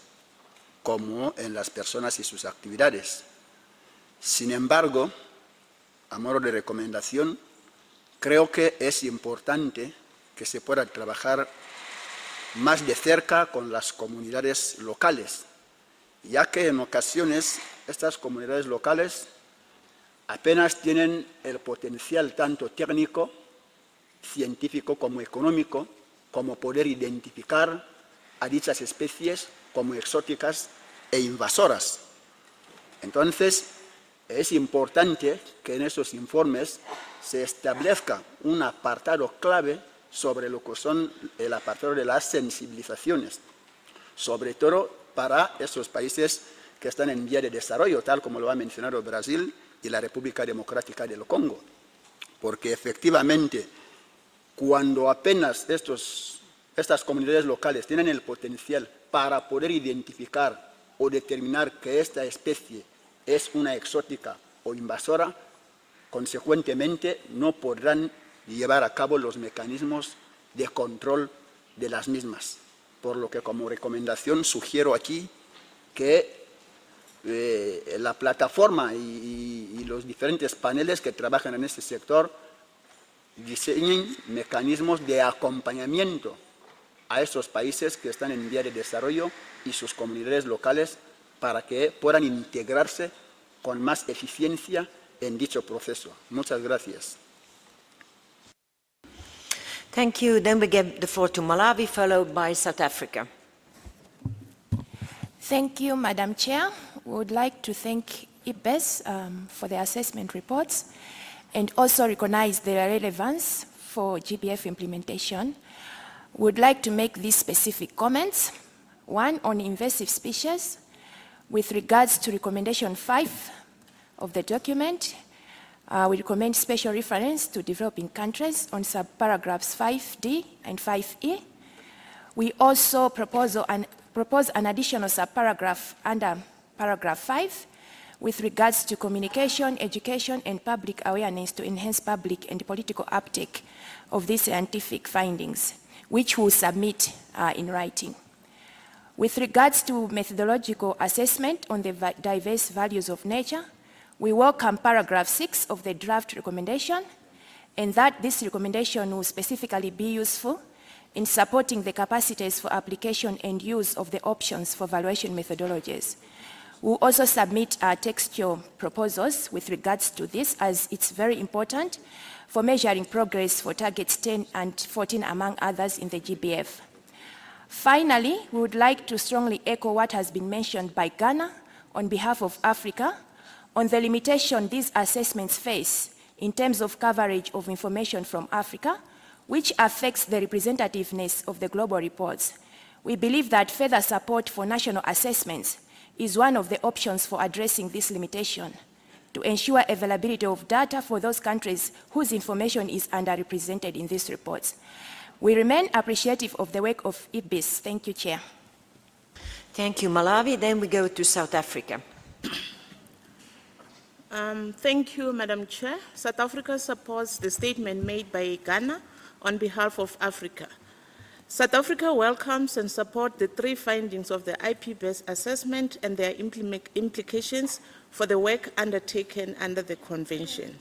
como en las personas y sus actividades. Sin embargo, a modo de recomendación, creo que es importante que se pueda trabajar más de cerca con las comunidades locales, ya que en ocasiones estas comunidades locales apenas tienen el potencial tanto técnico, científico como económico, como poder identificar a dichas especies como exóticas e invasoras. Entonces, es importante que en esos informes se establezca un apartado clave sobre lo que son el apartado de las sensibilizaciones, sobre todo para esos países que están en vía de desarrollo, tal como lo ha mencionado Brasil y la República Democrática del Congo. Porque efectivamente, cuando apenas estas comunidades locales tienen el potencial para poder identificar o determinar que esta especie es una exótica o invasora, consecuentemente no podrán llevar a cabo los mecanismos de control de las mismas. Por lo que como recomendación sugiero aquí que la plataforma y los diferentes paneles que trabajan en este sector diseñen mecanismos de acompañamiento a esos países que están en vía de desarrollo y sus comunidades locales para que puedan integrarse con más eficiencia en dicho proceso. Muchas gracias. Thank you. Then we give the floor to Malawi, followed by South Africa. Thank you, Madam Chair. We would like to thank IPBES for the assessment reports and also recognize their relevance for GBF implementation. We would like to make these specific comments. One, on invasive species. With regards to recommendation 5 of the document, we recommend special reference to developing countries on subparagraphs 5D and 5E. We also propose an additional subparagraph under paragraph 5 with regards to communication, education, and public awareness to enhance public and political uptake of these scientific findings, which we'll submit in writing. With regards to methodological assessment on the diverse values of nature, we welcome paragraph 6 of the draft recommendation, and that this recommendation will specifically be useful in supporting the capacities for application and use of the options for valuation methodologies. We'll also submit textual proposals with regards to this, as it's very important for measuring progress for targets 10 and 14, among others, in the GBF. Finally, we would like to strongly echo what has been mentioned by Ghana on behalf of Africa on the limitation these assessments face in terms of coverage of information from Africa, which affects the representativeness of the global reports. We believe that further support for national assessments is one of the options for addressing this limitation to ensure availability of data for those countries whose information is underrepresented in these reports. We remain appreciative of the work of IBIS. Thank you, Chair. Thank you, Malawi. Then we go to South Africa. Thank you, Madam Chair. South Africa supports the statement made by Ghana on behalf of Africa. South Africa welcomes and supports the 3 findings of the IP-based assessment and their implications for the work undertaken under the Convention.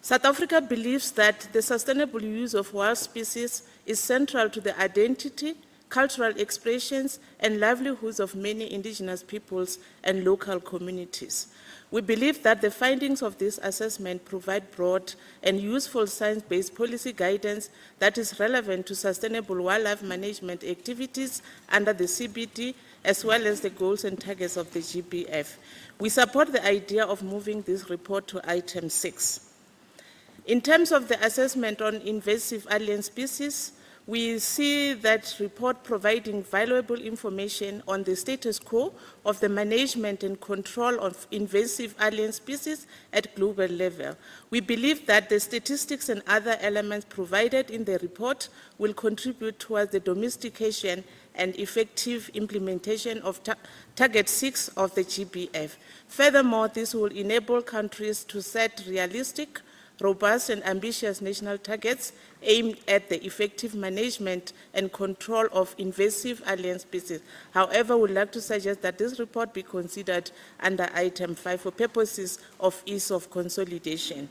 South Africa believes that the sustainable use of wild species is central to the identity, cultural expressions, and livelihoods of many indigenous peoples and local communities. We believe that the findings of this assessment provide broad and useful science-based policy guidance that is relevant to sustainable wildlife management activities under the CBD, as well as the goals and targets of the GBF. We support the idea of moving this report to item 6. In terms of the assessment on invasive alien species, we see that report providing valuable information on the status quo of the management and control of invasive alien species at global level. We believe that the statistics and other elements provided in the report will contribute towards the domestication and effective implementation of Target 6 of the GBF. Furthermore, this will enable countries to set realistic, robust and ambitious national targets aimed at the effective management and control of invasive alien species. However, we would like to suggest that this report be considered under item 5 for purposes of ease of consolidation.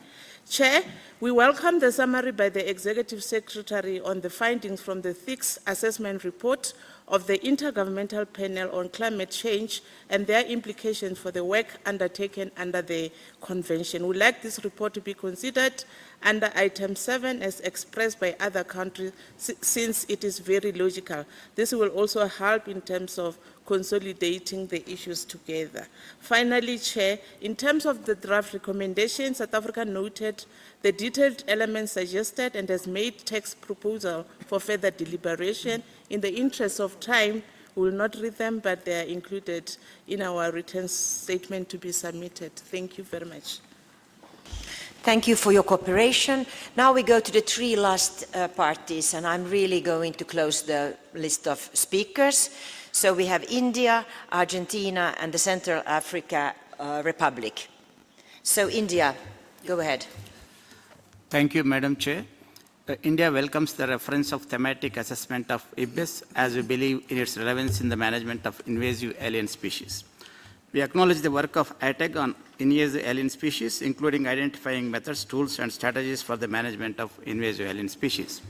Chair, we welcome the summary by the Executive Secretary on the findings from the 6th assessment report of the Intergovernmental Panel on Climate Change and their implications for the work undertaken under the Convention. We would like this report to be considered under item 7 as expressed by other countries, since it is very logical. This will also help in terms of consolidating the issues together. Finally, Chair, in terms of the draft recommendation, South Africa noted the detailed elements suggested and has made text proposal for further deliberation. In the interest of time, we will not read them, but they are included in our written statement to be submitted. Thank you very much. Thank you for your cooperation. Now we go to the 3 last parties, and I'm really going to close the list of speakers. So we have India, Argentina, and the Central Africa Republic. So India, go ahead. Thank you, Madam Chair. India welcomes the reference of thematic assessment of IBIS, as we believe in its relevance in the management of invasive alien species. We acknowledge the work of ITEG on invasive alien species, including identifying methods, tools, and strategies for the management of invasive alien species.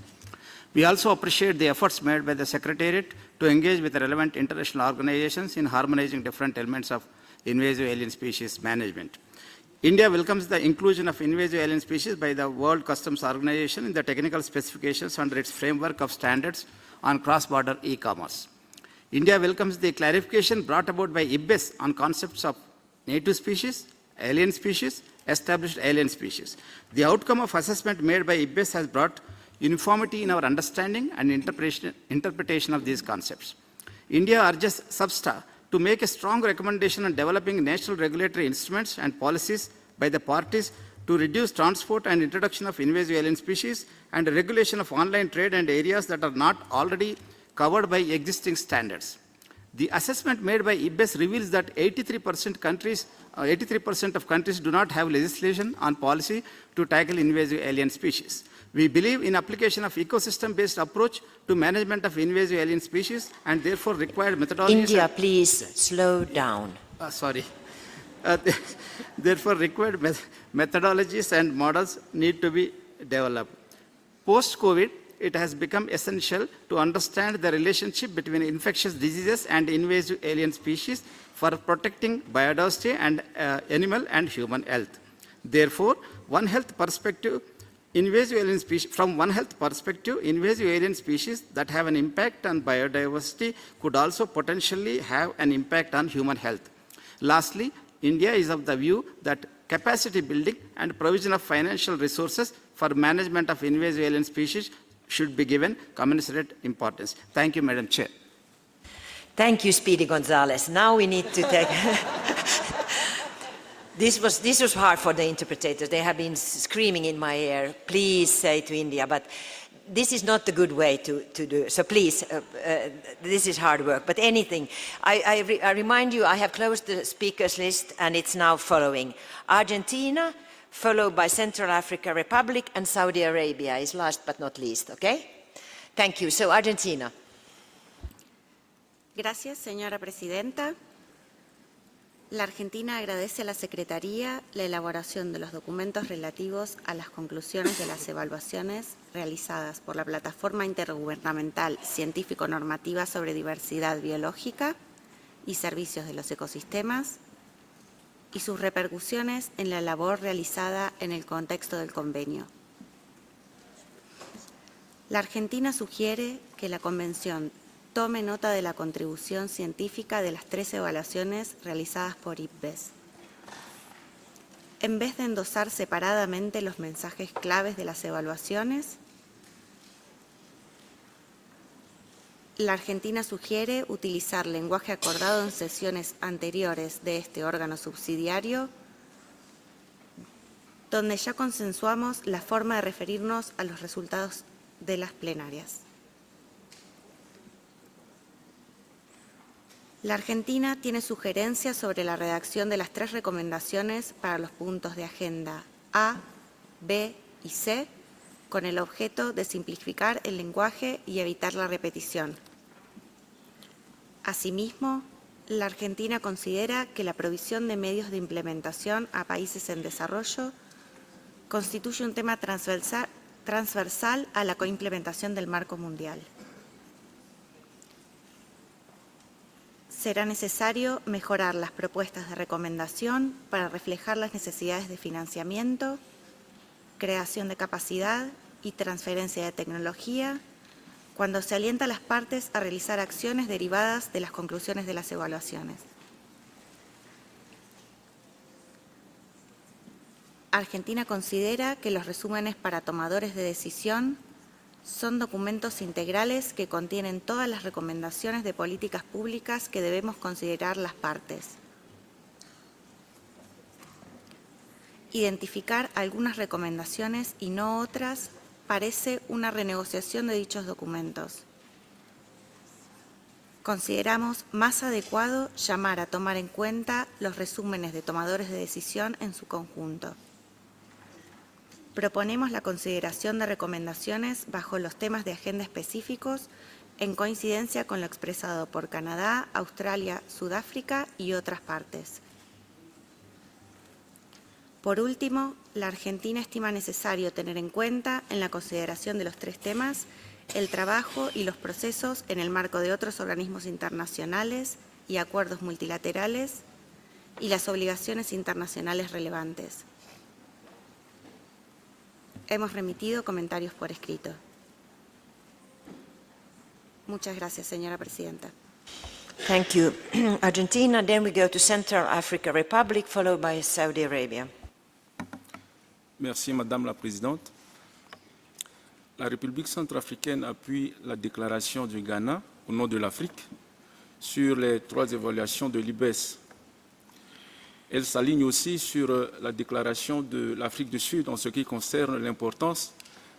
We also appreciate the efforts made by the Secretariat to engage with the relevant international organizations in harmonizing different elements of invasive alien species management. India welcomes the inclusion of invasive alien species by the World Customs Organization in the technical specifications under its framework of standards on cross-border e-commerce. India welcomes the clarification brought about by IBIS on concepts of native species, alien species, established alien species. The outcome of assessment made by IBIS has brought uniformity in our understanding and interpretation of these concepts. India urges SBSTA to make a strong recommendation on developing national regulatory instruments and policies by the parties to reduce transport and introduction of invasive alien species and regulation of online trade and areas that are not already covered by existing standards. The assessment made by IBES reveals that 83% of countries do not have legislation on policy to tackle invasive alien species. We believe in application of ecosystem-based approach to management of invasive alien species and therefore required methodologies. India, please slow down. Therefore, required methodologies and models need to be developed. Post-COVID, it has become essential to understand the relationship between infectious diseases and invasive alien species for protecting biodiversity and animal and human health. Therefore, from one health perspective, invasive alien species that have an impact on biodiversity could also potentially have an impact on human health. Lastly, India is of the view that capacity building and provision of financial resources for management of invasive alien species should be given commensurate importance. Thank you, Madam Chair. Thank you, Speedy Gonzalez. Now we need to take... This was hard for the interpreters. They have been screaming in my ear, please say to India, but this is not the good way to do. So please, this is hard work. But anything, I remind you, I have closed the speakers list and it's now following. Argentina, followed by Central African Republic, and Saudi Arabia is last but not least, okay? Thank you. So Argentina. Gracias, señora presidenta. La Argentina agradece a la Secretaría la elaboración de los documentos relativos a las conclusiones de las evaluaciones realizadas por la Plataforma Intergubernamental Científico-Normativa sobre Diversidad Biológica y Servicios de los Ecosistemas y sus repercusiones en la labor realizada en el contexto del convenio. La Argentina sugiere que la Convención tome nota de la contribución científica de las 3 evaluaciones realizadas por IPBES. En vez de endosar separadamente los mensajes claves de las evaluaciones, la Argentina sugiere utilizar lenguaje acordado en sesiones anteriores de este órgano subsidiario, donde ya consensuamos la forma de referirnos a los resultados de las plenarias. La Argentina tiene sugerencias sobre la redacción de las 3 recomendaciones para los puntos de agenda A, B y C, con el objeto de simplificar el lenguaje y evitar la repetición. Asimismo, la Argentina considera que la provisión de medios de implementación a países en desarrollo constituye un tema transversal a la coimplementación del marco mundial. Será necesario mejorar las propuestas de recomendación para reflejar las necesidades de financiamiento, creación de capacidad y transferencia de tecnología cuando se alienta a las partes a realizar acciones derivadas de las conclusiones de las evaluaciones. Argentina considera que los resúmenes para tomadores de decisión son documentos integrales que contienen todas las recomendaciones de políticas públicas que debemos considerar las partes. Identificar algunas recomendaciones y no otras parece una renegociación de dichos documentos. Consideramos más adecuado llamar a tomar en cuenta los resúmenes de tomadores de decisión en su conjunto. Proponemos la consideración de recomendaciones bajo los temas de agenda específicos en coincidencia con lo expresado por Canadá, Australia, Sudáfrica y otras partes. Por último, la Argentina estima necesario tener en cuenta en la consideración de los 3 temas el trabajo y los procesos en el marco de otros organismos internacionales y acuerdos multilaterales y las obligaciones internacionales relevantes. Hemos remitido comentarios por escrito. Muchas gracias, señora presidenta. Thank you. Argentina, then we go to Central African Republic, followed by Saudi Arabia. Merci, Madame la Présidente. la République centrafricaine appuie la déclaration du Ghana au nom de l'Afrique sur les 3 évaluations de l'IBES. Elle s'aligne aussi sur la déclaration de l'Afrique du Sud en ce qui concerne l'importance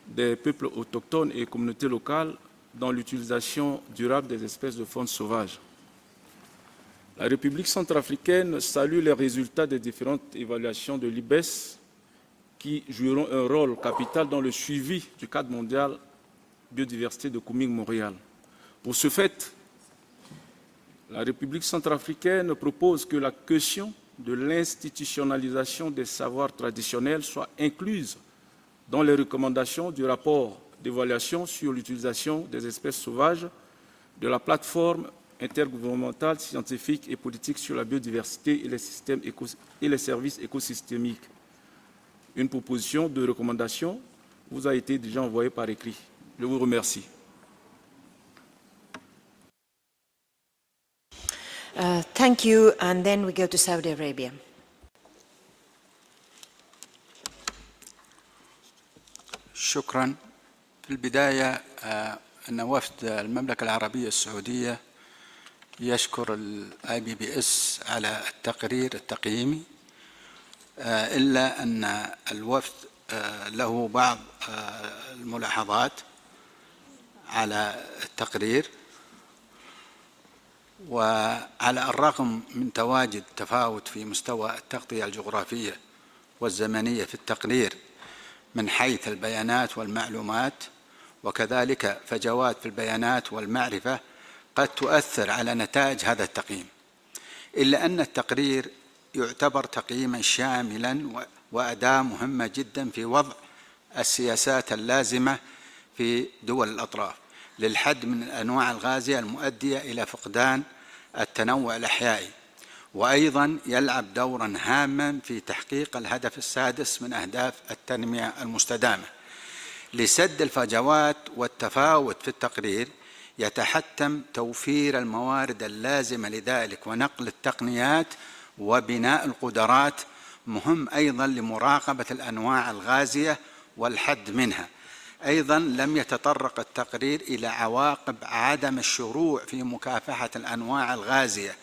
des peuples autochtones et communautés locales dans l'utilisation durable des espèces de faune sauvage. La République centrafricaine salue les résultats des différentes évaluations de l'IBES qui joueront un rôle capital dans le suivi du cadre mondial biodiversité de Kunming-Montréal. Pour ce fait, la République centrafricaine propose que la question de l'institutionnalisation des savoirs traditionnels soit incluse dans les recommandations du rapport d'évaluation sur l'utilisation des espèces sauvages de la plateforme intergouvernementale scientifique et politique sur la biodiversité et les services écosystémiques. Une proposition de recommandation vous a été déjà envoyée par écrit. Je vous remercie. Thank you, and then we go to Saudi Arabia. شكرا. في البداية أن وفد المملكة العربية السعودية يشكر IPBS على التقرير التقييمي، إلا أن الوفد له بعض الملاحظات على التقرير. وعلى الرغم من تواجد تفاوت في مستوى التغطية الجغرافية والزمنية في التقرير من حيث البيانات والمعلومات، وكذلك فجوات في البيانات والمعرفة قد تؤثر على نتائج هذا التقييم، إلا أن التقرير يعتبر تقييما شاملا وأداة مهمة جدا في وضع السياسات اللازمة في دول الأطراف للحد من الأنواع الغازية المؤدية إلى فقدان التنوع الأحيائي، وأيضا يلعب دورا هاما في تحقيق الهدف السادس من أهداف التنمية المستدامة. لسد الفجوات والتفاوت في التقرير يتحتم توفير الموارد اللازمة لذلك ونقل التقنيات وبناء القدرات، مهم أيضا لمراقبة الأنواع الغازية والحد منها. أيضا لم يتطرق التقرير إلى عواقب عدم الشروع في مكافحة الأنواع الغازية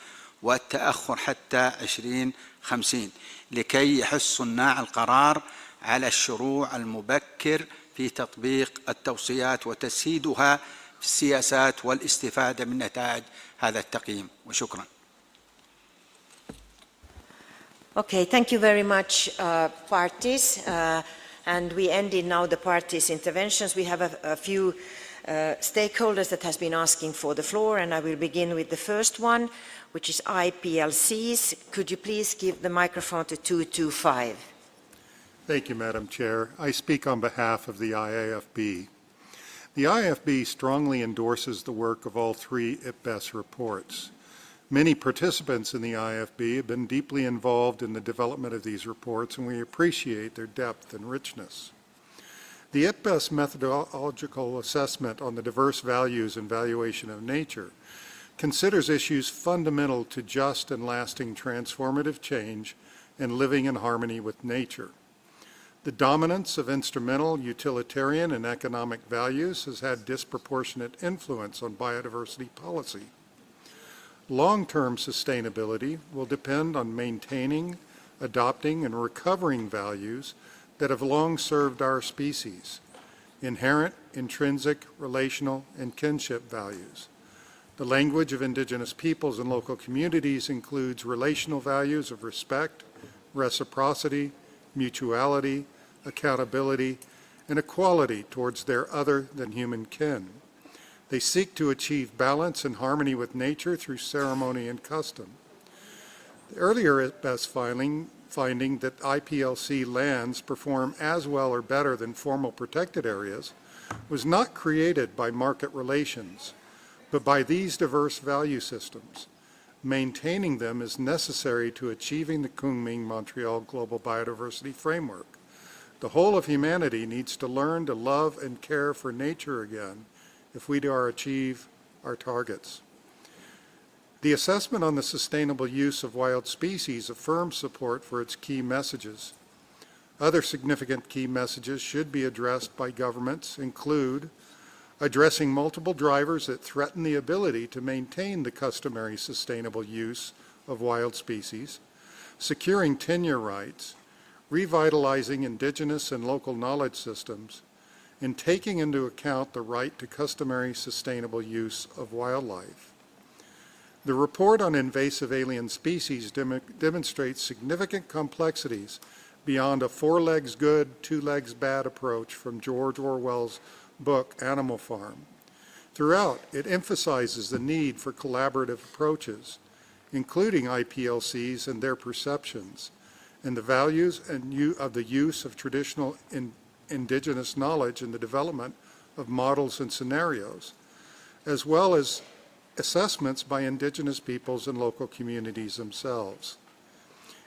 والتأخر حتى 2050 لكي يحث صناع القرار على الشروع المبكر في تطبيق التوصيات وتسييدها في السياسات والاستفادة من نتائج هذا التقييم. وشكرا. Okay, thank you very much, parties. And we ended now the parties' interventions. We have a few stakeholders that has been asking for the floor, and I will begin with the first one, which is IPLCs. Could you please give the microphone to 225? Thank you, Madam Chair. I speak on behalf of the IAFB. The IAFB strongly endorses the work of all 3 IPBES reports. Many participants in the IFB have been deeply involved in the development of these reports, and we appreciate their depth and richness. The IPBES methodological assessment on the diverse values and valuation of nature considers issues fundamental to just and lasting transformative change and living in harmony with nature. The dominance of instrumental, utilitarian, and economic values has had disproportionate influence on biodiversity policy. Long-term sustainability will depend on maintaining, adopting, and recovering values that have long served our species: inherent, intrinsic, relational, and kinship values. The language of indigenous peoples and local communities includes relational values of respect, reciprocity, mutuality, accountability, and equality towards their other than human kin. They seek to achieve balance and harmony with nature through ceremony and custom. The earlier IPBES finding that IPLC lands perform as well or better than formal protected areas was not created by market relations, but by these diverse value systems. Maintaining them is necessary to achieving the Kunming-Montreal Global Biodiversity Framework. The whole of humanity needs to learn to love and care for nature again if we are to achieve our targets. The assessment on the sustainable use of wild species affirms support for its key messages. Other significant key messages should be addressed by governments include addressing multiple drivers that threaten the ability to maintain the customary sustainable use of wild species, securing tenure rights, revitalizing indigenous and local knowledge systems, and taking into account the right to customary sustainable use of wildlife. The report on invasive alien species demonstrates significant complexities beyond a 4 legs good, 2 legs bad approach from George Orwell's book Animal Farm. Throughout, it emphasizes the need for collaborative approaches, including IPLCs and their perceptions, and the values of the use of traditional indigenous knowledge in the development of models and scenarios, as well as assessments by indigenous peoples and local communities themselves.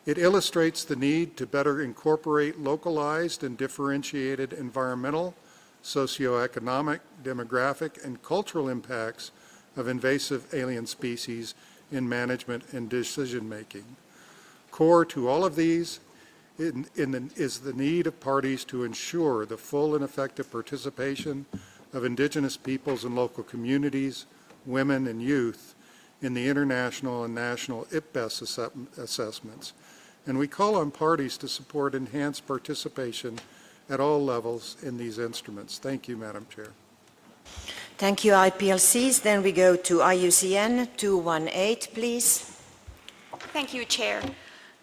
It illustrates the need to better incorporate localized and differentiated environmental, socioeconomic, demographic, and cultural impacts of invasive alien species in management and decision-making. Core to all of these is the need of parties to ensure the full and effective participation of indigenous peoples and local communities, women and youth in the international and national IPBES assessments. And we call on parties to support enhanced participation at all levels in these instruments. Thank you, Madam Chair. Thank you, IPLCs. Then we go to IUCN 218, please. Thank you, Chair.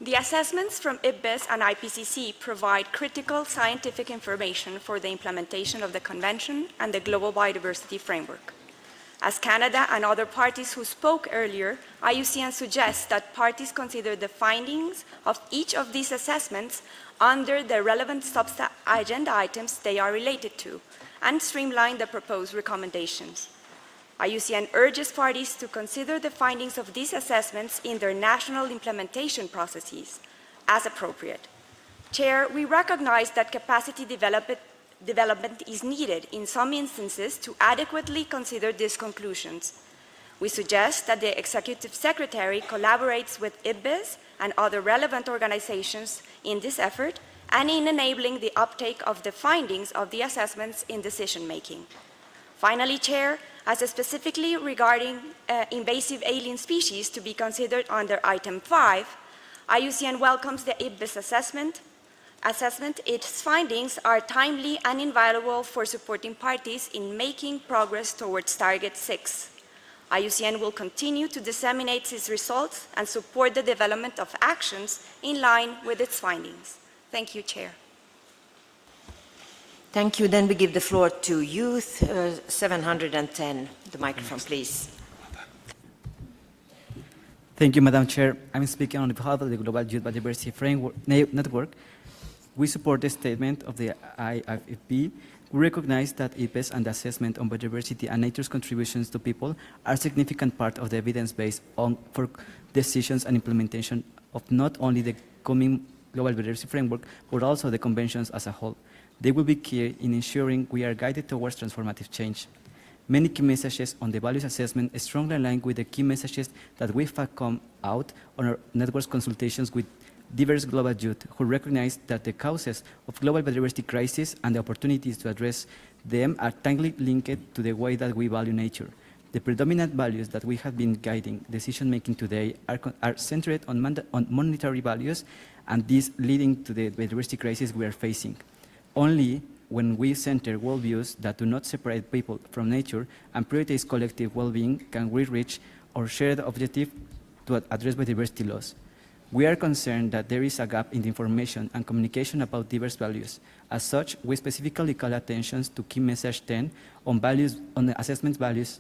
The assessments from IPBES and IPCC provide critical scientific information for the implementation of the Convention and the Global Biodiversity Framework. As Canada and other parties who spoke earlier, IUCN suggests that parties consider the findings of each of these assessments under the relevant SBSTTA agenda items they are related to, and streamline the proposed recommendations. IUCN urges parties to consider the findings of these assessments in their national implementation processes as appropriate. Chair, we recognize that capacity development is needed in some instances to adequately consider these conclusions. We suggest that the Executive Secretary collaborates with IPBES and other relevant organizations in this effort and in enabling the uptake of the findings of the assessments in decision-making. Finally, Chair, as specifically regarding invasive alien species to be considered under Item 5, IUCN welcomes the IPBES assessment. Its findings are timely and invaluable for supporting parties in making progress towards Target 6. IUCN will continue to disseminate its results and support the development of actions in line with its findings. Thank you, Chair. Thank you. Then we give the floor to Youth 710. The microphone, please. Thank you, Madam Chair. I'm speaking on behalf of the Global Youth Biodiversity Framework Network. We support the statement of the IFFP. We recognize that IPBES and the assessment on biodiversity and nature's contributions to people are a significant part of the evidence base for decisions and implementation of not only the coming Global Biodiversity Framework, but also the conventions as a whole. They will be key in ensuring we are guided towards transformative change. Many key messages on the values assessment strongly align with the key messages that we have come out on our network's consultations with diverse global youth who recognize that the causes of global biodiversity crisis and the opportunities to address them are tightly linked to the way that we value nature. The predominant values that we have been guiding decision-making today are centered on monetary values, and these leading to the biodiversity crisis we are facing. Only when we center worldviews that do not separate people from nature and prioritize collective well-being can we reach our shared objective to address biodiversity loss. We are concerned that there is a gap in the information and communication about diverse values. As such, we specifically call attention to key message 10 on values, on the assessment values,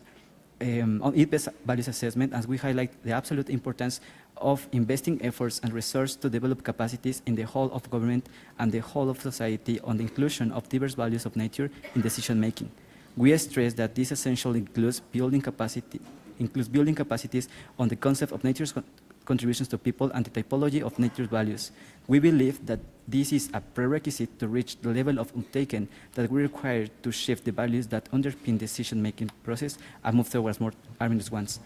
on IPBES values assessment, as we highlight the absolute importance of investing efforts and resources to develop capacities in the whole of government and the whole of society on the inclusion of diverse values of nature in decision-making. We stress that this essentially includes building capacities on the concept of nature's contributions to people and the typology of nature's values. We believe that this is a prerequisite to reach the level of undertaking that we require to shift the values that underpin decision-making process and move towards more harmonious ones.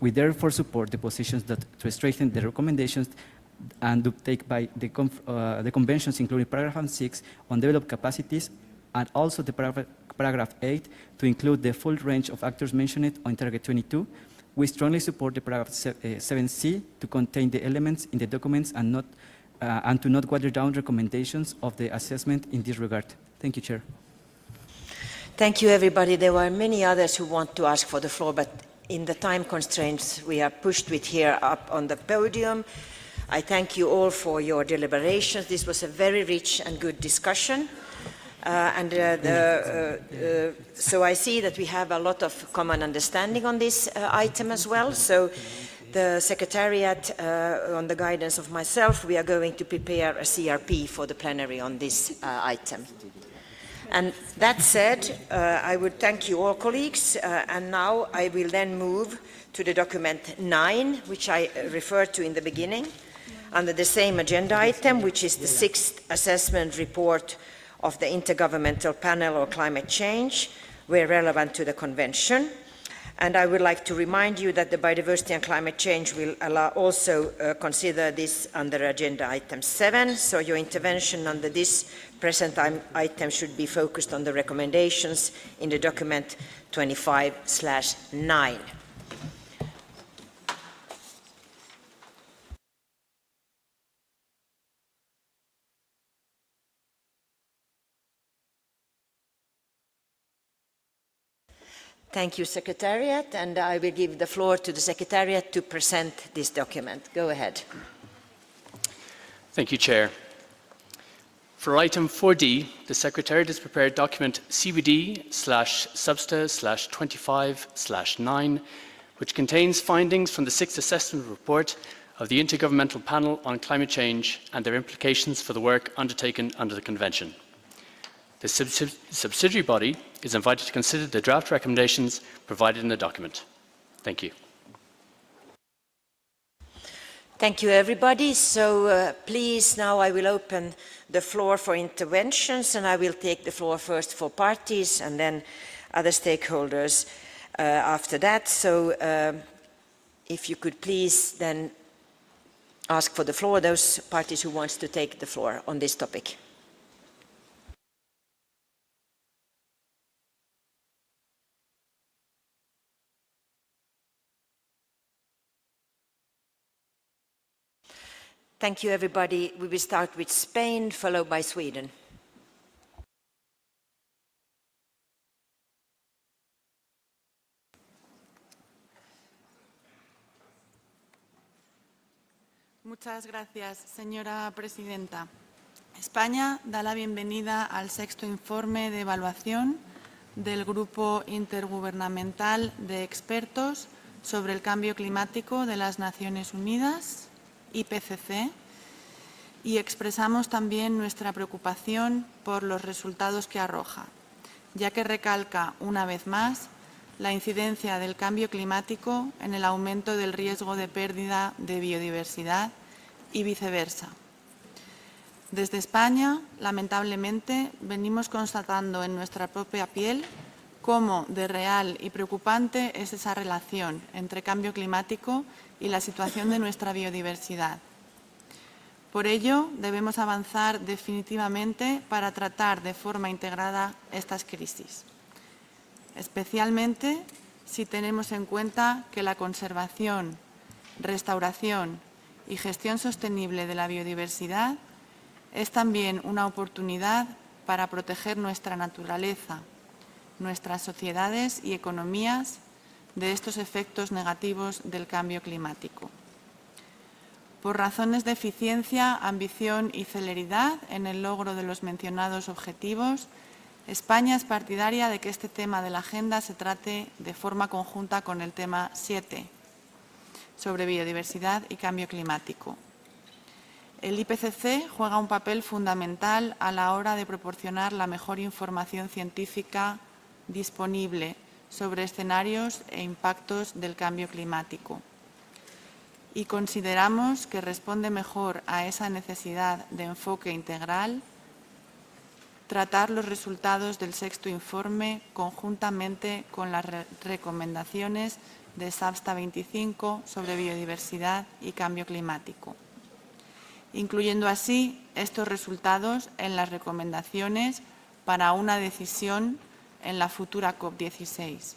We therefore support the positions that to strengthen the recommendations and uptake by the conventions, including paragraph 6 on developed capacities, and also the paragraph 8 to include the full range of actors mentioned on Target 22. We strongly support the paragraph 7C to contain the elements in the documents and to not water down recommendations of the assessment in this regard. Thank you, Chair. Thank you, everybody. There were many others who want to ask for the floor, but in the time constraints we are pushed with here up on the podium. I thank you all for your deliberations. This was a very rich and good discussion. So I see that we have a lot of common understanding on this item as well. So the Secretariat, on the guidance of myself, we are going to prepare a CRP for the plenary on this item. And that said, I would thank you all, colleagues, and now I will then move to the document 9, which I referred to in the beginning, under the same agenda item, which is the 6th assessment report of the Intergovernmental Panel on Climate Change, where relevant to the Convention. And I would like to remind you that the biodiversity and climate change will also consider this under agenda item 7. So your intervention under this present item should be focused on the recommendations in the document 25/9. Thank you, Secretariat, and I will give the floor to the Secretariat to present this document. Go ahead. Thank you, Chair. For item 4D, the Secretariat has prepared document CBD/Substa/25/9, which contains findings from the 6th assessment report of the Intergovernmental Panel on Climate Change and their implications for the work undertaken under the Convention. The subsidiary body is invited to consider the draft recommendations provided in the document. Thank you. Thank you, everybody. So please, now I will open the floor for interventions, and I will take the floor first for parties and then other stakeholders after that. So if you could please then ask for the floor, those parties who want to take the floor on this topic. Thank you, everybody. We will start with Spain, followed by Sweden. Muchas gracias, señora presidenta. España da la bienvenida al 6º informe de evaluación del Grupo Intergubernamental de Expertos sobre el Cambio Climático de las Naciones Unidas, IPCC, y expresamos también nuestra preocupación por los resultados que arroja, ya que recalca una vez más la incidencia del cambio climático en el aumento del riesgo de pérdida de biodiversidad y viceversa. Desde España, lamentablemente, venimos constatando en nuestra propia piel cómo de real y preocupante es esa relación entre cambio climático y la situación de nuestra biodiversidad. Por ello, debemos avanzar definitivamente para tratar de forma integrada estas crisis, especialmente si tenemos en cuenta que la conservación, restauración y gestión sostenible de la biodiversidad es también una oportunidad para proteger nuestra naturaleza, nuestras sociedades y economías de estos efectos negativos del cambio climático. Por razones de eficiencia, ambición y celeridad en el logro de los mencionados objetivos, España es partidaria de que este tema de la agenda se trate de forma conjunta con el tema 7, sobre biodiversidad y cambio climático. El IPCC juega un papel fundamental a la hora de proporcionar la mejor información científica disponible sobre escenarios e impactos del cambio climático. Y consideramos que responde mejor a esa necesidad de enfoque integral tratar los resultados del 6º informe conjuntamente con las recomendaciones de Substa 25 sobre biodiversidad y cambio climático. incluyendo así estos resultados en las recomendaciones para una decisión en la futura COP16.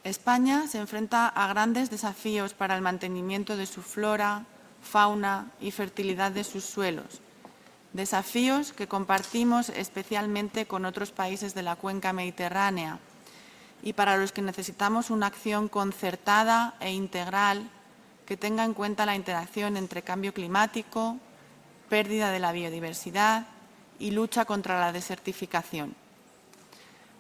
España se enfrenta a grandes desafíos para el mantenimiento de su flora, fauna y fertilidad de sus suelos, desafíos que compartimos especialmente con otros países de la cuenca mediterránea y para los que necesitamos una acción concertada e integral que tenga en cuenta la interacción entre cambio climático, pérdida de la biodiversidad y lucha contra la desertificación.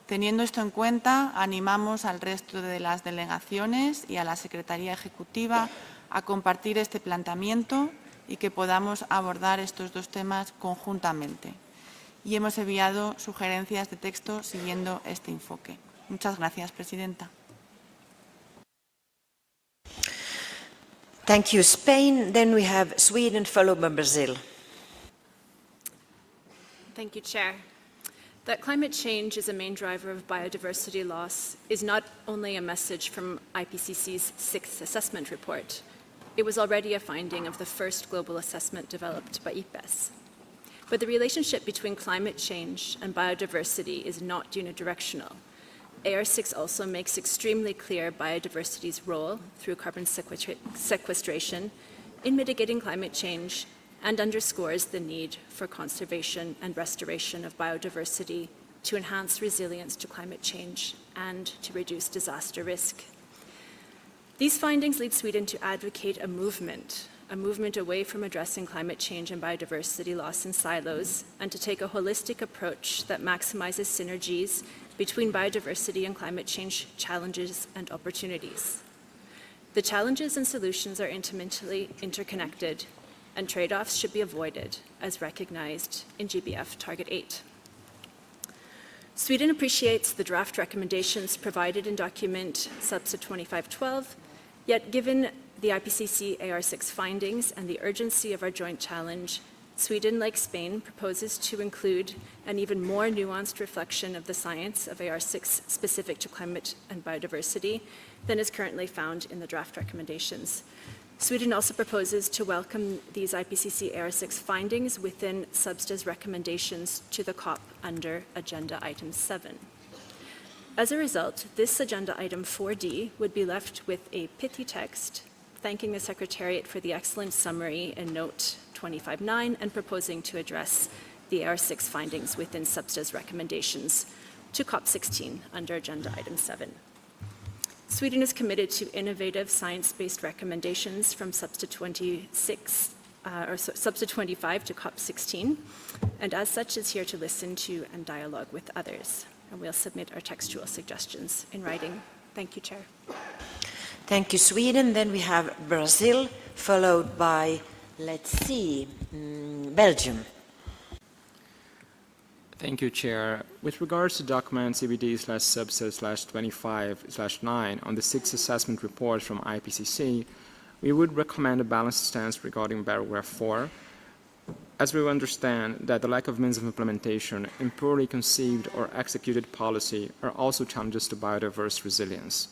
Teniendo esto en cuenta, animamos al resto de las delegaciones y a la Secretaría Ejecutiva a compartir este planteamiento y que podamos abordar estos dos temas conjuntamente. Y hemos enviado sugerencias de texto siguiendo este enfoque. Muchas gracias, Presidenta. Thank you, Spain. Then we have Sweden, followed by Brazil. Thank you, Chair. That climate change is a main driver of biodiversity loss is not only a message from IPCC's 6th assessment report. It was already a finding of the first global assessment developed by IPBES. But the relationship between climate change and biodiversity is not unidirectional. AR6 also makes extremely clear biodiversity's role through carbon sequestration in mitigating climate change and underscores the need for conservation and restoration of biodiversity to enhance resilience to climate change and to reduce disaster risk. These findings lead Sweden to advocate a movement away from addressing climate change and biodiversity loss in silos and to take a holistic approach that maximizes synergies between biodiversity and climate change challenges and opportunities. The challenges and solutions are intimately interconnected, and trade-offs should be avoided, as recognized in GBF Target 8. Sweden appreciates the draft recommendations provided in document Subsidiary-2512, yet given the IPCC AR6 findings and the urgency of our joint challenge, Sweden, like Spain, proposes to include an even more nuanced reflection of the science of AR6 specific to climate and biodiversity than is currently found in the draft recommendations. Sweden also proposes to welcome these IPCC AR6 findings within SBSTTA's recommendations to the COP under Agenda Item 7. As a result, this Agenda Item 4D would be left with a pithy text, thanking the Secretariat for the excellent summary in Note 25.9 and proposing to address the AR6 findings within SBSTTA's recommendations to COP16 under Agenda Item 7. Sweden is committed to innovative science-based recommendations from Subsidiary-25 to COP16, and as such is here to listen to and dialogue with others. And we'll submit our textual suggestions in writing. Thank you, Chair. Thank you, Sweden. Then we have Brazil, followed by, Belgium. Thank you, Chair. With regards to document CBD-Subsidiary-25/9 on the 6th assessment report from IPCC, we would recommend a balanced stance regarding paragraph 4, as we understand that the lack of means of implementation and poorly conceived or executed policy are also challenges to biodiverse resilience.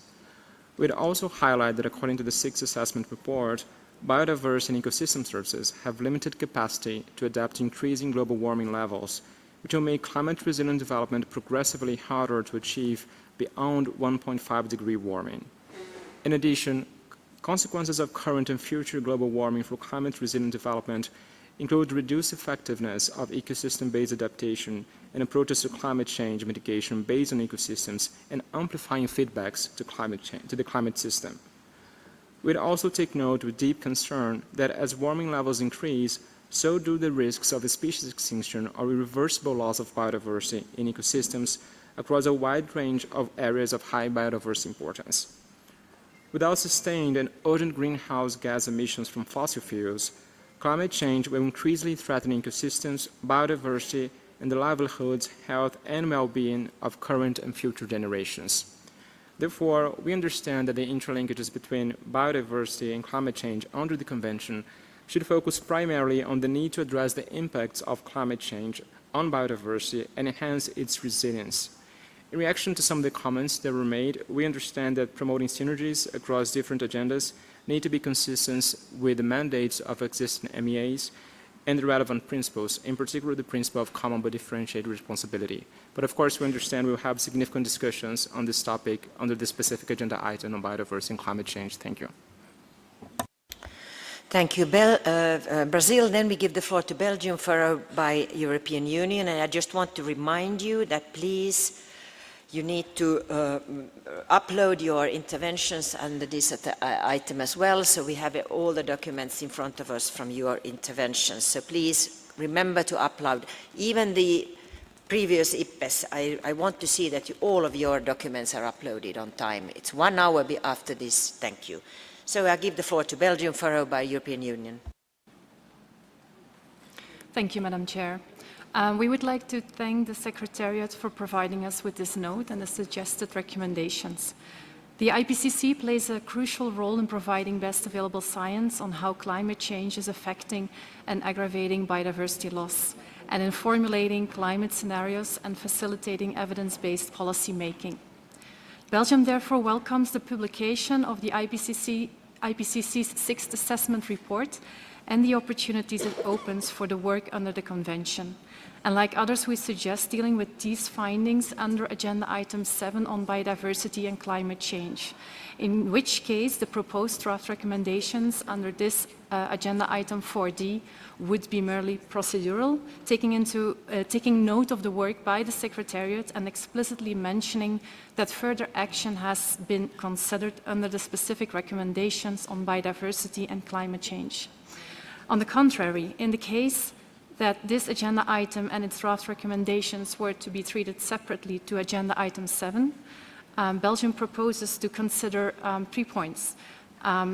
We'd also highlight that according to the 6th assessment report, biodiverse and ecosystem services have limited capacity to adapt to increasing global warming levels, which will make climate-resilient development progressively harder to achieve beyond 1.5-degree warming. In addition, consequences of current and future global warming for climate-resilient development include reduced effectiveness of ecosystem-based adaptation and approaches to climate change mitigation based on ecosystems and amplifying feedbacks to climate change, to the climate system. We'd also take note with deep concern that as warming levels increase, so do the risks of a species extinction or irreversible loss of biodiversity in ecosystems across a wide range of areas of high biodiversity importance. Without sustained and urgent greenhouse gas emissions from fossil fuels, climate change will increasingly threaten ecosystems, biodiversity, and the livelihoods, health, and well-being of current and future generations. Therefore, we understand that the interlinkages between biodiversity and climate change under the Convention should focus primarily on the need to address the impacts of climate change on biodiversity and enhance its resilience. In reaction to some of the comments that were made, we understand that promoting synergies across different agendas need to be consistent with the mandates of existing MEAs and the relevant principles, in particular the principle of common but differentiated responsibility. But of course, we understand we will have significant discussions on this topic under the specific agenda item on biodiversity and climate change. Thank you. Thank you, Brazil. Then we give the floor to Belgium, followed by European Union. And I just want to remind you that please, you need to upload your interventions under this item as well. So we have all the documents in front of us from your interventions. So please remember to upload. Even the previous IPES, I want to see that all of your documents are uploaded on time. It's 1 hour after this. Thank you. So I give the floor to Belgium, followed by European Union. Thank you, Madam Chair. We would like to thank the Secretariat for providing us with this note and the suggested recommendations. The IPCC plays a crucial role in providing best available science on how climate change is affecting and aggravating biodiversity loss, and in formulating climate scenarios and facilitating evidence-based policy making. Belgium therefore welcomes the publication of the IPCC's 6th assessment report and the opportunities it opens for the work under the Convention. And like others, we suggest dealing with these findings under Agenda Item 7 on biodiversity and climate change, in which case the proposed draft recommendations under this Agenda Item 4D would be merely procedural, taking note of the work by the Secretariat and explicitly mentioning that further action has been considered under the specific recommendations on biodiversity and climate change. On the contrary, in the case that this agenda item and its draft recommendations were to be treated separately to Agenda Item 7, Belgium proposes to consider 3 points.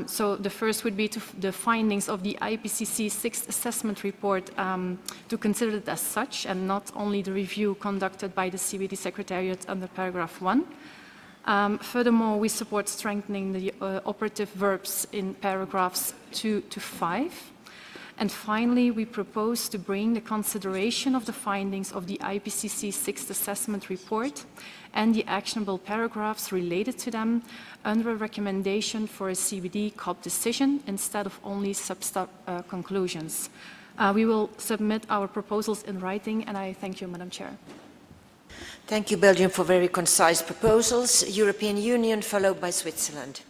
So the first would be the findings of the IPCC 6th assessment report to consider it as such and not only the review conducted by the CBD Secretariat under paragraph 1. Furthermore, we support strengthening the operative verbs in paragraphs 2 to 5. And finally, we propose to bring the consideration of the findings of the IPCC 6th assessment report and the actionable paragraphs related to them under a recommendation for a CBD COP decision instead of only conclusions. We will submit our proposals in writing, and I thank you, Madam Chair. Thank you, Belgium, for very concise proposals. European Union, followed by Switzerland.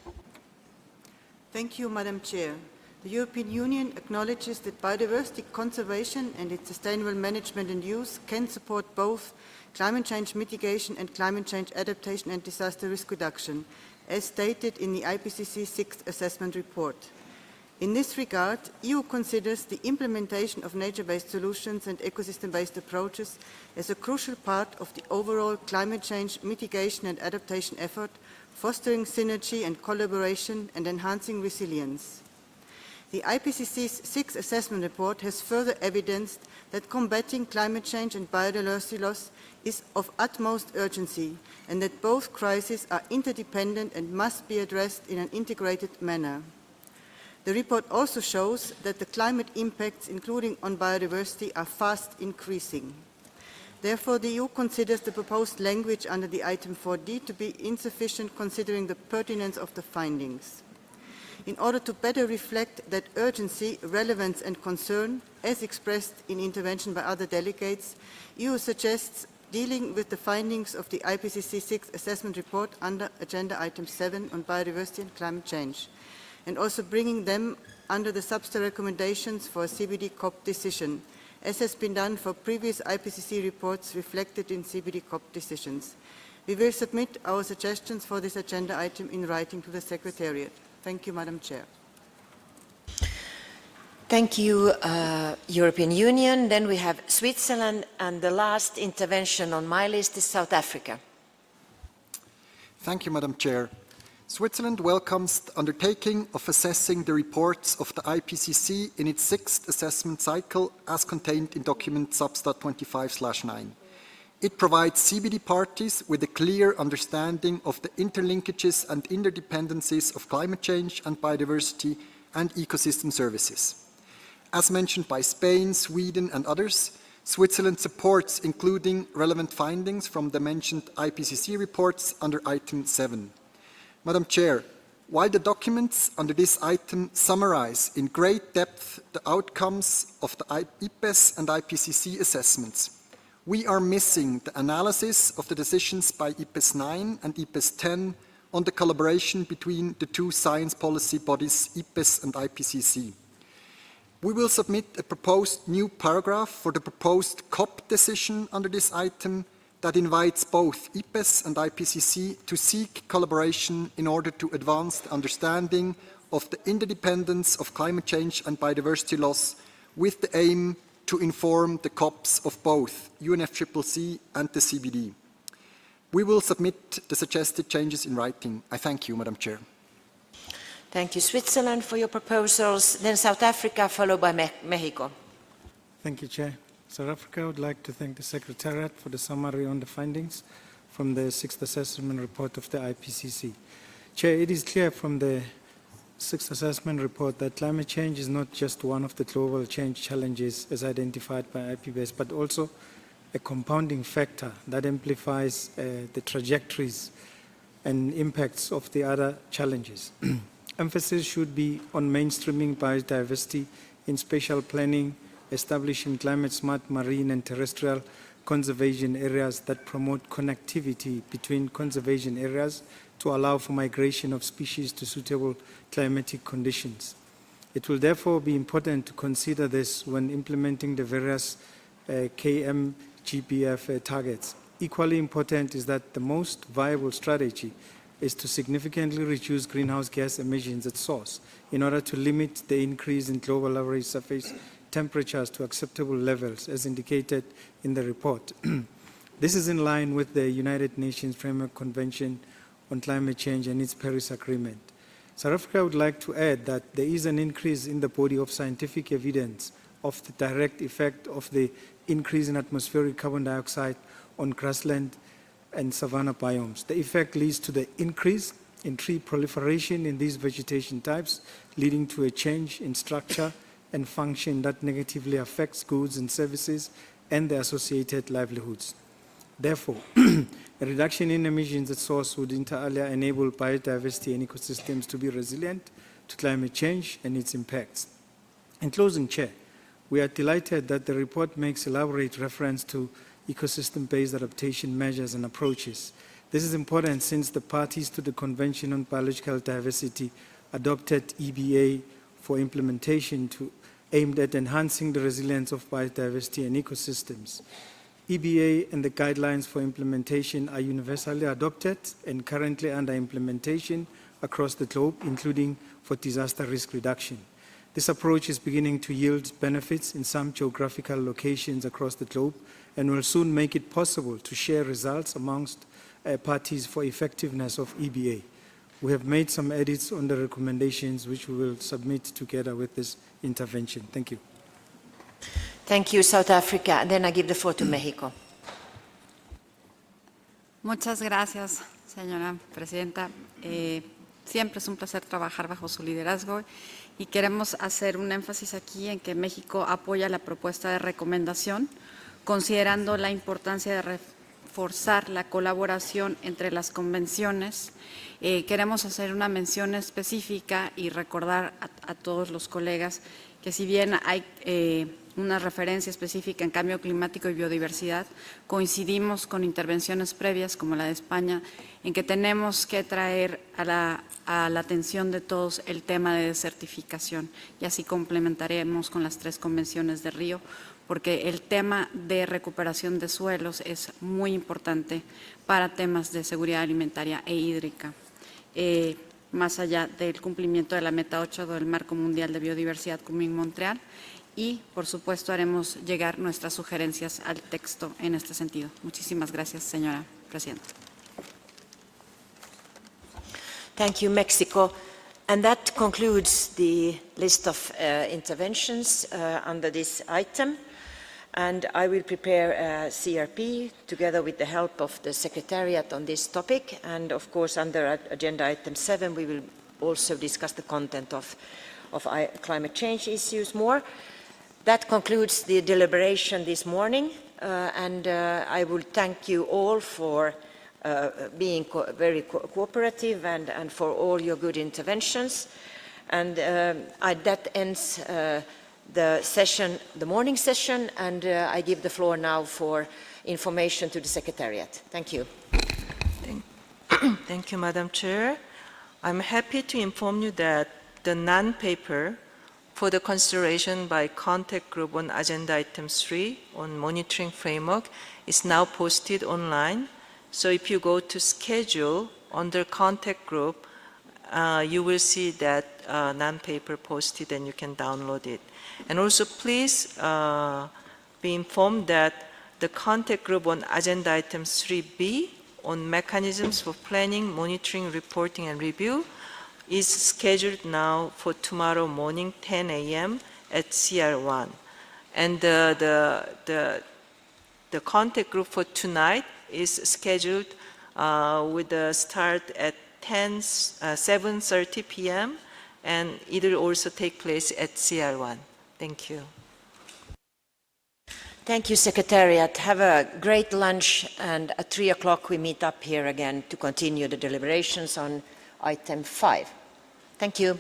Thank you, Madam Chair. The European Union acknowledges that biodiversity conservation and its sustainable management and use can support both climate change mitigation and climate change adaptation and disaster risk reduction, as stated in the IPCC 6th assessment report. In this regard, EU considers the implementation of nature-based solutions and ecosystem-based approaches as a crucial part of the overall climate change mitigation and adaptation effort, fostering synergy and collaboration and enhancing resilience. The IPCC's 6th assessment report has further evidenced that combating climate change and biodiversity loss is of utmost urgency and that both crises are interdependent and must be addressed in an integrated manner. The report also shows that the climate impacts, including on biodiversity, are fast increasing. Therefore, the EU considers the proposed language under the item 4D to be insufficient considering the pertinence of the findings. In order to better reflect that urgency, relevance and concern, as expressed in intervention by other delegates, EU suggests dealing with the findings of the IPCC 6th assessment report under Agenda Item 7 on biodiversity and climate change, and also bringing them under the Subsidiary recommendations for a CBD COP decision, as has been done for previous IPCC reports reflected in CBD COP decisions. We will submit our suggestions for this agenda item in writing to the Secretariat. Thank you, Madam Chair. Thank you, European Union. Then we have Switzerland, and the last intervention on my list is South Africa. Thank you, Madam Chair. Switzerland welcomes the undertaking of assessing the reports of the IPCC in its 6th assessment cycle as contained in document Substat-25/9. It provides CBD parties with a clear understanding of the interlinkages and interdependencies of climate change and biodiversity and ecosystem services. As mentioned by Spain, Sweden and others, Switzerland supports including relevant findings from the mentioned IPCC reports under Item 7. Madam Chair, While the documents under this item summarize in great depth the outcomes of the IPBES and IPCC assessments, we are missing the analysis of the decisions by IPBES 9 and IPBES 10 on the collaboration between the two science policy bodies, IPBES and IPCC. We will submit a proposed new paragraph for the proposed COP decision under this item that invites both IPBES and IPCC to seek collaboration in order to advance the understanding of the interdependence of climate change and biodiversity loss, with the aim to inform the COPs of both UNFCCC and the CBD. We will submit the suggested changes in writing. I thank you, Madam Chair. Thank you, Switzerland, for your proposals. Then South Africa, followed by Mexico. Thank you, Chair. South Africa would like to thank the Secretariat for the summary on the findings from the 6th Assessment Report of the IPCC. Chair, it is clear from the 6th Assessment Report that climate change is not just one of the global change challenges as identified by IPBES, but also a compounding factor that amplifies the trajectories and impacts of the other challenges. Emphasis should be on mainstreaming biodiversity in spatial planning, establishing climate-smart marine and terrestrial conservation areas that promote connectivity between conservation areas to allow for migration of species to suitable climatic conditions. It will therefore be important to consider this when implementing the various KMGPF targets. Equally important is that the most viable strategy is to significantly reduce greenhouse gas emissions at source in order to limit the increase in global average surface temperatures to acceptable levels, as indicated in the report. This is in line with the United Nations Framework Convention on Climate Change and its Paris Agreement. South Africa would like to add that there is an increase in the body of scientific evidence of the direct effect of the increase in atmospheric carbon dioxide on grassland and savanna biomes. The effect leads to the increase in tree proliferation in these vegetation types, leading to a change in structure and function that negatively affects goods and services and the associated livelihoods. Therefore, a reduction in emissions at source would inter alia enable biodiversity and ecosystems to be resilient to climate change and its impacts. In closing, Chair, we are delighted that the report makes elaborate reference to ecosystem-based adaptation measures and approaches. This is important since the parties to the Convention on Biological Diversity adopted EBA for implementation aimed at enhancing the resilience of biodiversity and ecosystems. EBA and the guidelines for implementation are universally adopted and currently under implementation across the globe, including for disaster risk reduction. This approach is beginning to yield benefits in some geographical locations across the globe and will soon make it possible to share results amongst parties for effectiveness of EBA. We have made some edits on the recommendations which we will submit together with this intervention. Thank you. Thank you, South Africa. And then I give the floor to Mexico. Muchas gracias, señora presidenta. Siempre es un placer trabajar bajo su liderazgo y queremos hacer un énfasis aquí en que México apoya la propuesta de recomendación, considerando la importancia de reforzar la colaboración entre las convenciones. Queremos hacer una mención específica y recordar a todos los colegas que si bien hay una referencia específica en cambio climático y biodiversidad, coincidimos con intervenciones previas como la de España en que tenemos que traer a la atención de todos el tema de desertificación y así complementaremos con las 3 convenciones de Río, porque el tema de recuperación de suelos es muy importante para temas de seguridad alimentaria e hídrica, más allá del cumplimiento de la Meta 8 del Marco Mundial de Biodiversidad Kunming-Montreal, y, por supuesto, haremos llegar nuestras sugerencias al texto en este sentido. Muchísimas gracias, señora presidenta. Thank you, Mexico. And that concludes the list of interventions under this item. And I will prepare a CRP together with the help of the Secretariat on this topic. And of course, under agenda item 7, we will also discuss the content of climate change issues more. That concludes the deliberation this morning. And I will thank you all for being very cooperative and for all your good interventions. And that ends the session, the morning session, and I give the floor now for information to the Secretariat. Thank you. Thank you, Madam Chair. I'm happy to inform you that the non-paper for the consideration by contact group on agenda item 3 on monitoring framework is now posted online. So if you go to schedule under contact group, you will see that non-paper posted and you can download it. And also please be informed that the contact group on agenda item 3B on mechanisms for planning, monitoring, reporting, and review is scheduled now for tomorrow morning, 10 a.m. at CR1. And the contact group for tonight is scheduled with the start at 7:30 p.m. and it will also take place at CR1. Thank you. Thank you, Secretariat. Have a great lunch, and at 3 o'clock we meet up here again to continue the deliberations on item 5. Thank you.